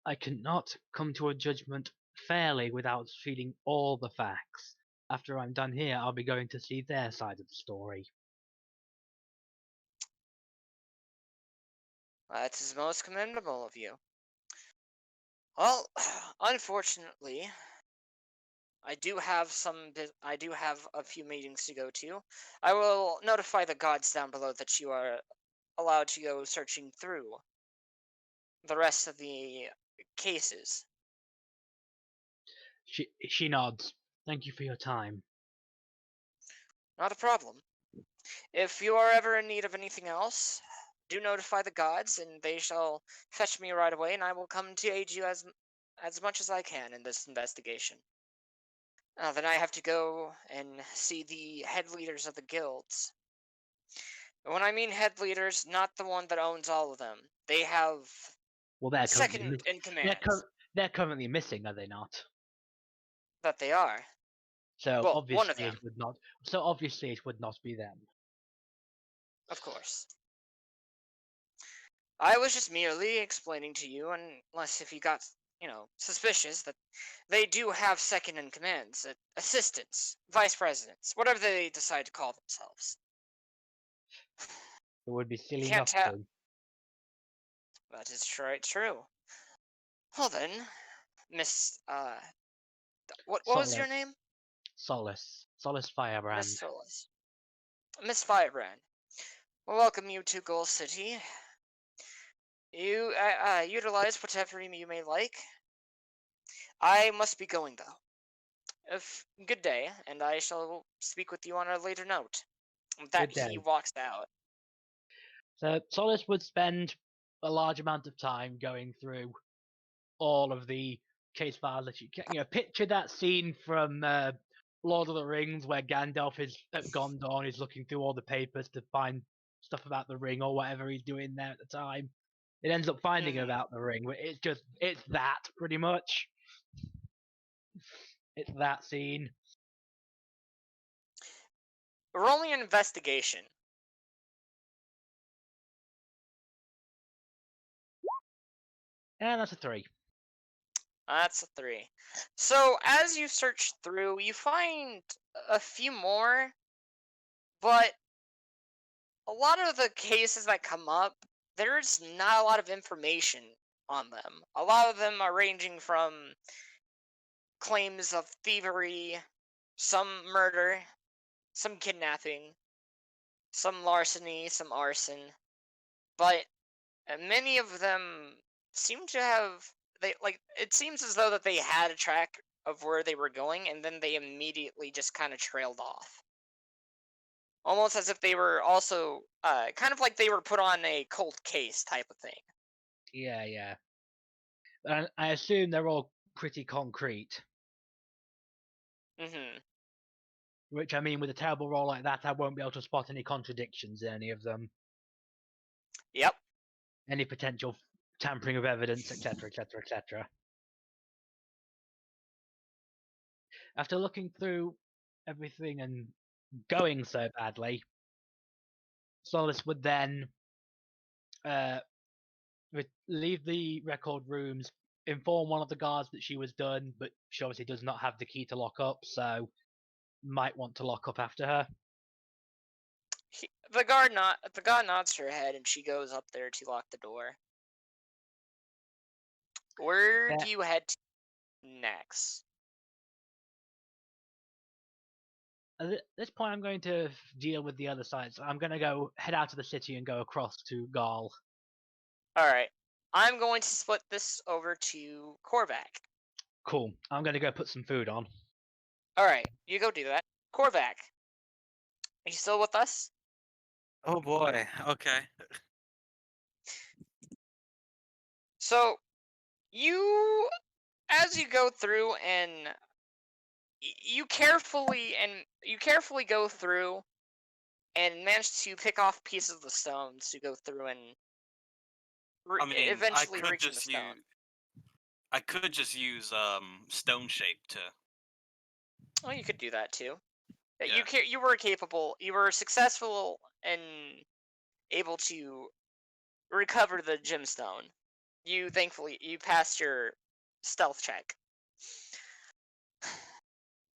I cannot come to a judgment fairly without feeling all the facts. After I'm done here, I'll be going to see their side of the story. That is most commendable of you. Well, unfortunately, I do have a few meetings to go to. I will notify the gods down below that you are allowed to go searching through the rest of the cases. She nods. Thank you for your time. Not a problem. If you are ever in need of anything else, do notify the gods, and they shall fetch me right away, and I will come to aid you as much as I can in this investigation. Then I have to go and see the head leaders of the guilds. When I mean head leaders, not the one that owns all of them. They have Well, they're second in command. They're currently missing, are they not? That they are. So Well, obviously one of them. it would not. So obviously it would not be them. Of course. I was just merely explaining to you, unless if you got, suspicious, that they do have second in commands, assistants, vice presidents, whatever they decide to call themselves. It would be silly Can't not tell. to. That is true. Well then, Miss, what was your name? Solace Firebrand. Miss Solace. Miss Firebrand. Well, welcome you to Goal City. You utilize whatever you may like. I must be going though. Good day, and I shall speak with you on a later note. With that, Good day. he walks out. So Solace would spend a large amount of time going through all of the case files that you can. Picture that scene from Lord of the Rings where Gandalf is at Gondor, he's looking through all the papers to find stuff about the ring or whatever he's doing there at the time. It ends up finding about the ring. It's that pretty much. It's that scene. Rolling an investigation. And that's a 3. That's a 3. So as you search through, you find a few more, but a lot of the cases that come up, there's not a lot of information on them. A lot of them are ranging from claims of thievery, some murder, some kidnapping, some larceny, some arson, but many of them seem to have it seems as though that they had a track of where they were going and then they immediately just kind of trailed off. Almost as if they were also kind of like they were put on a cold case type of thing. Yeah, yeah. And I assume they're all pretty concrete. Mhm. Which, I mean, with a terrible roll like that, I won't be able to spot any contradictions in any of them. Yep. Any potential tampering of evidence, etc., etc., etc. After looking through everything and going so badly, Solace would then leave the record rooms, inform one of the guards that she was done, but she obviously does not have the key to lock up, so might want to lock up after her. The guard nods her head and she goes up there to lock the door. Where Yeah. do you head to next? At this point, I'm going to deal with the other side. So I'm going to head out of the city and go across to Gaul. Alright. I'm going to split this over to Korvac. Cool. I'm going to go put some food on. Alright, you go do that. Korvac, are you still with us? Oh boy. Okay. So, as you go through and you carefully go through and manage to pick off pieces of the stones to go through and I mean, eventually reaching the stone. I could just use stone shape to. Oh, you could do that too. Yeah. You were capable. You were successful and able to recover the gemstone. You passed your stealth check.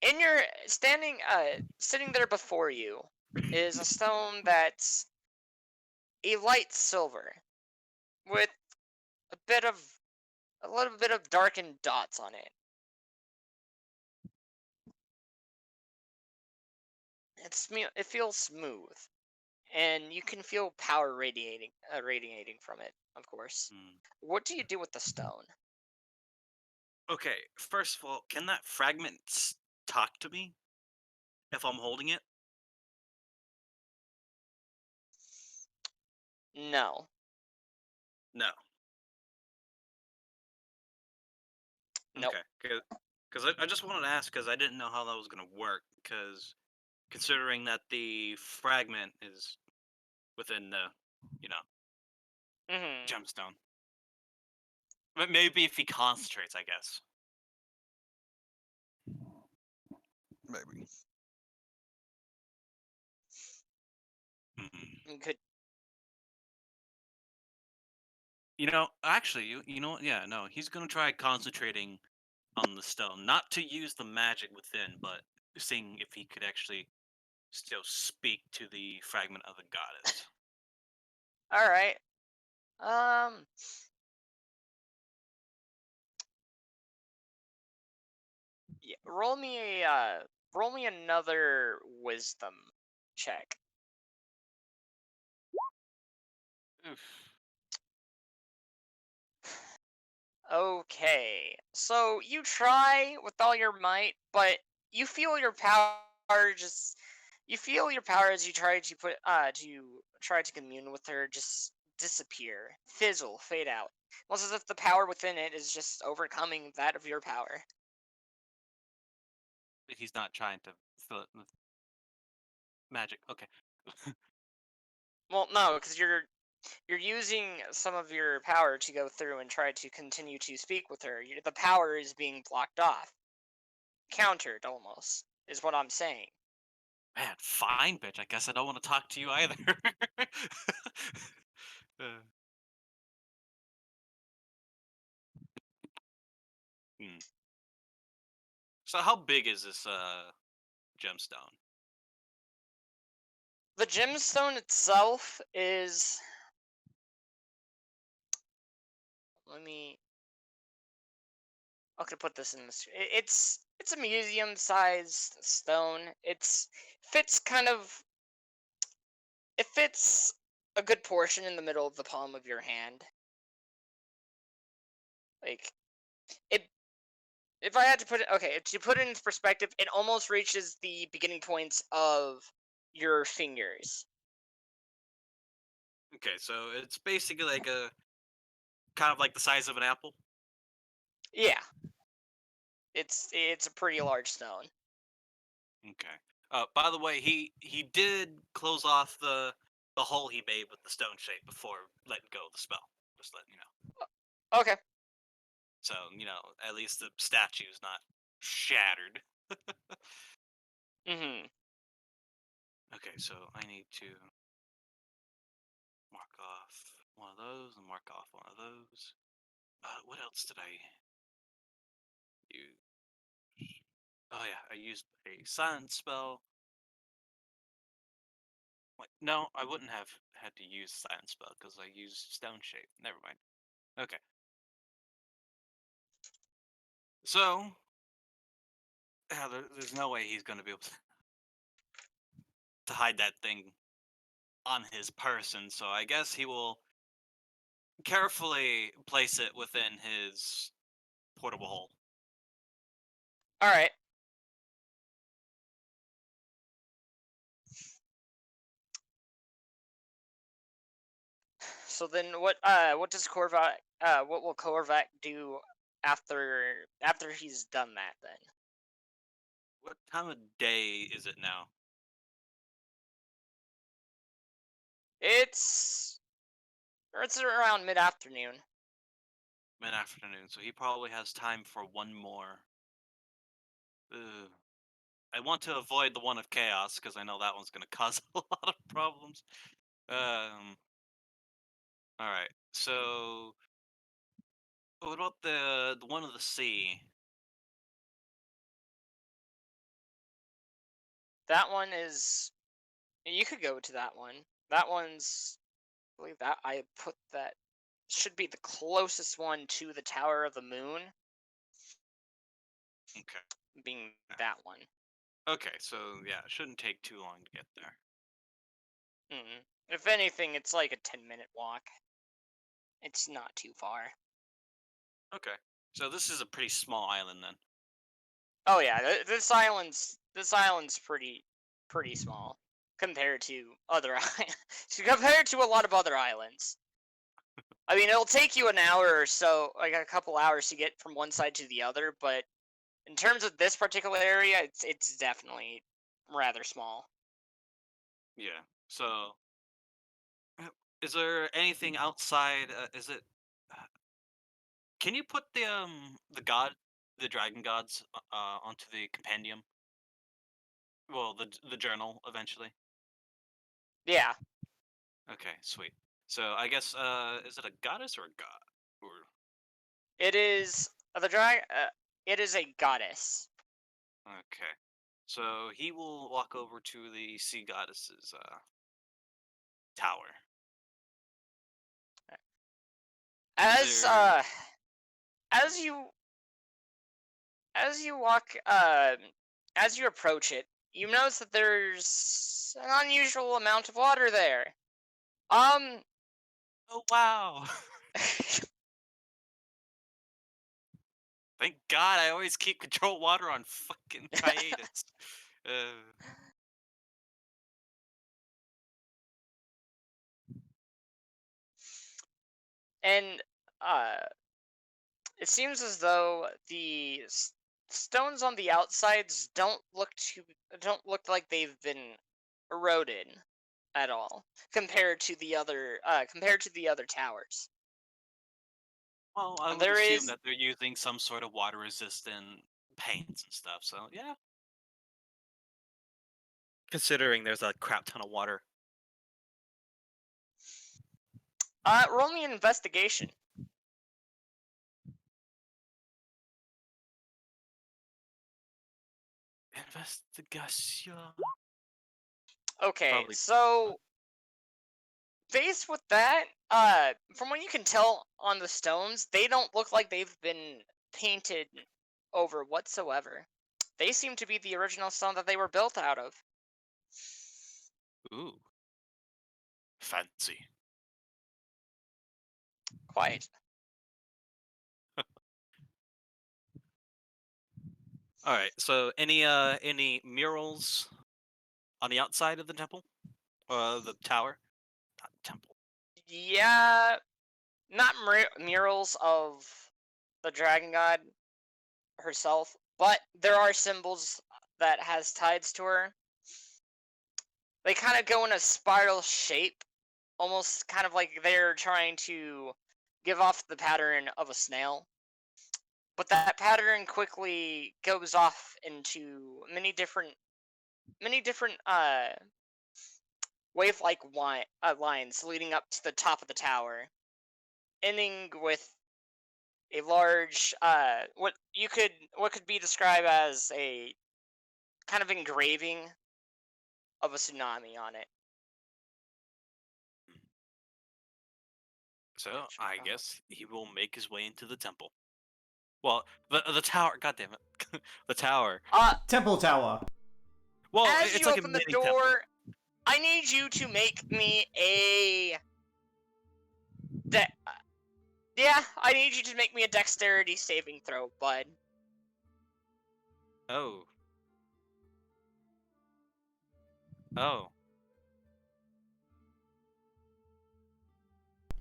In your sitting there before you is a stone that's a light silver with a little bit of darkened dots on it. It feels smooth, and you can feel power radiating from it. Of course. What do you do with the stone? Okay, first of all, can that fragment talk to me if I'm holding it? No. No. Nope. Okay, because I just wanted to ask because I didn't know how that was gonna work. Because considering that the fragment is within the, Mm-hmm. gemstone, but maybe if he concentrates, I guess. Maybe. You could. Actually, you know what? Yeah, no, he's gonna try concentrating on the stone, not to use the magic within, but seeing if he could actually still speak to the fragment of the goddess. All right. Yeah, roll me another wisdom check. Oof. Okay. So you try with all your might, but you feel your power just you feel your power as you try to commune with her just disappear, fizzle, fade out. Almost as if the power within it is just overcoming that of your power. But he's not trying to fill it with magic. Okay. Well, no, because you're using some of your power to go through and try to continue to speak with her. The power is being blocked off, countered almost, is what I'm saying. Man, fine, bitch. I guess I don't want to talk to you either. Uh, Hmm. So how big is this gemstone? The gemstone itself is. Let me. I'm gonna put this in this. It's a museum-sized stone. It's fits kind of. It fits a good portion in the middle of the palm of your hand. Like it. If I had to put it, okay, to put it into perspective, it almost reaches the beginning points of your fingers. Okay, so it's basically like a kind of like the size of an apple. Yeah, it's a pretty large stone. Okay. By the way, he did close off the hole he made with the stone shape before letting go of the spell. Just letting you know. Okay. So at least the statue's not shattered. Mhm. Okay, so I need to mark off one of those and mark off one of those. What else did I use? Oh yeah, I used a silence spell. Wait, no, I wouldn't have had to use silence spell because I used stone shape. Never mind. Okay. So, yeah, there's no way he's gonna be able to hide that thing on his person. So I guess he will carefully place it within his portable hole. All right. So then, what does Korvac? What will Korvac do after he's done that? Then What time of day is it now? it's around mid afternoon. Mid afternoon, so he probably has time for one more. Ugh. I want to avoid the one of chaos because I know that one's gonna cause a lot of problems. All right. So, what about the one of the sea? That one is. You could go to that one. That one's. I believe that I put that should be the closest one to the Tower of the Moon, Okay. being that one. Okay. So yeah, it shouldn't take too long to get there. If anything, it's like a 10-minute walk. It's not too far. Okay. So this is a pretty small island then. Oh yeah, this island's pretty small compared to other compared to a lot of other islands. I mean, it'll take you an hour or so, like a couple hours to get from one side to the other, but in terms of this particular area, it's definitely rather small. Yeah. So, is there anything outside? Is it? Can you put the dragon gods, onto the compendium? Well, the journal eventually. Yeah, Okay, sweet. So I guess is it a goddess or a god? Or it is the drag. It is a goddess. okay, so he will walk over to the sea goddess's tower. Is As there? as you as you walk as you approach it, you notice that there's an unusual amount of water there. Um Oh wow! Thank God, I always keep control water on fucking hiatus. uh, and uh it seems as though the stones on the outsides don't look like they've been eroded at all compared to the other towers. well, I would There assume is that they're using some sort of water resistant paints and stuff. So yeah, considering there's a crap ton of water. roll me an investigation. Investigation. Okay, Probably. so faced with that, from what you can tell on the stones, they don't look like they've been painted over whatsoever. They seem to be the original stone that they were built out of. Ooh. Fancy. Quite. All right. So any murals on the outside of the temple? The tower? Not temple. Yeah, not murals of the dragon god herself, but there are symbols that has tides to her. They kind of go in a spiral shape, almost kind of like they're trying to give off the pattern of a snail. But that pattern quickly goes off into many different wave-like lines leading up to the top of the tower, ending with a large what could be described as a kind of engraving of a tsunami on it. So I guess he will make his way into the temple. Well, the tower. God damn it, the tower. Temple Tower. Well, As it's you like open a the mini door, temple. I need you to make me a I need you to make me a dexterity saving throw, bud. Oh. Oh.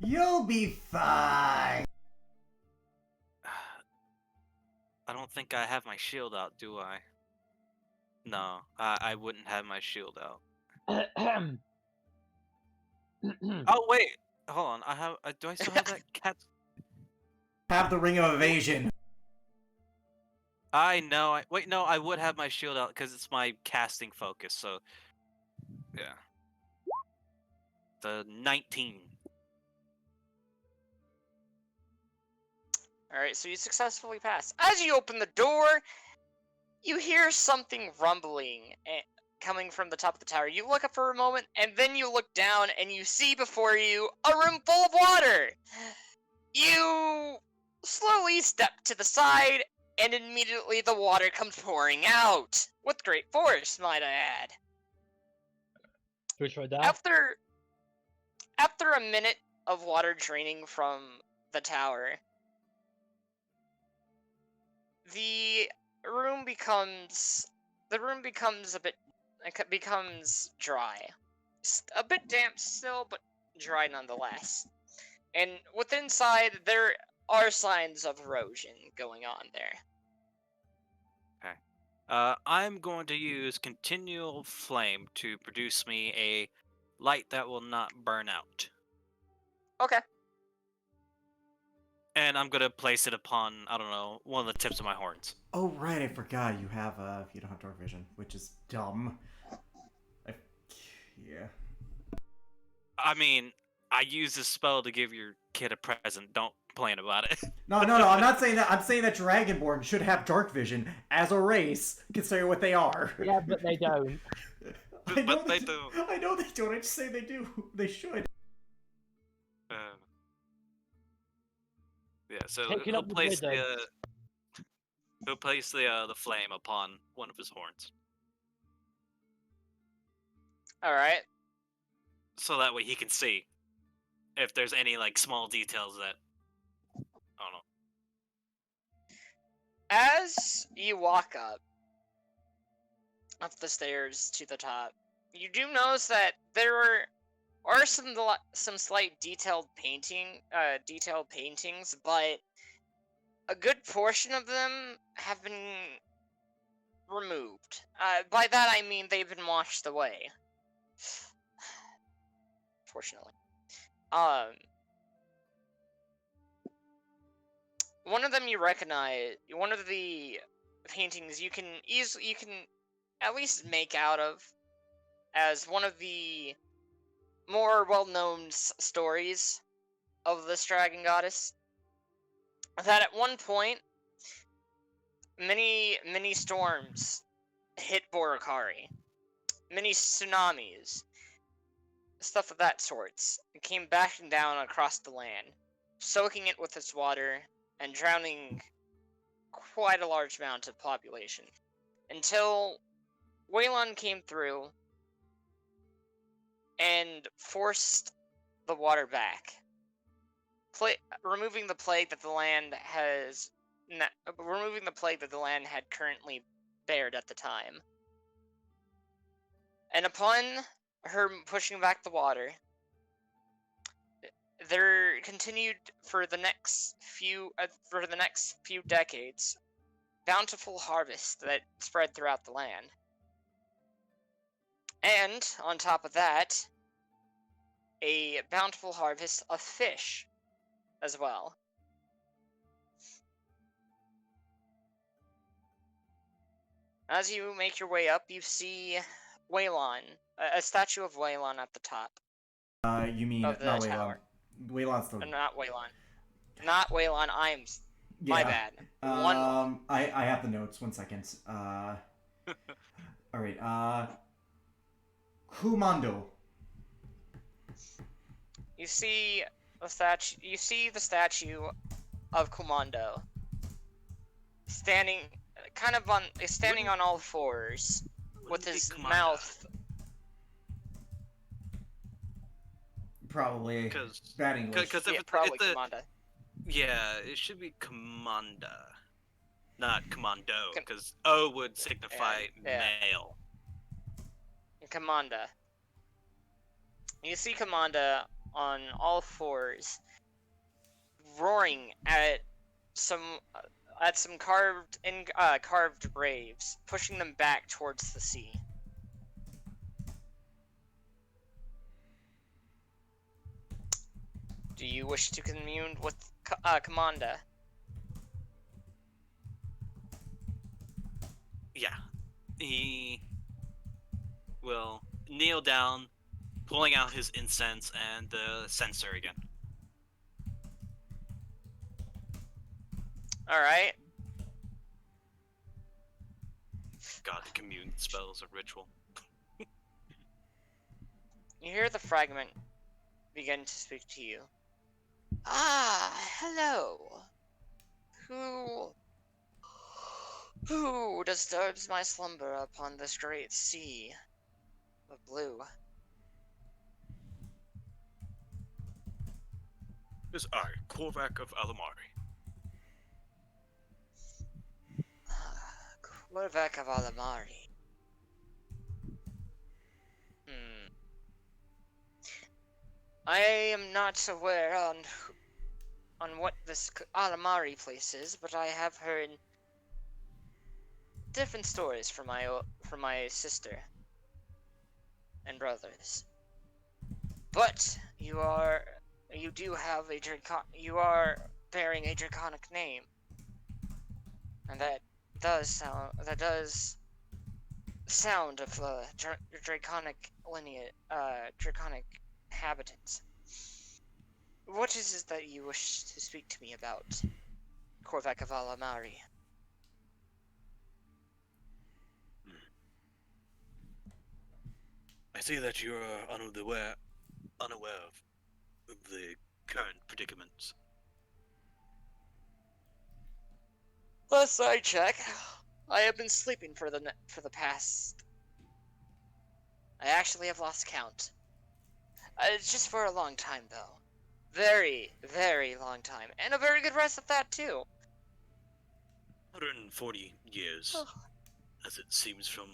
You'll be fine. I don't think I have my shield out, do I? No, I wouldn't have my shield out. Oh wait, hold on. I have. Do I still have that cat? Have the ring of evasion. I know. Wait, no. I would have my shield out because it's my casting focus. So, yeah. The 19. Alright, so you successfully pass. As you open the door, you hear something rumbling coming from the top of the tower. You look up for a moment, and then you look down, and you see before you a room full of water! You slowly step to the side, and immediately the water comes pouring out! With great force, might I add. Switch right down. After a minute of water draining from the tower, the room becomes becomes dry, a bit damp still, but dry nonetheless. And with inside, there are signs of erosion going on there. I'm going to use continual flame to produce me a light that will not burn out, Okay. and I'm gonna place it upon I don't know one of the tips of my horns. Oh right, I forgot you don't have dark vision, which is dumb. Yeah. I mean, I use this spell to give your kid a present. Don't complain about it. No, I'm not saying that. I'm saying that Dragonborn should have dark vision as a race, considering what they are. Yeah, but they don't. But they do. I know they don't. I just say they do. They should. Yeah, so Take it he'll up with place rhythm. the flame upon one of his horns, All right. so that way he can see if there's any like small details that I don't know. As you walk up the stairs to the top, you do notice that there are some slight detailed paintings, but a good portion of them have been removed. By that I mean they've been washed away. Fortunately. One of them you recognize, one of the paintings you can at least make out of as one of the more well-known stories of this dragon goddess. That at one point, many storms hit Boracari. Many tsunamis, stuff of that sorts, came bashing down across the land, soaking it with its water and drowning quite a large amount of population. Until Waylon came through and forced the water back, removing the plague that the land had currently bared at the time. And upon her pushing back the water, there continued for the next few decades bountiful harvests that spread throughout the land. And on top of that, a bountiful harvest of fish as well. As you make your way up, you see Waylon, a statue of Waylon at the top. You mean Of the not Waylon? tower. Waylon's the. Not Waylon. Not Waylon. My bad. I have the notes. 1 second. All right. Kumando. You see the statue. You see the statue of Kumando standing, on all fours, with his mouth. Probably bad English. Probably Kumanda. Yeah, it should be Commanda, not Commando, because O would signify male. Commanda. You see Commanda on all fours, roaring at some carved graves, pushing them back towards the sea. Do you wish to commune with Commanda? Yeah. He will kneel down, pulling out his incense and the censer again. Alright. God, the commune spells a ritual. You hear the fragment begin to speak to you. Ah, hello. Who disturbs my slumber upon this great sea of blue? This I, Korvac of Alamari. Korvac of Alamari. I am not aware on what this Alamari place is, but I have heard different stories from my sister and brothers. But you are bearing a draconic name, and that does sound of draconic lineage, draconic inhabitants. What is it that you wish to speak to me about, Korvac of Alamari? I see that you are unaware of the current predicaments. Last I check, I have been sleeping for the past. I actually have lost count. It's just for a long time, though. Very, very long time, and a very good rest at that too. 140 years, as it seems from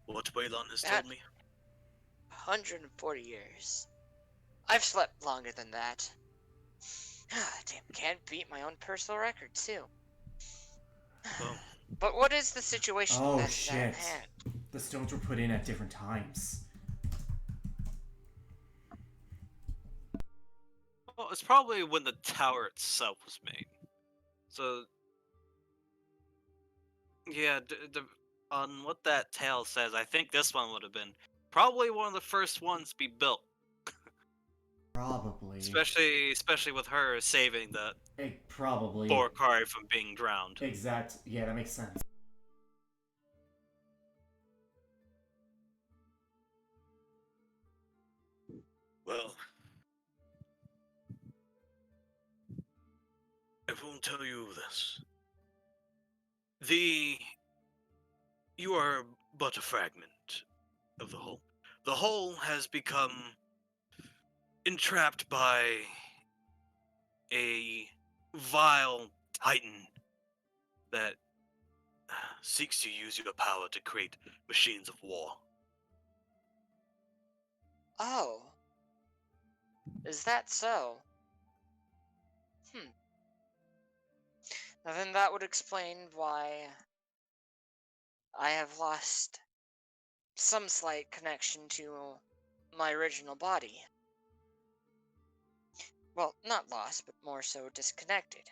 what Waylon has told me. 140 years. I've slept longer than that. Damn, can't beat my own personal record too. Well, but what is the situation that's at hand? The stones were put in at different times. Well, it's probably when the tower itself was made. So, yeah, on what that tale says, I think this one would have been probably one of the first ones to be built. Probably. Especially with her saving the probably Boracari from being drowned. Yeah, that makes sense. Well, I won't tell you this. You are but a fragment of the whole. The whole has become entrapped by a vile titan that seeks to use your power to create machines of war. Oh, is that so? Now then that would explain why I have lost some slight connection to my original body. Well, not lost, but more so disconnected.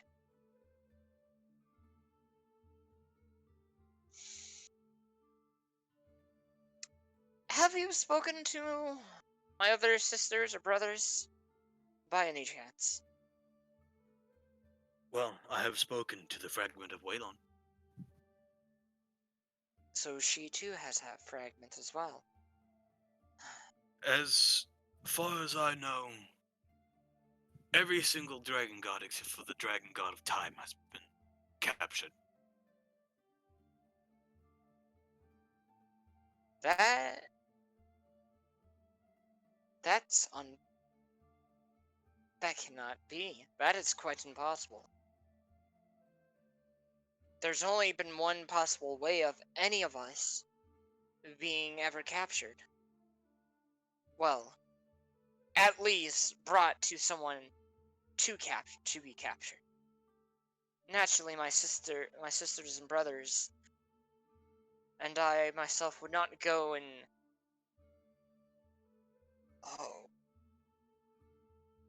Have you spoken to my other sisters or brothers by any chance? Well, I have spoken to the fragment of Waylon. So she too has that fragment as well. As far as I know, every single dragon god except for the dragon god of time has been captured. That's that cannot be. That is quite impossible. There's only been one possible way of any of us being ever captured. Well, at least brought to someone to be captured. Naturally, my sisters and brothers, and I myself would not go and... Oh.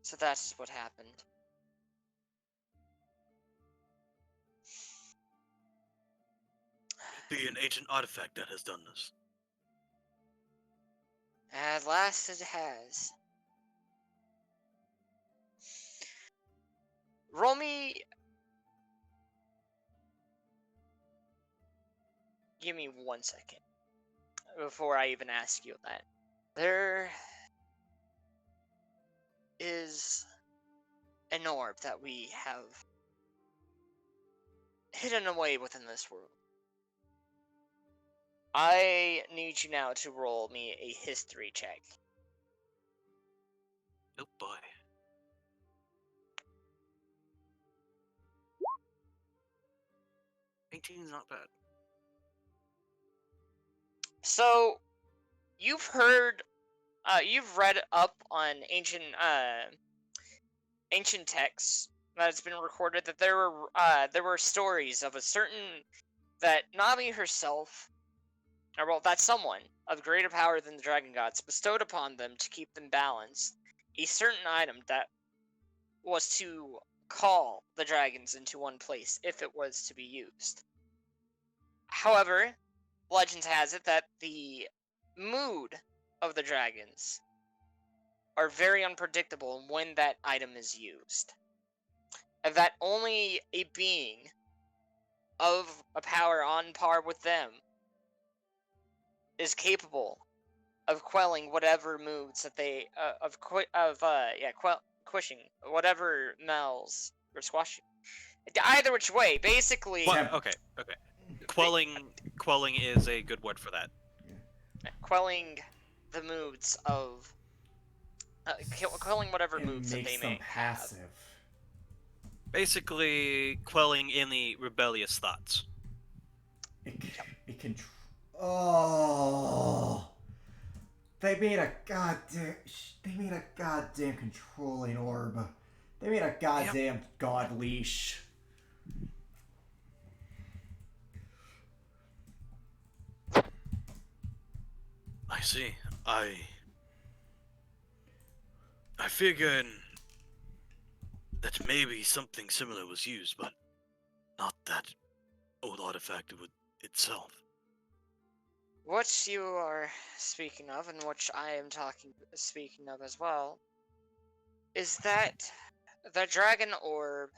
So that's what happened. Be an ancient artifact that has done this. At last it has. Roll me... Give me 1 second before I even ask you that. There is an orb that we have hidden away within this world. I need you now to roll me a history check. Oh boy. 18 is not bad. So, you've read up on ancient texts that it's been recorded that there were stories of a certain that Nami herself, or well, that someone of greater power than the dragon gods bestowed upon them to keep them balanced a certain item that was to call the dragons into one place if it was to be used. However, legend has it that the mood of the dragons are very unpredictable when that item is used. And that only a being of a power on par with them is capable of quelling whatever moods that they quishing whatever mells or squashing. Either which way, basically. What? Okay. Quelling is a good word for that. Quelling the moods of quelling whatever It moods that makes they them may have. passive. Basically, quelling any rebellious thoughts. It can. Oh. They made a goddamn controlling orb. They made a goddamn god leash. I see. I figured that maybe something similar was used, but not that old artifact itself. What you are speaking of, and which I am speaking of as well, is that the dragon orb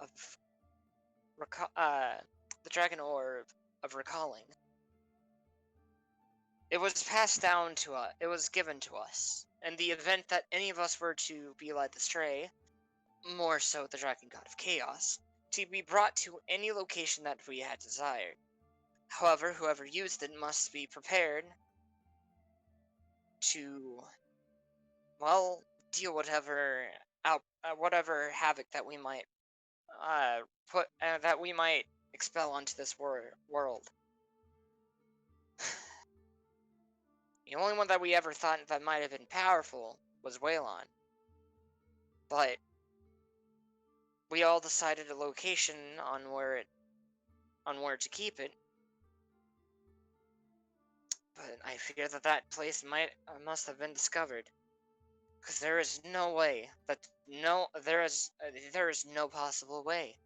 of the dragon orb of recalling It was passed down to us. It was given to us. In the event that any of us were to be led astray, more so the Dragon God of Chaos, to be brought to any location that we had desired. However, whoever used it must be prepared to, well, deal whatever havoc that we might that we might expel onto this world. The only one that we ever thought that might have been powerful was Waylon. But we all decided a location on where to keep it. But I fear that that place must have been discovered, because there is no way that there is no possible way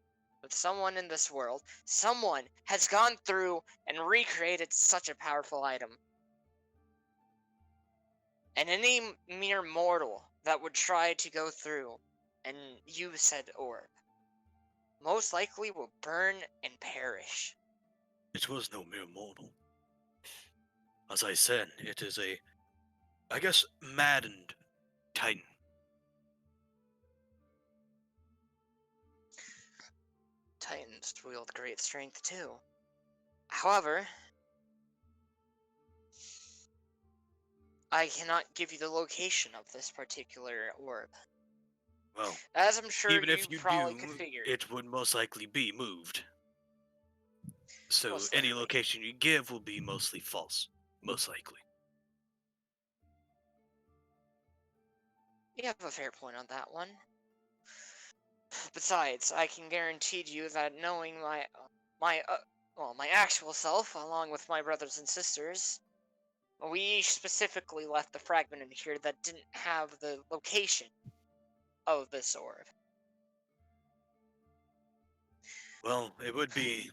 that someone in this world, someone has gone through and recreated such a powerful item. And any mere mortal that would try to go through and use said orb most likely will burn and perish. It was no mere mortal. As I said, it is a, I guess, maddened titan. Titans wield great strength too. However, I cannot give you the location of this particular orb. Well, As I'm sure even you if you probably do, could figure. it would most likely be moved. So Most any likely. location you give will be mostly false. Most likely. You have a fair point on that one. Besides, I can guarantee you that knowing my actual self, along with my brothers and sisters, we specifically left the fragment in here that didn't have the location of this orb. Well, it would be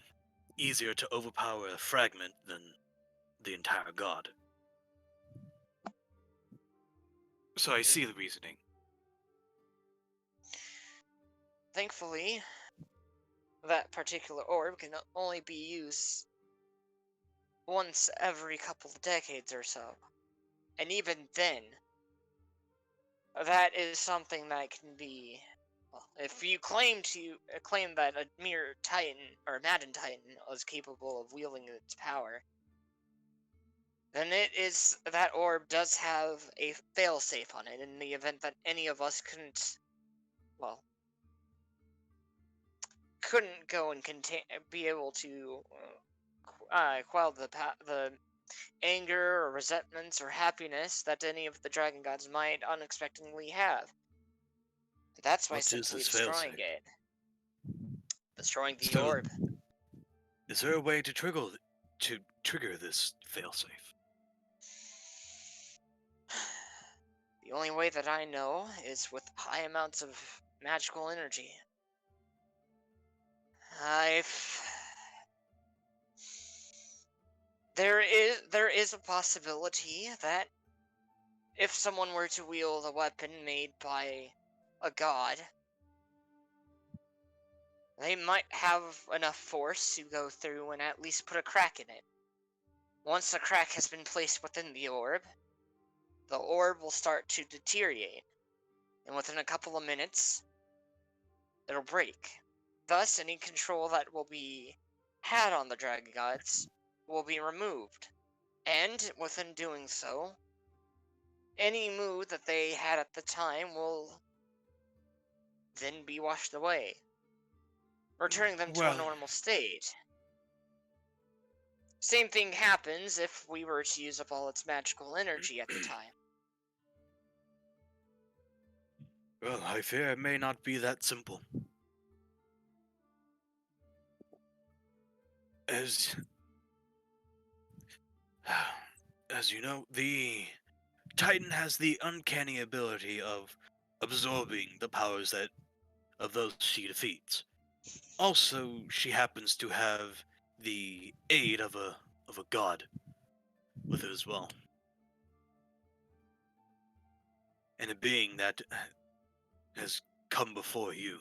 easier to overpower a fragment than the entire god. So I see the reasoning. Thankfully, that particular orb can only be used once every couple of decades or so. And even then, that is something that can be, well, if you claim that a mere titan or madden titan was capable of wielding its power, then that orb does have a failsafe on it in the event that any of us couldn't go and be able to quell the anger or resentments or happiness that any of the dragon gods might unexpectedly have. That's by What is simply this destroying failsafe? it. Destroying the So, orb. is there a way to trigger this failsafe? The only way that I know is with high amounts of magical energy. There is a possibility that if someone were to wield a weapon made by a god, they might have enough force to go through and at least put a crack in it. Once a crack has been placed within the orb will start to deteriorate, and within a couple of minutes, it'll break. Thus, any control that will be had on the dragon gods will be removed, and within doing so, any mood that they had at the time will then be washed away, returning them to a Well, normal state. Same thing happens if we were to use up all its magical energy at the time. well, I fear it may not be that simple. As as you know, the Titan has the uncanny ability of absorbing the powers of those she defeats. Also, she happens to have the aid of a god with it as well. And a being that has come before you.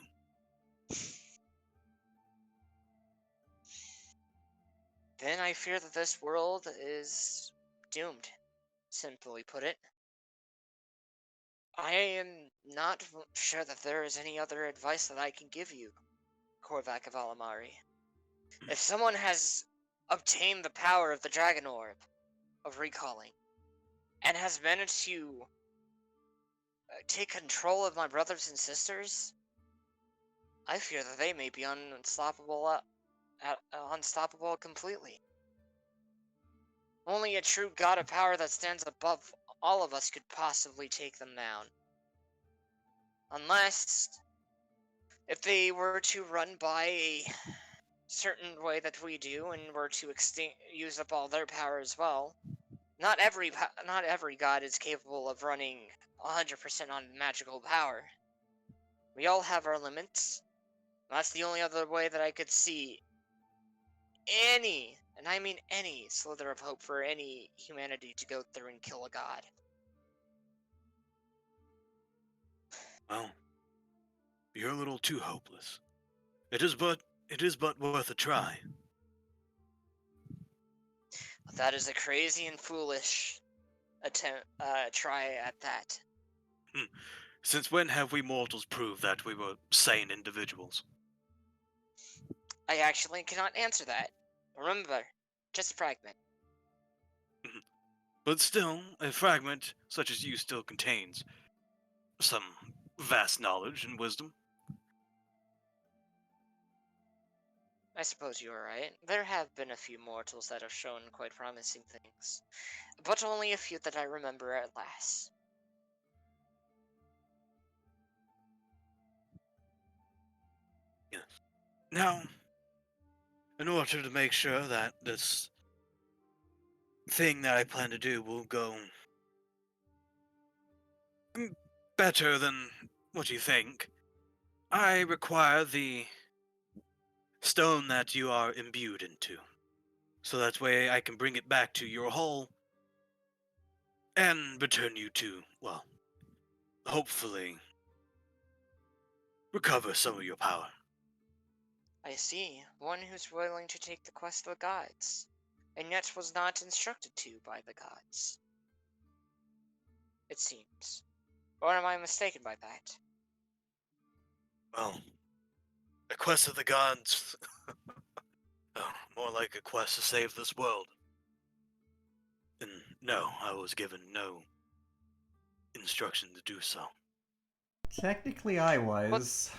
Then I fear that this world is doomed, simply put it. I am not sure that there is any other advice that I can give you, Korvac of Alamari. If someone has obtained the power of the Dragon Orb of recalling, and has managed to take control of my brothers and sisters, I fear that they may be unstoppable completely. Only a true god of power that stands above all of us could possibly take them down. Unless, if they were to run by a certain way that we do and were to use up all their power as well. Not every god is capable of running 100% on magical power. We all have our limits. That's the only other way that I could see any, and I mean any, slither of hope for any humanity to go through and kill a god. Well, you're a little too hopeless. It is but worth a try. That is a crazy and foolish try at that. Since when have we mortals proved that we were sane individuals? I actually cannot answer that. Remember, just a fragment. But still, a fragment such as you still contains some vast knowledge and wisdom. I suppose you are right. There have been a few mortals that have shown quite promising things, but only a few that I remember at last. Yes. Now, in order to make sure that this thing that I plan to do will go better than what you think, I require the stone that you are imbued into. So that way I can bring it back to your hull and return you to, well, hopefully recover some of your power. I see. One who's willing to take the quest of the gods, and yet was not instructed to by the gods. It seems. Or am I mistaken by that? Well, a quest of the gods. Oh, more like a quest to save this world. And no, I was given no instruction to do so. Technically, I was.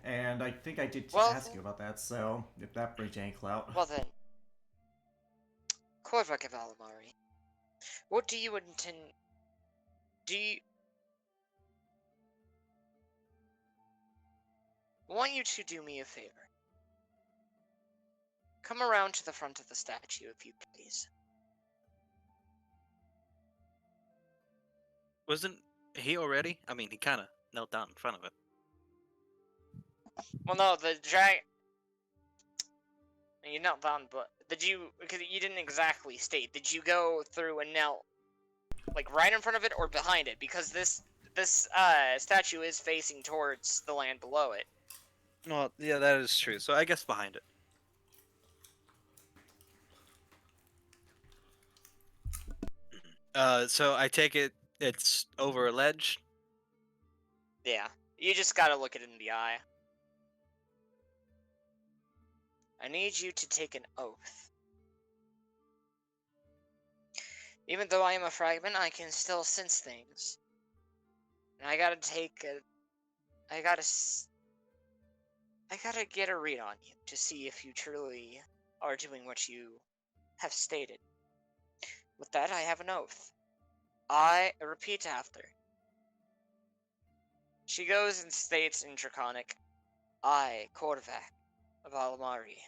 And I think I did Well, ask you about that, so if that brings any clout. Well then, Korvac of Alamari, what do you intend... I want you to do me a favor. Come around to the front of the statue, if you please. Wasn't he already? I mean, he kind of knelt down in front of it. Well, no, the drag... You knelt down, but did you... Because you didn't exactly state. Did you go through and knelt, like, right in front of it or behind it? Because this statue is facing towards the land below it. Well, yeah, that is true. So I guess behind it. So I take it it's over a ledge. Yeah. You just gotta look it in the eye. I need you to take an oath. Even though I am a fragment, I can still sense things. And I gotta get a read on you to see if you truly are doing what you have stated. With that, I have an oath. I repeat after. She goes and states in Draconic, I, Korvac of Alamari.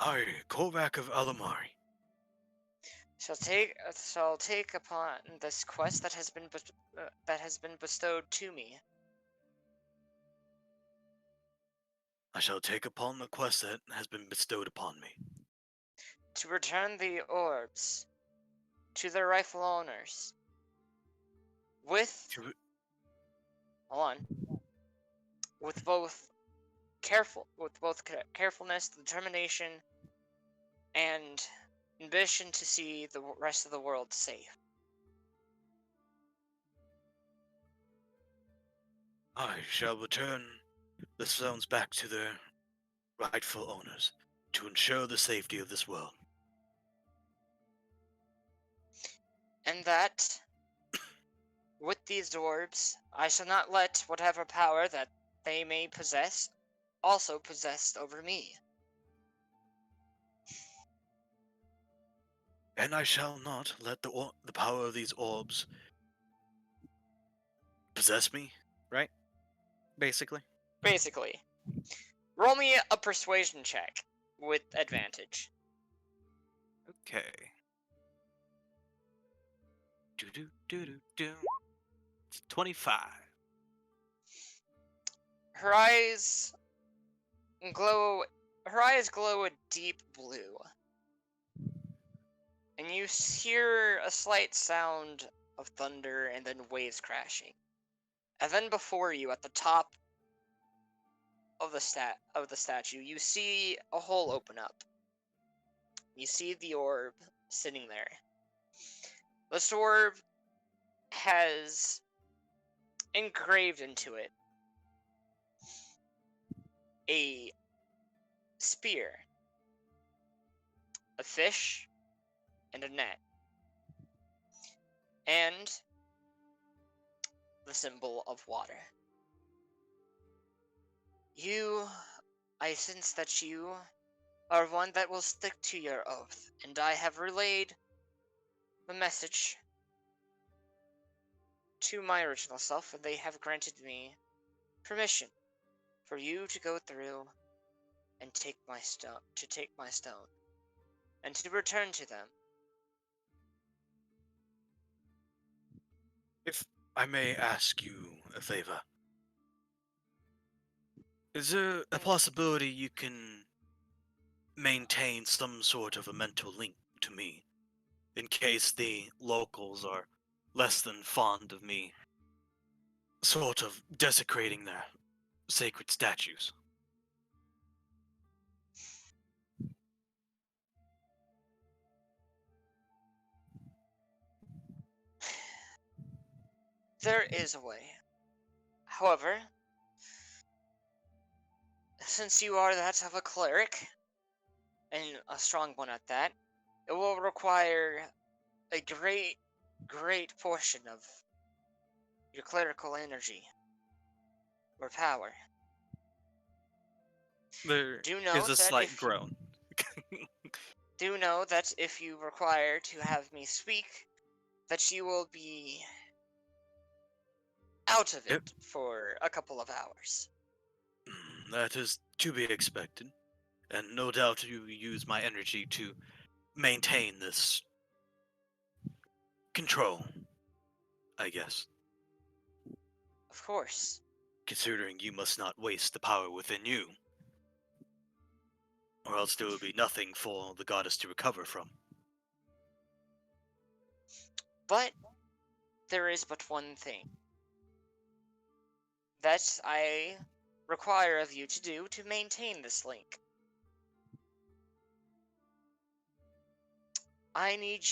I, Korvac of Alamari. Shall take upon this quest that has been bestowed to me. I shall take upon the quest that has been bestowed upon me. To return the orbs to their rightful owners. With both carefulness, determination, and ambition to see the rest of the world safe. I shall return the stones back to their rightful owners to ensure the safety of this world. And that, with these orbs, I shall not let whatever power that they may possess also possess over me. And I shall not let the power of these orbs possess me, right? Basically. Basically. Roll me a persuasion check with advantage. Okay. Do do do do do. It's 25. Her eyes glow a deep blue. And you hear a slight sound of thunder and then waves crashing. And then before you, at the top of the statue, you see a hole open up. You see the orb sitting there. This orb has engraved into it a spear, a fish, and a net, and the symbol of water. I sense that you are one that will stick to your oath, and I have relayed the message to my original self, and they have granted me permission for you to go through and take my stone, and to return to them. If I may ask you a favor, is there a possibility you can maintain some sort of a mental link to me, in case the locals are less than fond of me sort of desecrating their sacred statues? There is a way. However, since you are that of a cleric, and a strong one at that, it will require a great portion of your clerical energy or power. There Do know is a that slight if groan. do know that if you require to have me speak, that you will be out of Yep. it for a couple of hours. That is to be expected, and no doubt you use my energy to maintain this control, I guess, Of course. considering you must not waste the power within you, or else there would be nothing for the goddess to recover from. But there is but one thing that I require of you to do to maintain this link. I need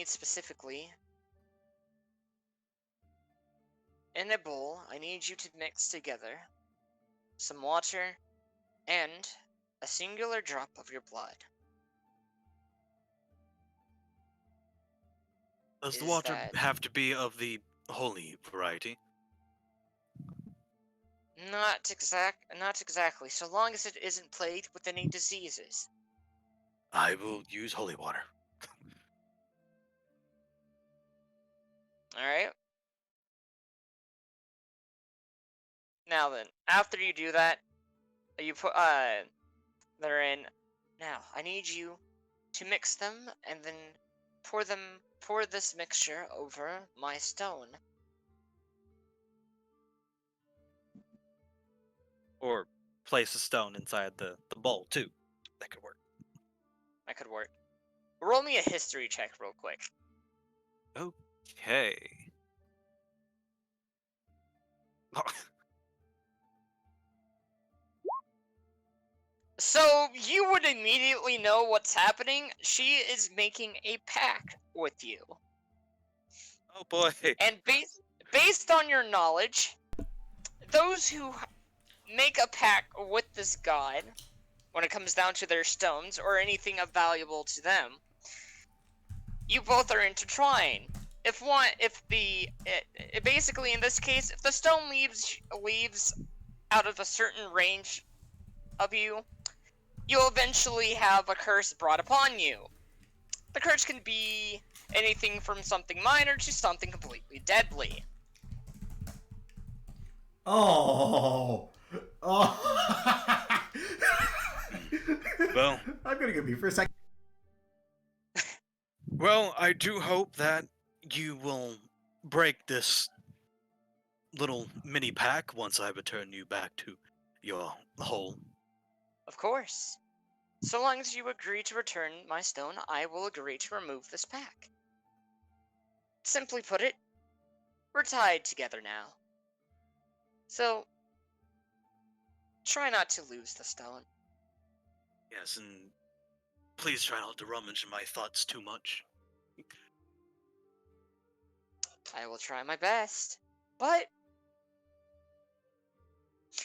specifically, in a bowl, I need you to mix together some water and a singular drop of your blood. Does the Is water that have to be of the holy variety? not exactly, so long as it isn't plagued with any diseases. I will use holy water. Alright? Now then, after you do that, you put they're in. Now, I need you to mix them and then pour this mixture over my stone. Or place a stone inside the bowl, too. That could work. That could work. Roll me a history check real quick. Okay. So, So you would immediately know what's happening. She is making a pact with you. Oh boy. And based on your knowledge, those who make a pact with this god, when it comes down to their stones or anything of valuable to them, you both are intertwined. Basically in this case, if the stone leaves out of a certain range of you, you'll eventually have a curse brought upon you. The curse can be anything from something minor to something completely deadly. Oh. Well, I'm gonna go mute for a second. well, I do hope that you will break this little mini pack once I return you back to your hole. Of course. So long as you agree to return my stone, I will agree to remove this pack. Simply put it, we're tied together now. So, try not to lose the stone. Yes, and please try not to rummage in my thoughts too much. I will try my best, but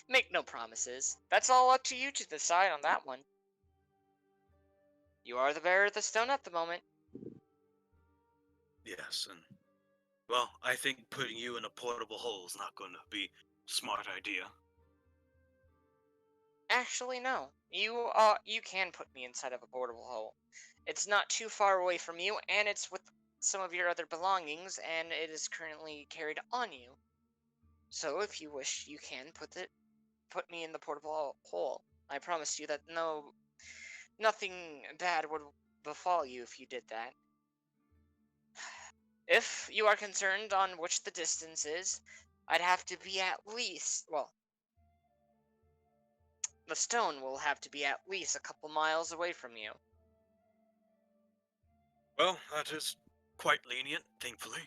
make no promises. That's all up to you to decide on that one. You are the bearer of the stone at the moment. Yes, and well, I think putting you in a portable hole is not going to be a smart idea. Actually, no. You can put me inside of a portable hole. It's not too far away from you, and it's with some of your other belongings, and it is currently carried on you. So, if you wish, you can put me in the portable hole. I promise you that nothing bad would befall you if you did that. If you are concerned on which the distance is, I'd have to be at least, well, the stone will have to be at least a couple miles away from you. Well, that is quite lenient, thankfully.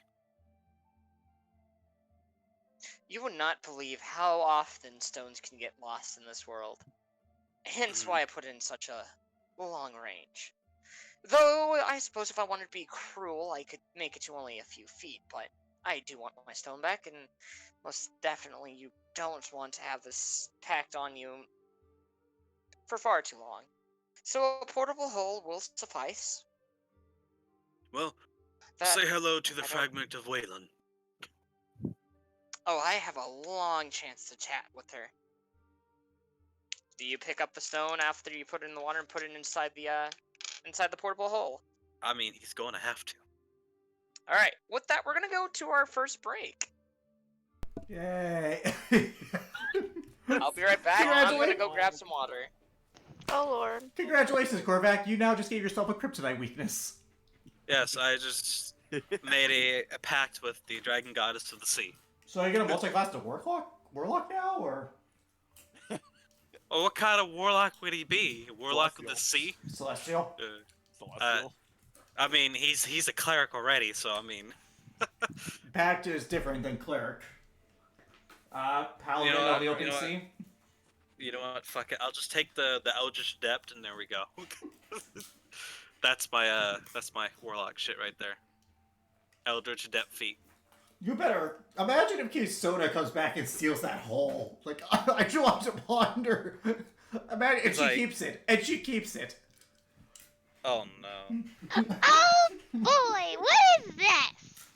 You would not believe how often stones can get lost in this world. Hence why I put in such a long range. Though, I suppose if I wanted to be cruel, I could make it to only a few feet, but I do want my stone back, and most definitely you don't want to have this packed on you for far too long. So a portable hole will suffice. Well, That, say hello to the I don't- fragment of Wayland. Oh, I have a long chance to chat with her. Do you pick up the stone after you put it in the water and put it inside the portable hole? I mean, he's going to have to. Alright, with that, we're gonna go to our first break. Yay. I'll be right back. I'm gonna Congratulations. go grab some water. Oh lord. Congratulations, Korvac. You now just gave yourself a kryptonite weakness. Yes, I just made a pact with the dragon goddess of the sea. So are you gonna multi-class to Warlock now, or Oh, what kind of warlock would he be? Warlock of the sea? Celestial? Celestial. I mean, he's a cleric already, so I mean. Pact is different than cleric. Paladin You know on what, the open you know sea. You know what? Fuck it. I'll just take the Eldritch Adept, and there we go. that's my warlock shit right there. Eldritch Adept feat. You better imagine if Kisona comes back and steals that hole. Like I just want to ponder. Imagine if It's she like- keeps it, and she keeps it. Oh no. Oh boy, what is this?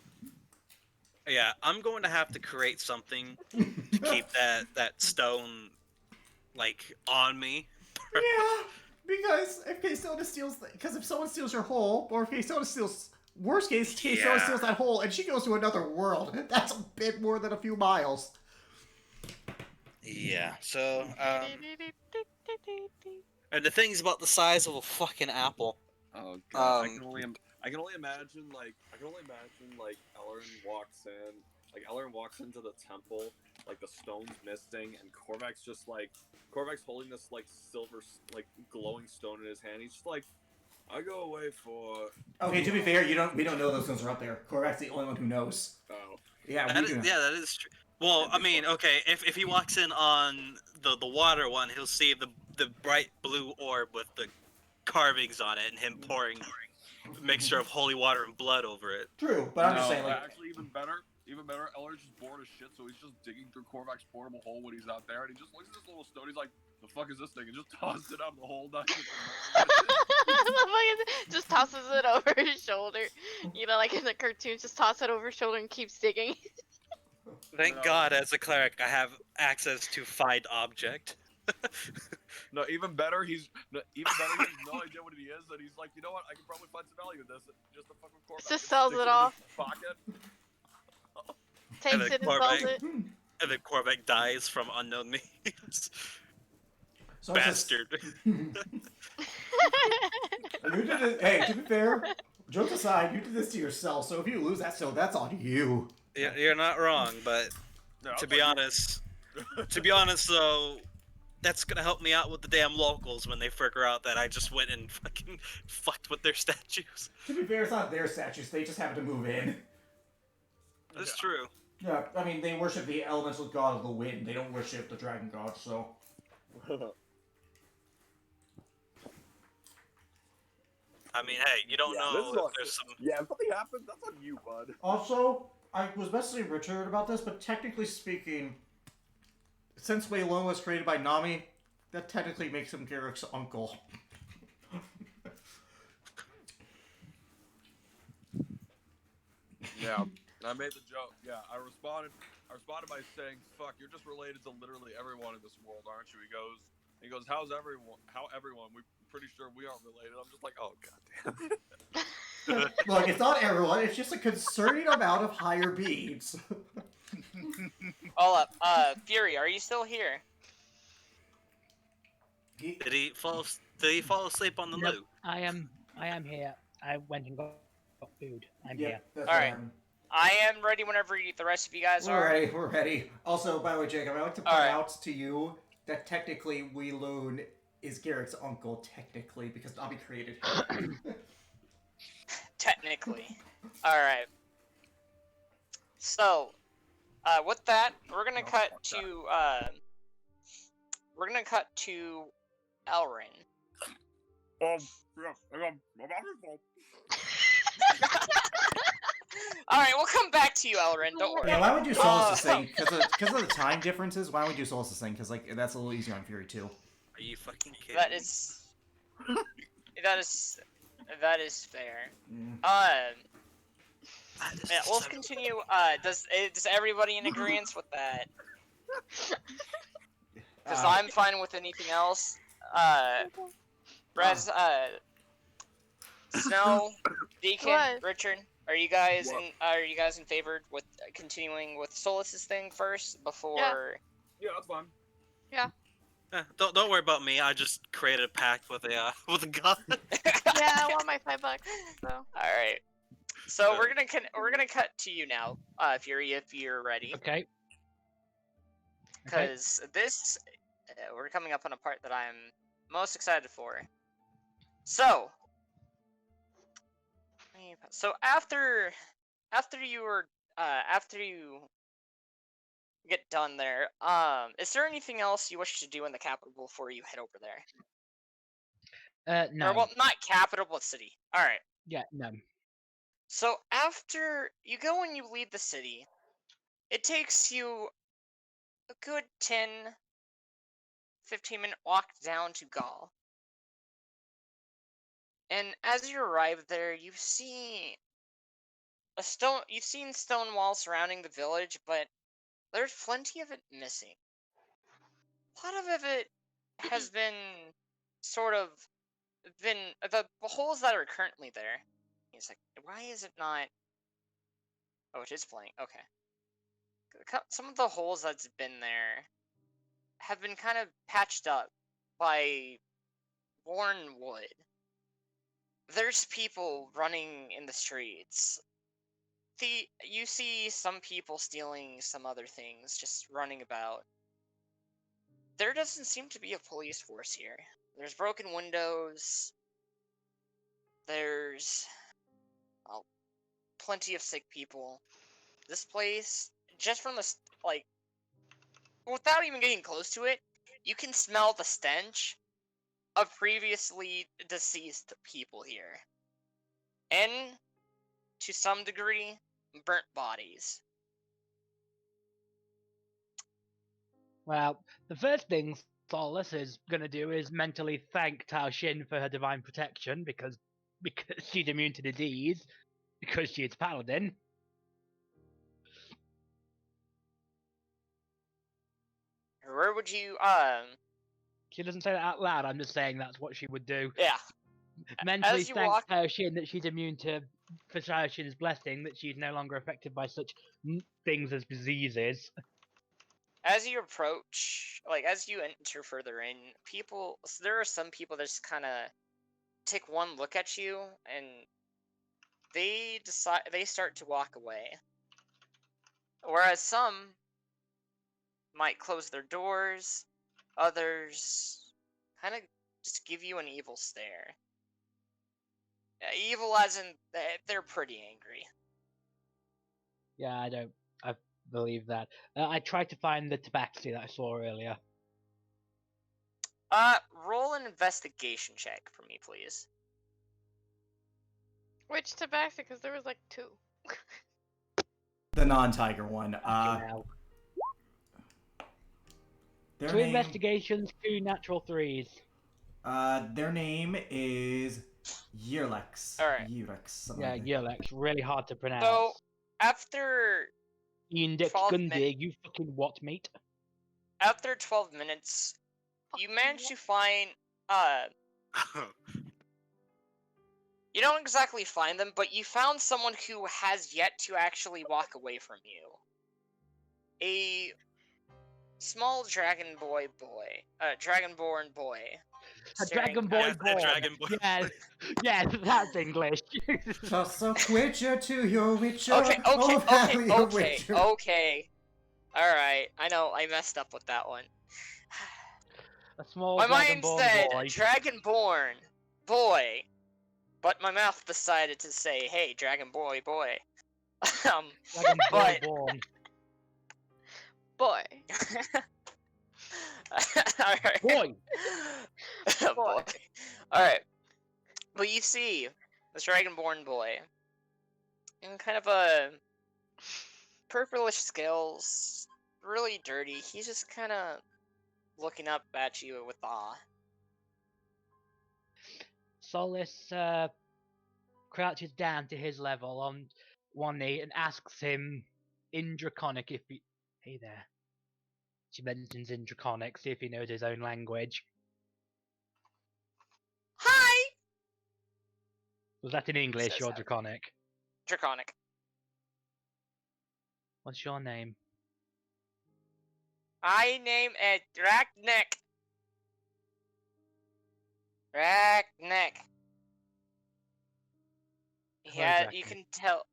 Yeah, I'm going to have to create something to keep that stone like on me. Yeah, because if Kisona steals, because if someone steals your hole, or if Kisona steals, worst case, Kisona Yeah. steals that hole, and she goes to another world. That's a bit more than a few miles. Yeah. So and the thing's about the size of a fucking apple. Oh god, I Um, can only imagine like Ellerin walks into the temple, like the stone's misting, and Korvac's holding this like silver glowing stone in his hand. He's just like, I go away for. Okay, to be fair, we don't know those stones are up there. Korvac's the only one who knows. Oh. Yeah, that we do. is true. Well, I mean, okay, if he walks in on the water one, he'll see the bright blue orb with the carvings on it, and him pouring a mixture of holy water and blood over it. True, but I'm just saying, like, actually, even better. Eller's just bored as shit, so he's just digging through Korvac's portable hole when he's out there, and he just looks at this little stone. He's like, "The fuck is this thing?" And just tosses it out of the hole. Just tosses it over his shoulder. You know, like in the cartoons, just toss it over his shoulder and keeps digging. Thank God, as a cleric, I have access to find object. No, even better. He has no idea what he is, and he's like, you know what? I can probably find some value in this. Just to fuck with Korvac. Just sells it off. Pocket. Takes it and sells it. And then Korvac dies from unknown means. so Bastard. You did it. Hey, to be fair, jokes aside, you did this to yourself. So if you lose that stone, that's on you. You're not wrong, but No, to be honest though, that's gonna help me out with the damn locals when they figure out that I just went and fucking fucked with their statues. To be fair, it's not their statues. They just happen to move in. That's true. Yeah, I mean, they worship the elemental god of the wind. They don't worship the dragon god, so. I mean, hey, you don't know if there's some. Yeah, if something happens, that's on you, bud. Also, I was messaging Richard about this, but technically speaking, since Wei Lung was created by Nami, that technically makes him Garrick's uncle. Yeah, I made the joke. Yeah, I responded by saying, "Fuck, you're just related to literally everyone in this world, aren't you?" He goes, "How's everyone? How everyone? We're pretty sure we aren't related." I'm just like, "Oh goddamn." Look, it's not everyone. It's just a concerning amount of higher beings. All up. Fury, are you still here? Did he fall asleep on the Nope, loo? I am here. I went and got food. I'm Yeah, here. that's All what right. happened. I am ready whenever the rest of you guys are. We're ready. Also, by the way, Jacob, I like to point out to you that technically Wei Lun is Garrick's uncle, technically, because Nami created him. Technically. Alright. So, with that, we're gonna cut to, Elrin. Yeah, hang on. Alright, we'll come back to you, Elrin, don't worry. Yeah, why would you Solus this thing? Because of the time differences, why would you Solus this thing? Because, like, that's a little easier on Fury, too. Are you fucking kidding? That is fair. Yeah, we'll continue. Does everybody in agreement with that? Because I'm fine with anything else. Rez, Snow, Deacon, What? Richard, are you guys in favor with continuing with Solus's thing first before? Yeah, that's fine. Don't worry about me. I just created a pact with a god. Yeah, I want my $5. So. All right. So we're gonna cut to you now, Fury, if you're ready. Okay. Because this, we're coming up on a part that I'm most excited for. So after you get done there, is there anything else you wish to do in the capital before you head over there? No. Or, well, not capital, but city. All right. Yeah, no. So after you go and you leave the city, it takes you a good 10-15 minute walk down to Gaul. And as you arrive there, you see you've seen stone walls surrounding the village, but there's plenty of it missing. A lot of it has been the holes that are currently there. He's like, why is it not? Oh, it is playing. Okay. Some of the holes that's been there have been kind of patched up by worn wood. There's people running in the streets. You see some people stealing some other things, just running about. There doesn't seem to be a police force here. There's broken windows. There's plenty of sick people. This place, just from like, without even getting close to it, you can smell the stench of previously deceased people here. And, to some degree, burnt bodies. Well, the first thing Solace is going to do is mentally thank Tao Xin for her divine protection because she's immune to disease, because she is paladin. Where would you, She doesn't say that out loud, I'm just saying that's what she would do. yeah. Mentally As you thank walk, Tao Xin that she's immune to, for Tao Xin's blessing, that she's no longer affected by such things as diseases. as you approach, like, as you enter further in, there are some people that just kind of take one look at you, and they start to walk away. Whereas some might close their doors, others kind of just give you an evil stare. Evil as in, they're pretty angry. Yeah, I believe that. I tried to find the tabaxi that I saw earlier. Roll an investigation check for me, please. Which tabaxi? Because there was like 2. The non-tiger one. Their 2 name. investigations, 2 natural 3s. Their name is Yearlex. Alright. Yearlex. Something Yeah, like that. Yerlex, really hard to pronounce. So, after Index 12 Gundig, you fucking what, mate? after 12 minutes, you manage to find, you don't exactly find them, but you found someone who has yet to actually walk away from you. A small dragonborn boy. A staring dragon boy at- born. Dragon Boy. Yes, yes, that's English. Toss a witcher to your witcher. Okay, Oh, valley of okay. witcher. Alright, I know, I messed up with that one. A small My mind dragonborn said boy. dragonborn boy, but my mouth decided to say, hey, dragon boy. Dragon boy but born. Boy. Alright. Boy. Boy. Alright. But you see this dragonborn boy in kind of a purplish scales, really dirty. He's just kind of looking up at you with awe. Solace crouches down to his level on one knee and asks him in Draconic if he... Hey there. She mentions in Draconic, see if he knows his own language. Hi! Was that in English Says or that. Draconic? Draconic. What's your name? I name it Draknek. Draknek. Hello, Yeah, you Draknek. can tell.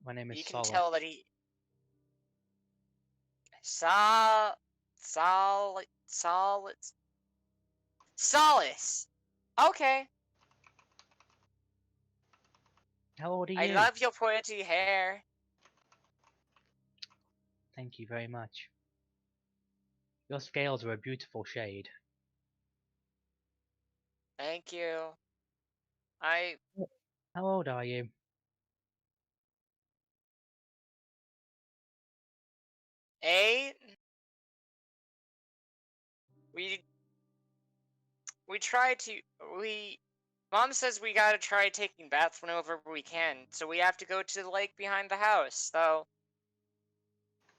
My name is You can Solace. tell that he. Solace. Okay. How old are you? I love your pointy hair. Thank you very much. Your scales are a beautiful shade. Thank you. How old are you? Eight. We try to Mom says we gotta try taking baths whenever we can, so we have to go to the lake behind the house, though.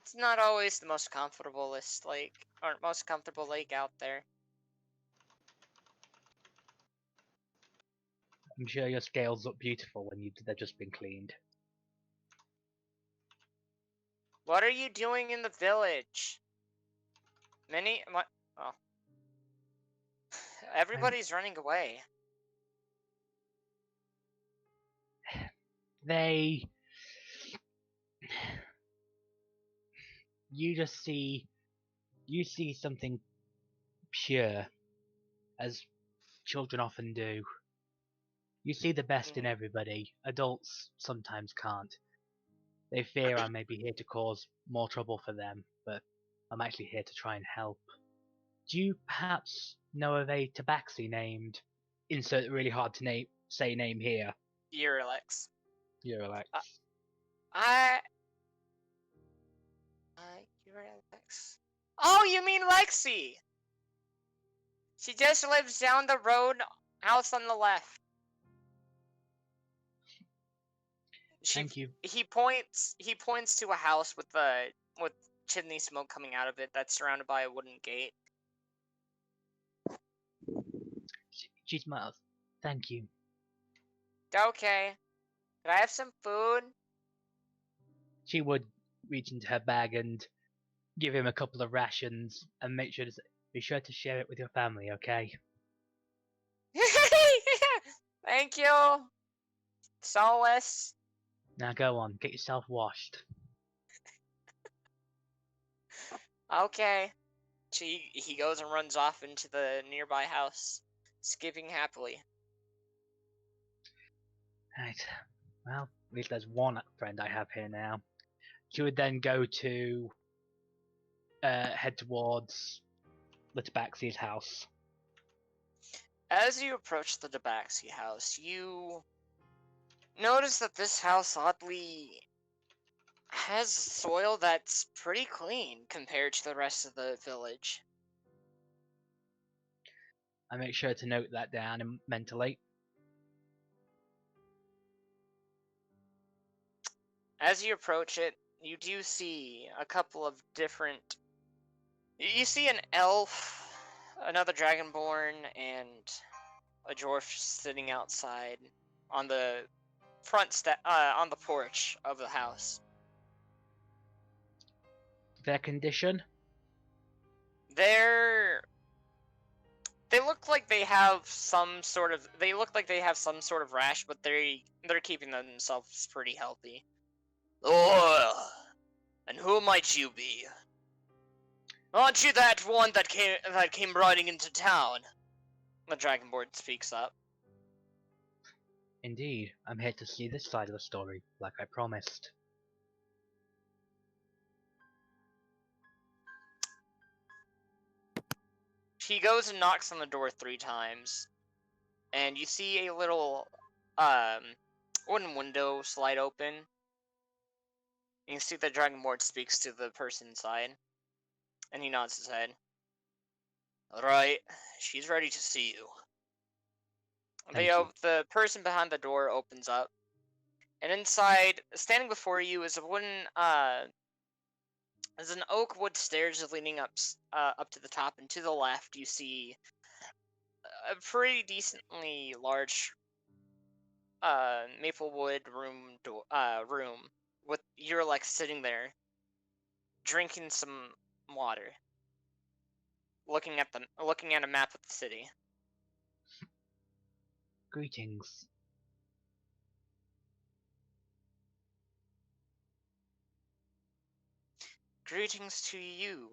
It's not always the most comfortablest lake, or most comfortable lake out there. I'm sure your scales look beautiful when they've just been cleaned. What are you doing in the village? Oh. Everybody's running away. You see something pure, as children often do. You see the best in everybody. Adults sometimes can't. They fear I may be here to cause more trouble for them, but I'm actually here to try and help. Do you perhaps know of a tabaxi named, insert really hard to say name here, Euralex. Euralex? I. Euralex. Oh, you mean Lexi? She just lives down the road, house on the left. Thank you. He points to a house with chimney smoke coming out of it that's surrounded by a wooden gate. She smiles. Thank you. Okay. Could I have some food? She would reach into her bag and give him a couple of rations and be sure to share it with your family, okay? Thank you. Solace. Now go on, get yourself washed. Okay. He goes and runs off into the nearby house, skipping happily. Right. Well, at least there's one friend I have here now. She would then go to head towards the Tabaxi's house. As you approach the Tabaxi house, you notice that this house oddly has soil that's pretty clean compared to the rest of the village. I make sure to note that down mentally. As you approach it, you do see a couple of different... You see an elf, another dragonborn, and a dwarf sitting outside on the on the porch of the house. Their condition? They look like they have some sort of rash, but they're keeping themselves pretty healthy. Oh, and who might you be? Aren't you that one that came riding into town? The dragonborn speaks up. Indeed, I'm here to see this side of the story, like I promised. He goes and knocks on the door 3 times, and you see a little wooden window slide open. You see the dragonborn speaks to the person inside, and he nods his head. Alright, she's ready to see you. The person behind the door opens up, and inside, standing before you, is a wooden, is an oak wood stairs leading up to the top, and to the left you see a pretty decently large, maple wood room with Eurlex sitting there, drinking some water, looking at a map of the city. Greetings. Greetings to you.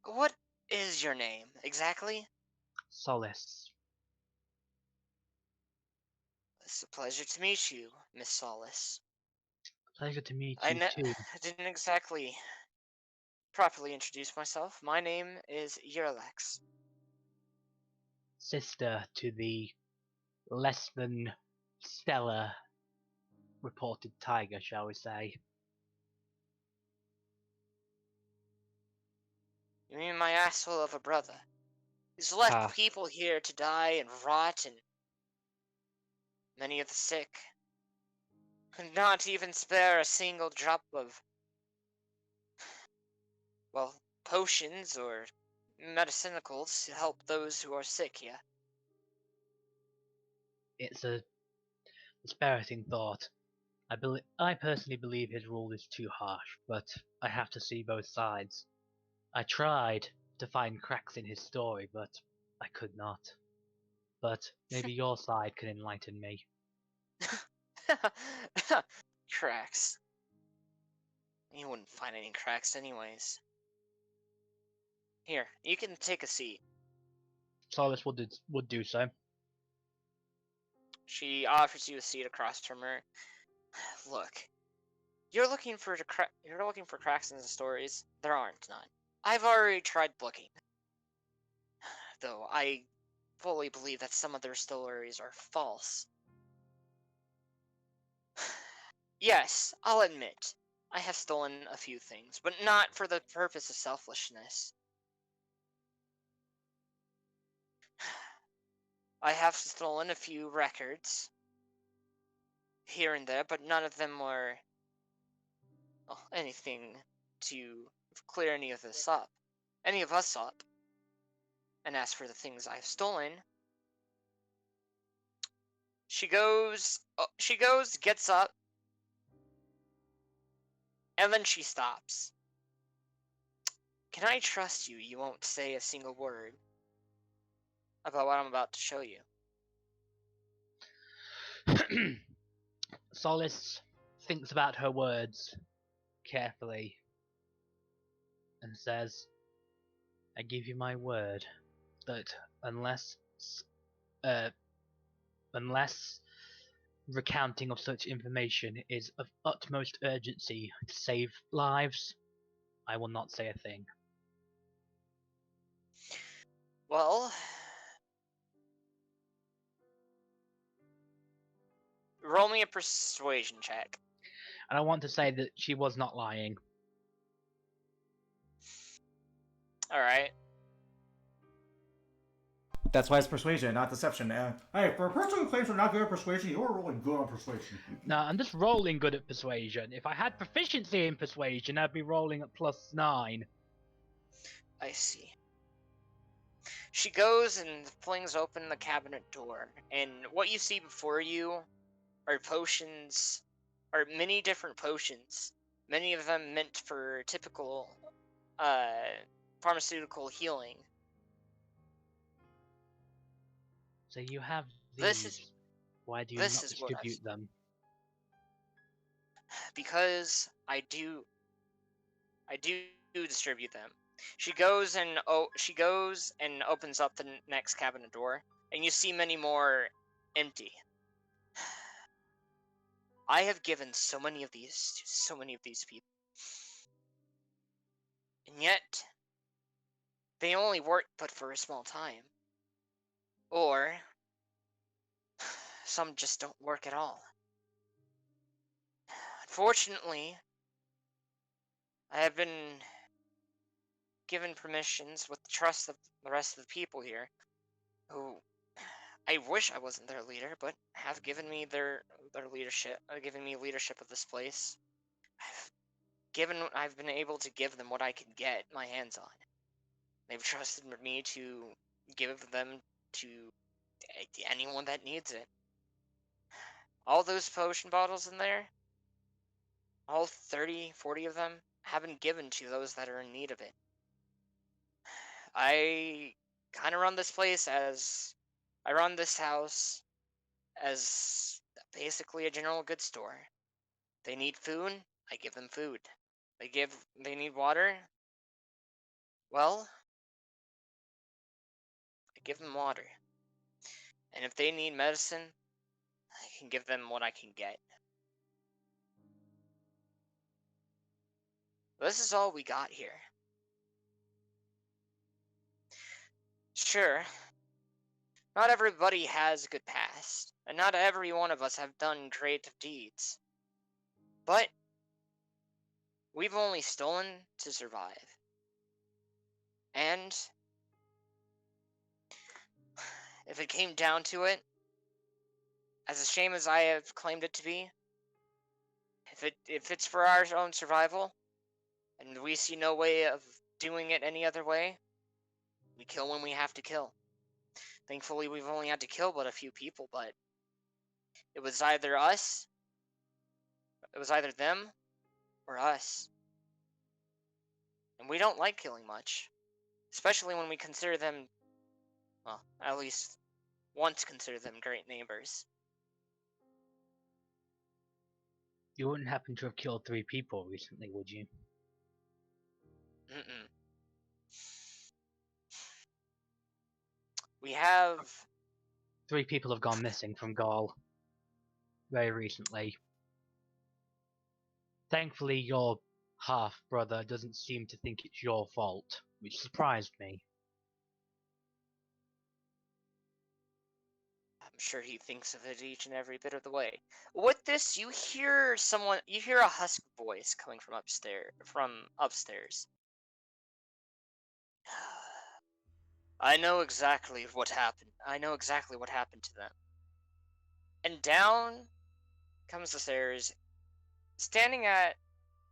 What is your name exactly? Solace. It's a pleasure to meet you, Miss Solace. Pleasure to meet you too. I didn't exactly properly introduce myself. My name is Eurlex. Sister to the less than stellar reported tiger, shall we say. You mean my asshole of a brother? He's left people here to die and rot, and many of the sick. And not even spare a single drop of, well, potions or medicinicals to help those who are sick here. It's a dispiriting thought. I personally believe his rule is too harsh, but I have to see both sides. I tried to find cracks in his story, but I could not. But maybe your side can enlighten me. Cracks. You wouldn't find any cracks anyways. Here, you can take a seat. Solace would do so. She offers you a seat across from her. Look, You're looking for cracks in the stories. There aren't none. I've already tried looking. Though I fully believe that some of their stories are false. Yes, I'll admit, I have stolen a few things, but not for the purpose of selfishness. I have stolen a few records here and there, but none of them were anything to clear any of us up. And as for the things I've stolen, she goes, gets up, and then she stops. Can I trust you? You won't say a single word about what I'm about to show you. Solace thinks about her words carefully and says, I give you my word that unless recounting of such information is of utmost urgency to save lives, I will not say a thing. Well, roll me a persuasion check. And I want to say that she was not lying. Alright. That's why it's persuasion, not deception. Hey, for a person who claims they're not good at persuasion, you're really good at persuasion. No, I'm just rolling good at persuasion. If I had proficiency in persuasion, I'd be rolling at +9. I see. She goes and flings open the cabinet door, and what you see before you are potions, or many different potions. Many of them meant for typical pharmaceutical healing. So you have This these. is- Why do you this not is what I've- distribute them? Because I do distribute them. She goes and opens up the next cabinet door, and you see many more empty. I have given so many of these to so many of these people, and yet they only work but for a small time, or some just don't work at all. Unfortunately, I have been given permissions with the trust of the rest of the people here, who I wish I wasn't their leader, but have given me their leadership, given me leadership of this place. I've been able to give them what I could get my hands on. They've trusted me to give them to anyone that needs it. All those potion bottles in there, all 30, 40 of them, have been given to those that are in need of it. I kind of run this place as I run this house as basically a general goods store. They need food, I give them food. They need water, well, I give them water. And if they need medicine, I can give them what I can get. This is all we got here. Sure, not everybody has a good past, and not every one of us have done great deeds. But we've only stolen to survive. And if it came down to it, as a shame as I have claimed it to be, if it's for our own survival, and we see no way of doing it any other way, we kill when we have to kill. Thankfully, we've only had to kill but a few people, but it was either them, or us. And we don't like killing much, especially when we consider them, well, at least once consider them great neighbors. You wouldn't happen to have killed 3 people recently, would you? Mm-mm. We have 3 people have gone missing from Gaul very recently. Thankfully, your half-brother doesn't seem to think it's your fault, which surprised me. I'm sure he thinks of it each and every bit of the way. With this, you hear a husk voice coming from upstairs. I know exactly what happened. I know exactly what happened to them. And down comes the stairs, standing at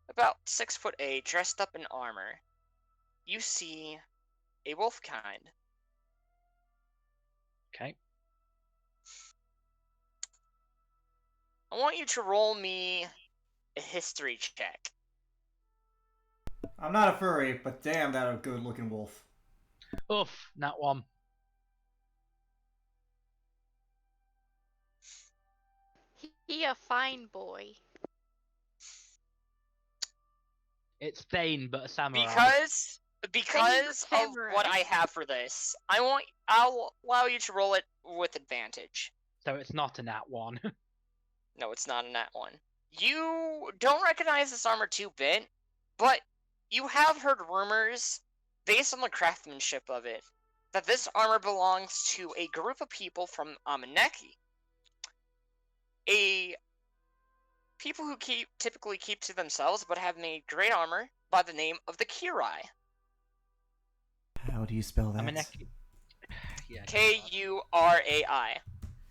about 6'8", dressed up in armor. You see a wolf kind. Okay. I want you to roll me a history check. I'm not a furry, but damn, that a good looking wolf. Oof, that one. He a fine boy. It's Thane, but a samurai. Because of samurai. what I have for this, I'll allow you to roll it with advantage. So it's not a nat one. No, it's not a nat one. You don't recognize this armor 2-bit, but you have heard rumors, based on the craftsmanship of it, that this armor belongs to a group of people from Amaneki. People who typically keep to themselves, but have made great armor by the name of the Kirai. How do you spell that? Amaneki. Yeah. Kurai.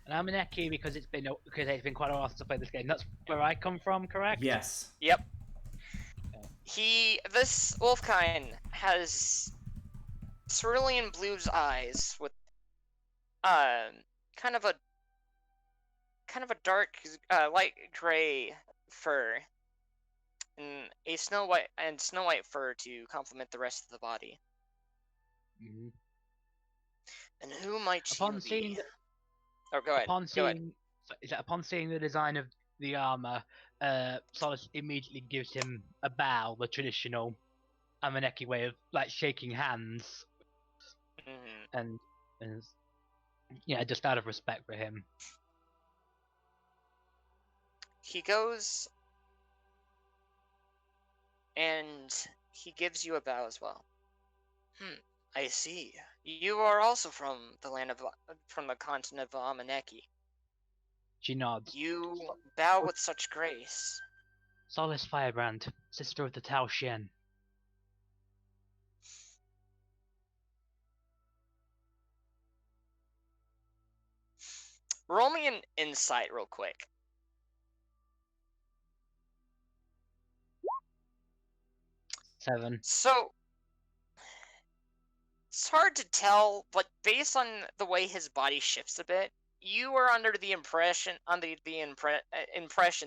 And Amaneki because it's been quite a while since I played this game. That's where I come from, correct? Yes. Yep. This wolfkind has cerulean blue eyes with kind of a dark light gray fur and a snow white fur to complement the rest of the body. Mm-hmm. And who might Upon you seeing be? Go ahead. Upon seeing the design of the armor, Solus immediately gives him a bow, the traditional Amaneki way of like shaking hands, and yeah, just out of respect for him. He goes and he gives you a bow as well. I see. You are also from the continent of Amaneki. She nods. You bow with such grace. Solus Firebrand, sister of the Tao Shen. Roll me an insight real quick. 7. So, it's hard to tell, but based on the way his body shifts a bit, you are under the impression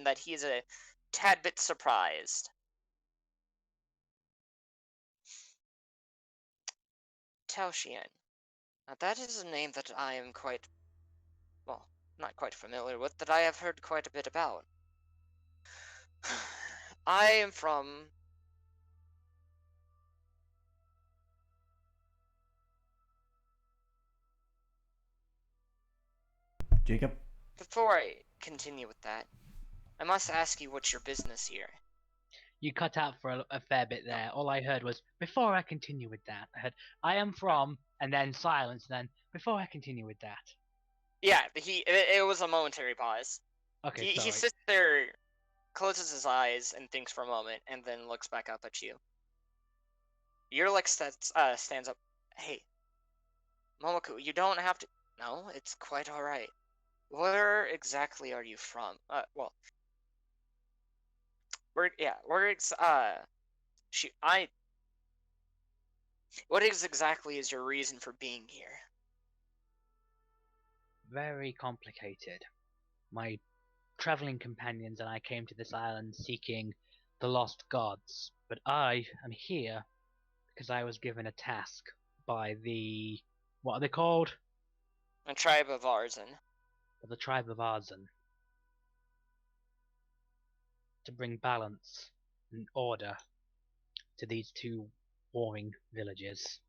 that he is a tad bit surprised. Tao Xian. Now that is a name that I am not quite familiar with, that I have heard quite a bit about. I am from Jacob? Before I continue with that, I must ask you what's your business here. You cut out for a fair bit there. All I heard was, before I continue with that, I heard, I am from, and then silence, and then, before I continue with that. Yeah, it was a momentary pause. Okay, He sorry. sits there, closes his eyes, and thinks for a moment, and then looks back up at you. Yurlik stands up. Hey, Momoku, you don't have to... No, it's quite alright. Where exactly are you from? What exactly is your reason for being here? Very complicated. My traveling companions and I came to this island seeking the lost gods, but I am here because I was given a task by what are they called? A tribe of Arzen. The tribe of Arzen, to bring balance and order to these two warring villages.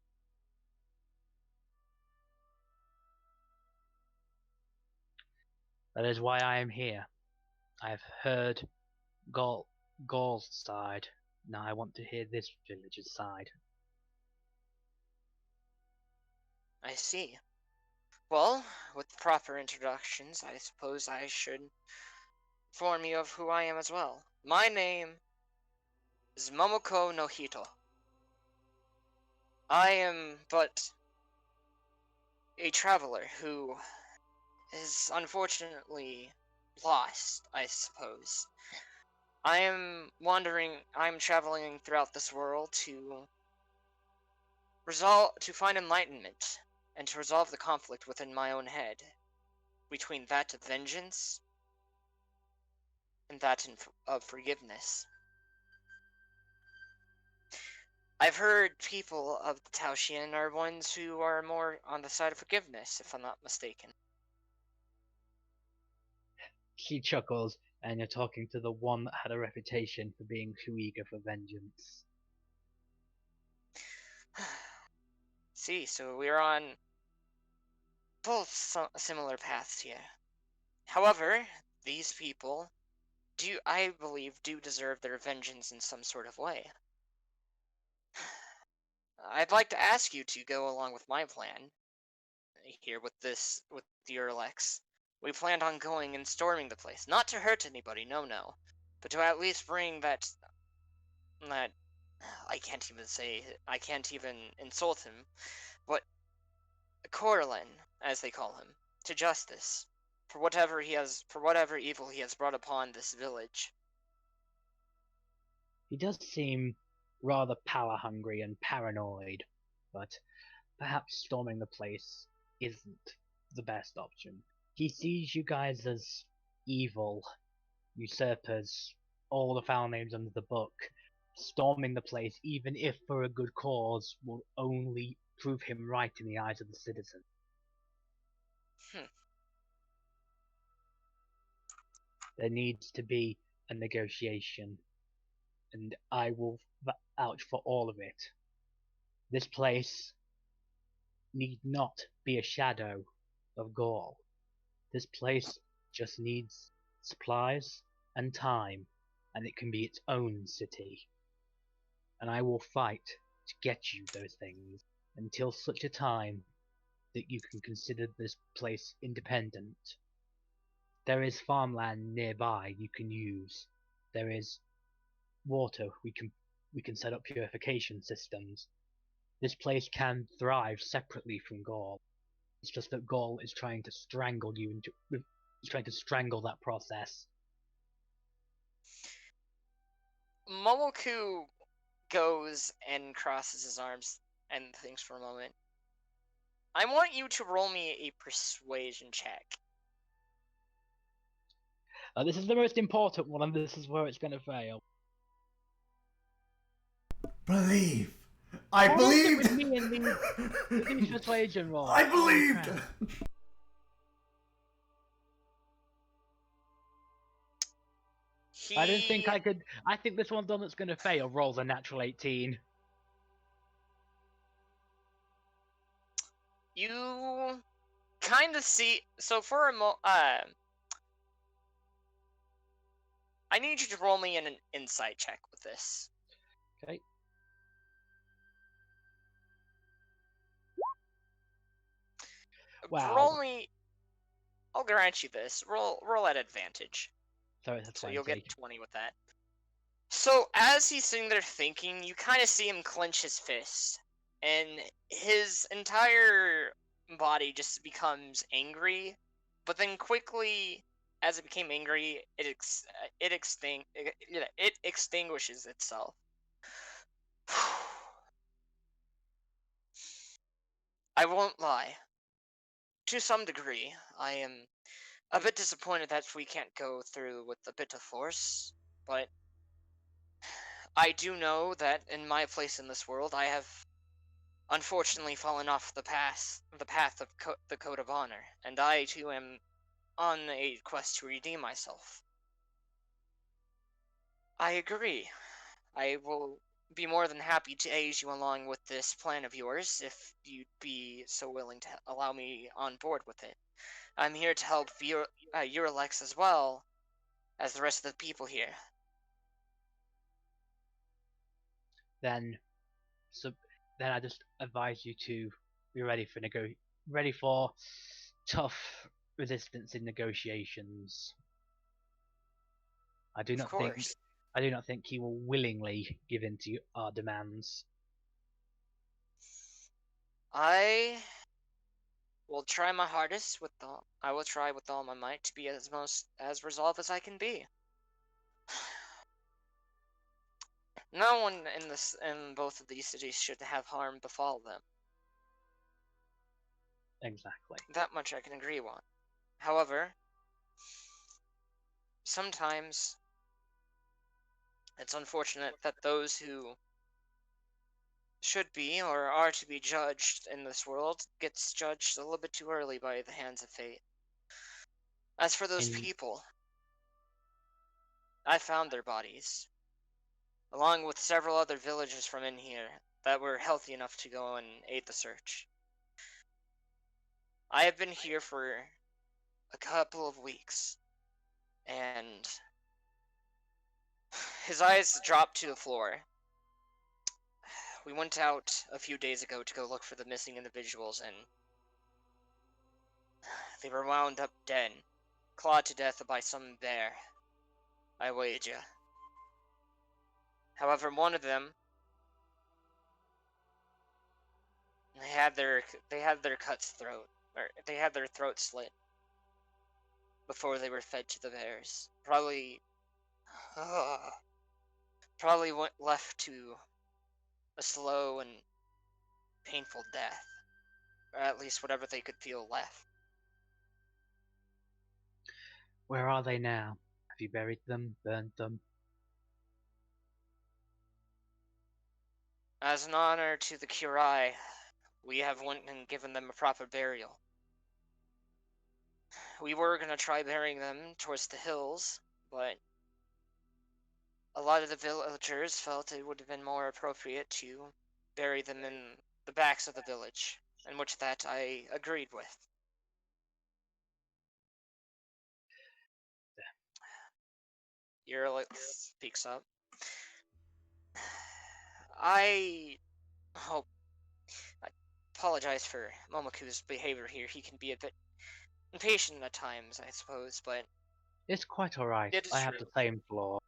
That is why I am here. I have heard Gaul's side. Now I want to hear this village's side. I see. Well, with the proper introductions, I suppose I should inform you of who I am as well. My name is Momoko no Hito. I am but a traveler who is unfortunately lost, I suppose. I'm traveling throughout this world to find enlightenment and to resolve the conflict within my own head between that of vengeance and that of forgiveness. I've heard people of the Taoxian are ones who are more on the side of forgiveness, if I'm not mistaken. She chuckles, and you're talking to the one that had a reputation for being too eager for vengeance. See, so we're on both similar paths here. However, these people I believe, do deserve their vengeance in some sort of way. I'd like to ask you to go along with my plan here with the Urlex. We planned on going and storming the place, not to hurt anybody, no, but to at least bring that I can't even insult him, but Corlin, as they call him, to justice for whatever evil he has brought upon this village. He does seem rather power hungry and paranoid, but perhaps storming the place isn't the best option. He sees you guys as evil, usurpers, all the foul names under the book. Storming the place, even if for a good cause, will only prove him right in the eyes of the citizen. There needs to be a negotiation, and I will vouch for all of it. This place need not be a shadow of Gaul. This place just needs supplies and time, and it can be its own city. And I will fight to get you those things until such a time that you can consider this place independent. There is farmland nearby you can use. There is water we can set up purification systems. This place can thrive separately from Gaul. It's just that Gaul is trying to strangle you he's trying to strangle that process. Momoku goes and crosses his arms and thinks for a moment. I want you to roll me a persuasion check. This is the most important one, and this is where it's going to fail. Believe. I What was it believed. with me and these persuasion rolls? I believed. crap. I didn't think I could. I think this one's one that's going to fail. Rolls a natural 18. You kind of see. So for I need you to roll me an insight check with this. Okay. Wow. Roll me. I'll grant you this. Roll at advantage. Sorry, that's So 20. you'll get 20 with that. So as he's sitting there thinking, you kind of see him clench his fist, and his entire body just becomes angry. But then quickly, as it became angry, it extinguishes itself. I won't lie. To some degree, I am a bit disappointed that we can't go through with a bit of force, but I do know that in my place in this world, I have unfortunately fallen off the path of the Code of Honor, and I too am on a quest to redeem myself. I agree. I will be more than happy to aid you along with this plan of yours, if you'd be so willing to allow me on board with it. I'm here to help Urlex as well as the rest of the people here. then then I just advise you to be ready for tough resistance in negotiations. I do Of not think course. he will willingly give in to our demands. I will try my hardest I will try with all my might to be as resolved as I can be. No one in both of these cities should have harm befall them. Exactly. That much I can agree on. However, sometimes it's unfortunate that those who should be or are to be judged in this world gets judged a little bit too early by the hands of fate. As for those people, I found their bodies, along with several other villagers from in here that were healthy enough to go and aid the search. I have been here for a couple of weeks, and his eyes dropped to the floor. We went out a few days ago to go look for the missing individuals, and they were wound up dead, clawed to death by some bear, I wager. However, one of them, they had their throat slit before they were fed to the bears. Probably went left to a slow and painful death, or at least whatever they could feel left. Where are they now? Have you buried them, burned them? As an honor to the Kurai, we have went and given them a proper burial. We were gonna try burying them towards the hills, but a lot of the villagers felt it would have been more appropriate to bury them in the backs of the village, in which that I agreed with. Yerlik speaks up. I hope. I apologize for Momoku's behavior here. He can be a bit impatient at times, I suppose, but It's quite alright. it is I have true. the same flaw.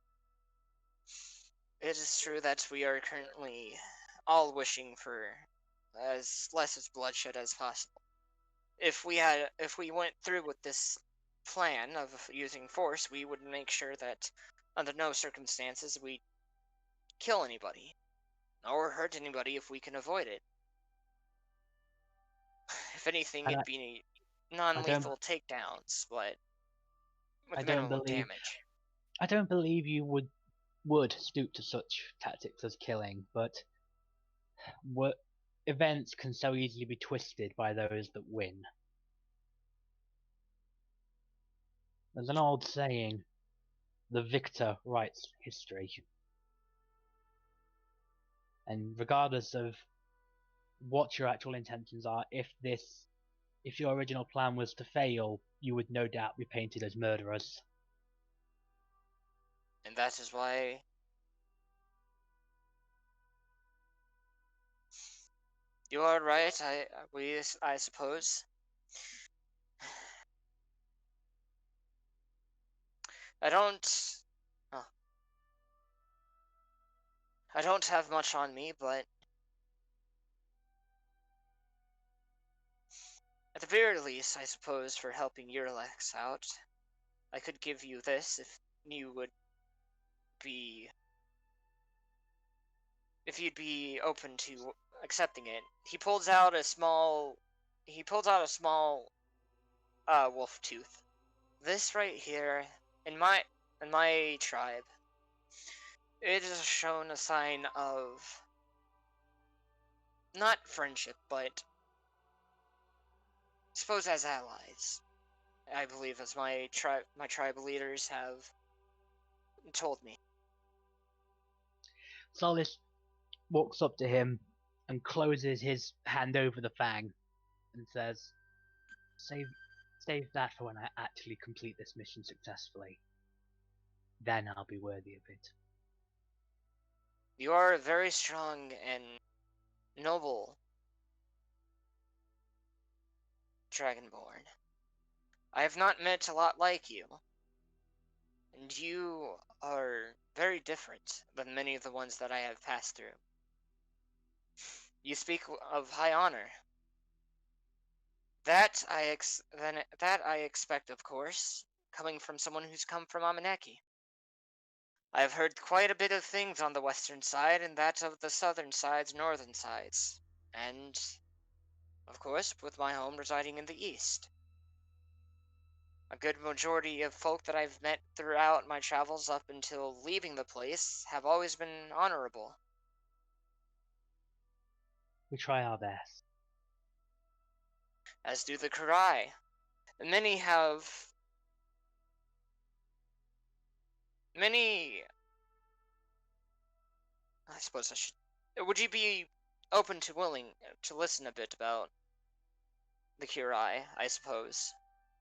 It is true that we are currently all wishing for as less as bloodshed as possible. If we went through with this plan of using force, we would make sure that under no circumstances we kill anybody or hurt anybody if we can avoid it. If anything, And it'd be non-lethal takedowns, but with I don't minimal believe damage. you would stoop to such tactics as killing, but what events can so easily be twisted by those that win. There's an old saying, the victor writes history. And regardless of what your actual intentions are, if your original plan was to fail, you would no doubt be painted as murderers. And that is why you are right, I suppose. I don't oh, I don't have much on me, but at the very least, I suppose, for helping Yurlex out, I could give you this you would be if you'd be open to accepting it. He pulls out a small wolf tooth. This right here, in my tribe, it has shown a sign of not friendship, but I suppose as allies. I believe as my tribal leaders have told me. Solis walks up to him and closes his hand over the fang and says, Save that for when I actually complete this mission successfully. Then I'll be worthy of it. You are a very strong and noble Dragonborn. I have not met a lot like you, and you are very different than many of the ones that I have passed through. You speak of high honor. That I expect, of course, coming from someone who's come from Amanaki. I have heard quite a bit of things on the western side and that of the southern side's northern sides, and, of course, with my home residing in the east. A good majority of folk that I've met throughout my travels up until leaving the place have always been honorable. We try our best. As do the Kurai. Many have... Many... I suppose I should... Would you be open to willing to listen a bit about the Kurai, I suppose?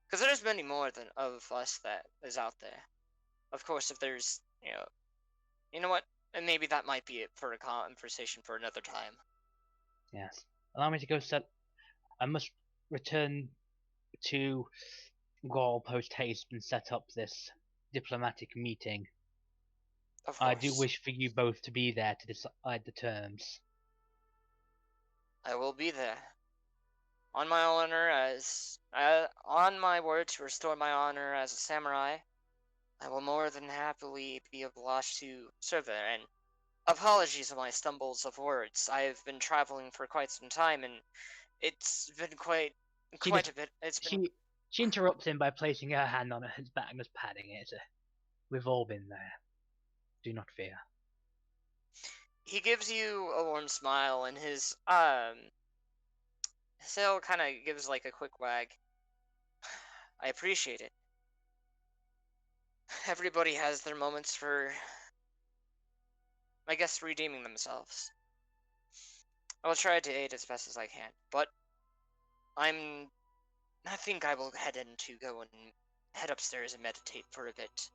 Because there's many more than of us that is out there. Of course, if there's, you know what? And maybe that might be it for a conversation for another time. Yes. Allow me to go set. I must return to Gaul post haste and set up this diplomatic meeting. Of I do course. wish for you both to be there to decide the terms. I will be there. On my honor as... on my word to restore my honor as a samurai, I will more than happily be obliged to serve there, and apologies on my stumbles of words. I have been traveling for quite some time, and it's been quite a bit. It's been... She interrupts him by placing her hand on his back and just patting it. We've all been there. Do not fear. He gives you a warm smile, and his tail kind of gives like a quick wag. I appreciate it. Everybody has their moments for, I guess, redeeming themselves. I will try to aid as best as I can, but I think I will go and head upstairs and meditate for a bit,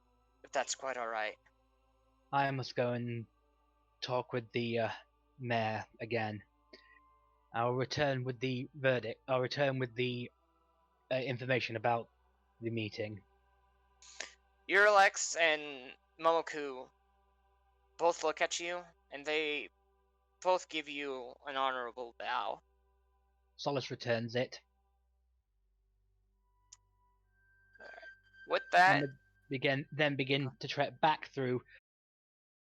if that's quite alright. I must go and talk with the mayor again. I'll return with the verdict. I'll return with the information about the meeting. Uralex and Momoku both look at you, and they both give you an honorable bow. Solace returns it. With that, And begin to trek back through